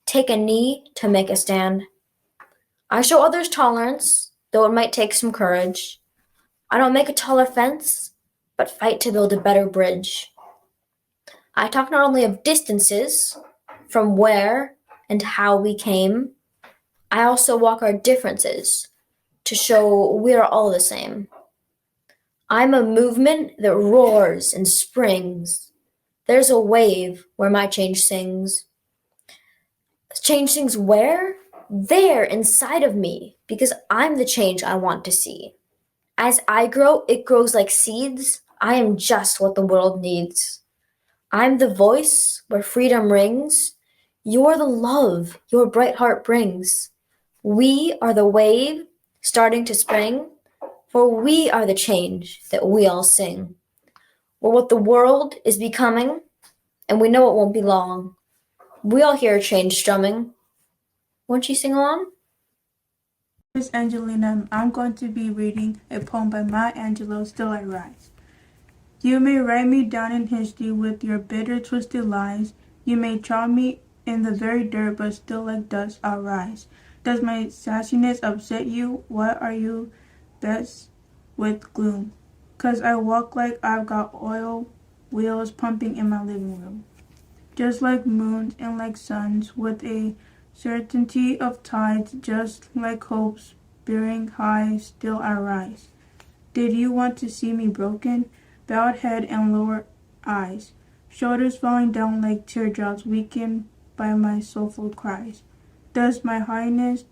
Take a knee to make a stand. I show others tolerance, though it might take some courage. I don't make a taller fence, but fight to build a better bridge. I talk not only of distances, from where and how we came, I also walk our differences to show we are all the same. I'm a movement that roars and springs. There's a wave where my change sings. Change sings where? There, inside of me, because I'm the change I want to see. As I grow, it grows like seeds. I am just what the world needs. I'm the voice where freedom rings. You're the love your bright heart brings. We are the wave starting to spring, for we are the change that we all sing. We're what the world is becoming, and we know it won't be long. We all hear change strumming. Won't you sing along? This is Angelina. I'm going to be reading a poem by Maya Angelou, Still I Rise. You may write me down in history with your bitter, twisted lies. You may trod me in the very dirt, but still like dust I'll rise. Does my sassiness upset you? Why are you best with gloom? 'Cause I walk like I've got oil wheels pumping in my living room. Just like moons and like suns, with a certainty of tides, just like hopes bearing high, still I rise. Did you want to see me broken? Bowed head and lower eyes, shoulders falling down like teardrops, weakened by my soulful cries. Does my highness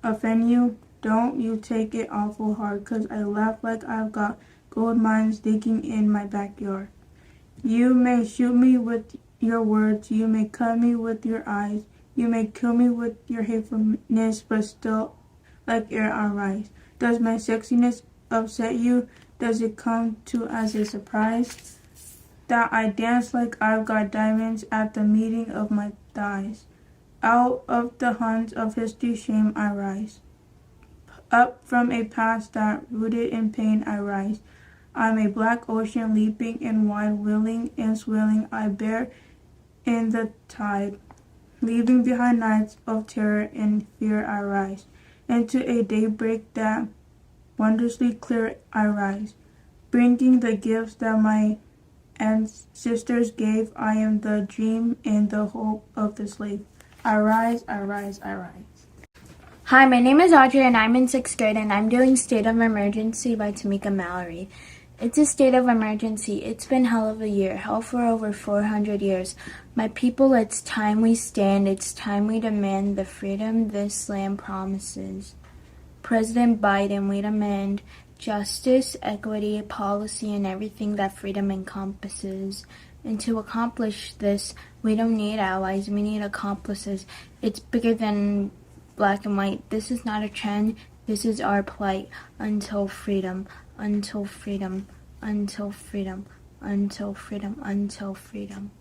offend you? Don't you take it awful hard, 'cause I laugh like I've got gold mines digging in my backyard. You may shoot me with your words, you may cut me with your eyes, you may kill me with your hatefulness, but still like air I rise. Does my sexiness upset you? Does it come to as a surprise that I dance like I've got diamonds at the meeting of my thighs? Out of the haunts of history's shame I rise. Up from a past that rooted in pain I rise. I'm a black ocean leaping in wide, willing and swilling I bear in the tide. Leaving behind nights of terror and fear I rise. Into a daybreak that wondrously clear I rise, bringing the gifts that my ancestors gave. I am the dream and the hope of the slave. I rise, I rise, I rise. Hi, my name is Audrey and I'm in 6th grade and I'm doing State of Emergency by Tamika Mallory. It's a state of emergency. It's been hell of a year, hell for over 400 years. My people, it's time we stand. It's time we demand the freedom this land promises. President Biden, we demand justice, equity, policy, and everything that freedom encompasses. And to accomplish this, we don't need allies, we need accomplices. It's bigger than black and white. This is not a trend, this is our plight. Until freedom, until freedom, until freedom, until freedom, until freedom.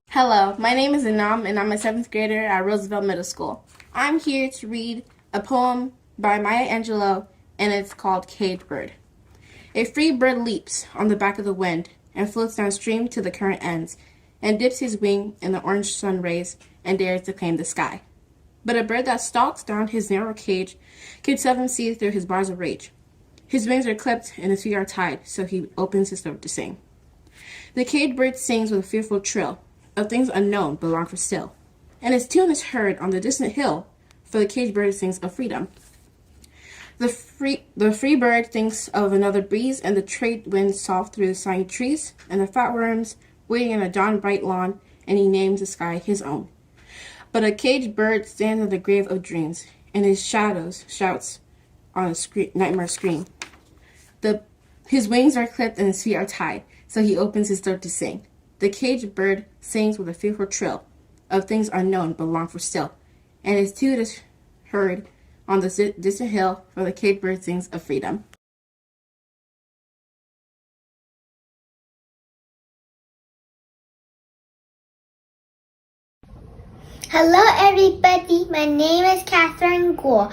Hello, my name is Anam and I'm a 7th grader at Roosevelt Middle School. I'm here to read a poem by Maya Angelou and it's called Caged Bird. A free bird leaps on the back of the wind and floats downstream to the current ends and dips his wing in the orange sun rays and dares to claim the sky. But a bird that stalks down his narrow cage can seldom see through his bars of rage. His wings are clipped and his feet are tied, so he opens his throat to sing. The caged bird sings with a fearful trill of things unknown but long for still, and his tune is heard on the distant hill, for the caged bird sings of freedom. The free bird thinks of another breeze, and the trade winds soft through the sighing trees, and the fat worms waiting in a dawn-bright lawn, and he names the sky his own. But a caged bird stands in the grave of dreams, and his shadows shouts on a nightmare scream. His wings are clipped and his feet are tied, so he opens his throat to sing. The caged bird sings with a fearful trill of things unknown but long for still, and his tune is heard on the distant hill, for the caged bird sings of freedom. Hello everybody, my name is Catherine Gore.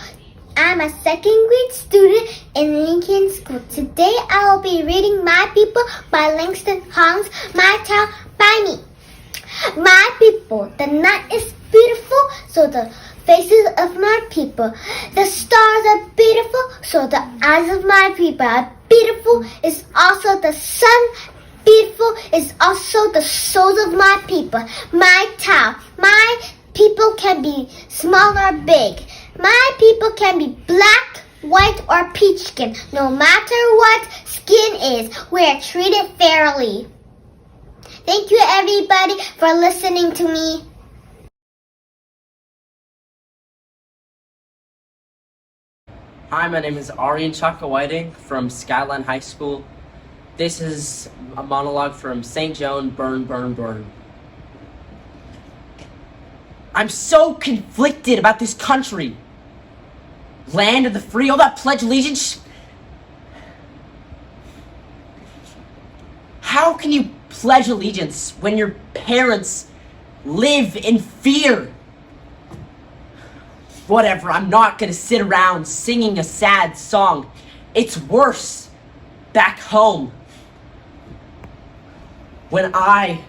I'm a 2nd grade student in Lincoln School. Today I will be reading My People by Langston Hughes, My Town by me. My people, the night is beautiful, so the faces of my people. The stars are beautiful, so the eyes of my people are beautiful. Is also the sun. Beautiful is also the souls of my people. My town, my people can be small or big. My people can be black, white, or peach skin. No matter what skin is, we are treated fairly. Thank you everybody for listening to me. Hi, my name is Aryan Chaka Whiting from Skyline High School. This is a monologue from St. Joan, Burn, Burn, Burn. I'm so conflicted about this country. Land of the free, all that pledge allegiance. How can you pledge allegiance when your parents live in fear? Whatever, I'm not gonna sit around singing a sad song. It's worse back home. When I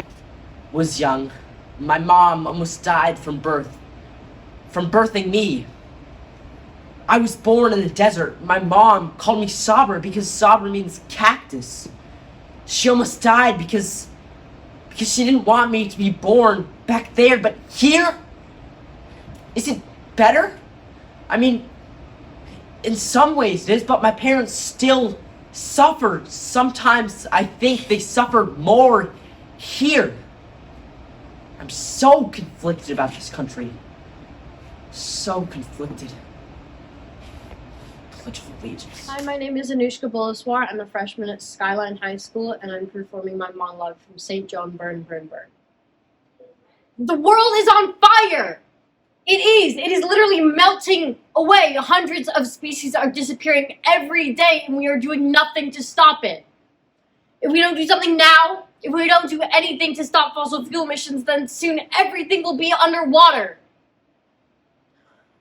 was young, my mom almost died from birthing me. I was born in the desert. My mom called me Sabra because Sabra means cactus. She almost died because she didn't want me to be born back there, but here? Is it better? I mean, in some ways it is, but my parents still suffered. Sometimes I think they suffered more here. I'm so conflicted about this country. So conflicted. Pledge of Allegiance. Hi, my name is Anushka Bolaswar. I'm a freshman at Skyline High School, and I'm performing my monologue from St. John, Burn, Burn, Burn. The world is on fire! It is! It is literally melting away. Hundreds of species are disappearing every day, and we are doing nothing to stop it. If we don't do something now, if we don't do anything to stop fossil fuel emissions, then soon everything will be underwater.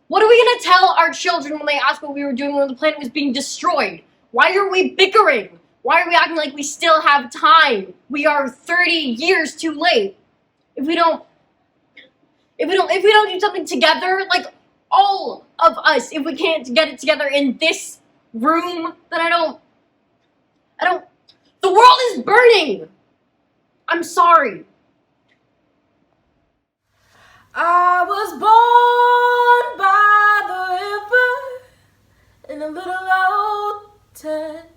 What are we going to tell our children when they ask what we were doing when the planet was being destroyed? Why are we bickering? Why are we acting like we still have time? We are 30 years too late. If we don't do something together, like all of us, if we can't get it together in this room, then the world is burning. I'm sorry. I was born by the river in a little old tent.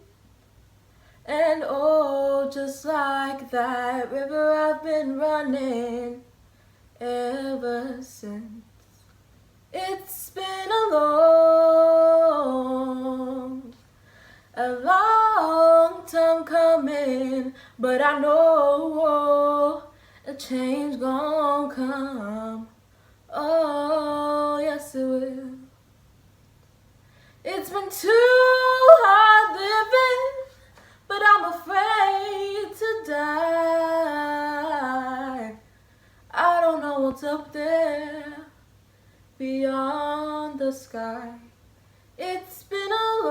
And oh, just like that river I've been running ever since. It's been a long time coming, but I know a change gon' come. Oh, yes it will. It's been too hard living, but I'm afraid to die. I don't know what's up there beyond the sky. It's been a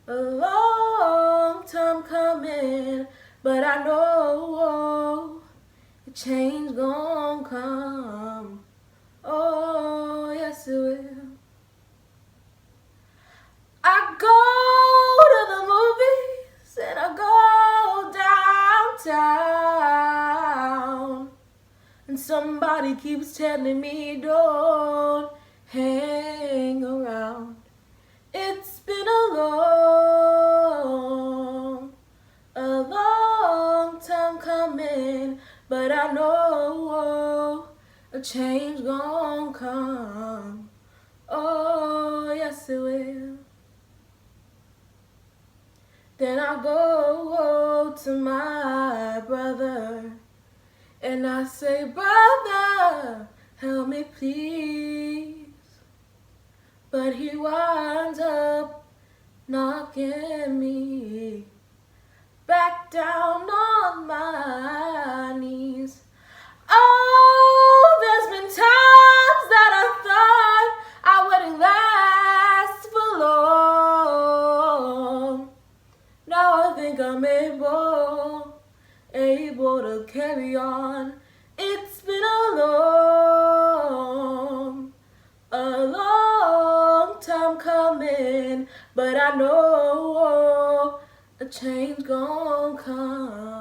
long time coming, but I know a change gon' come. Oh, yes it will. I go to the movies and I go downtown, and somebody keeps telling me don't hang around. It's been a long time coming, but I know a change gon' come. Oh, yes it will. Then I go to my brother and I say, brother, help me please. But he winds up knocking me back down on my knees. Oh, there's been times that I thought I wouldn't last for long. Now I think I'm able to carry on. It's been a long time coming, but I know a change gon' come.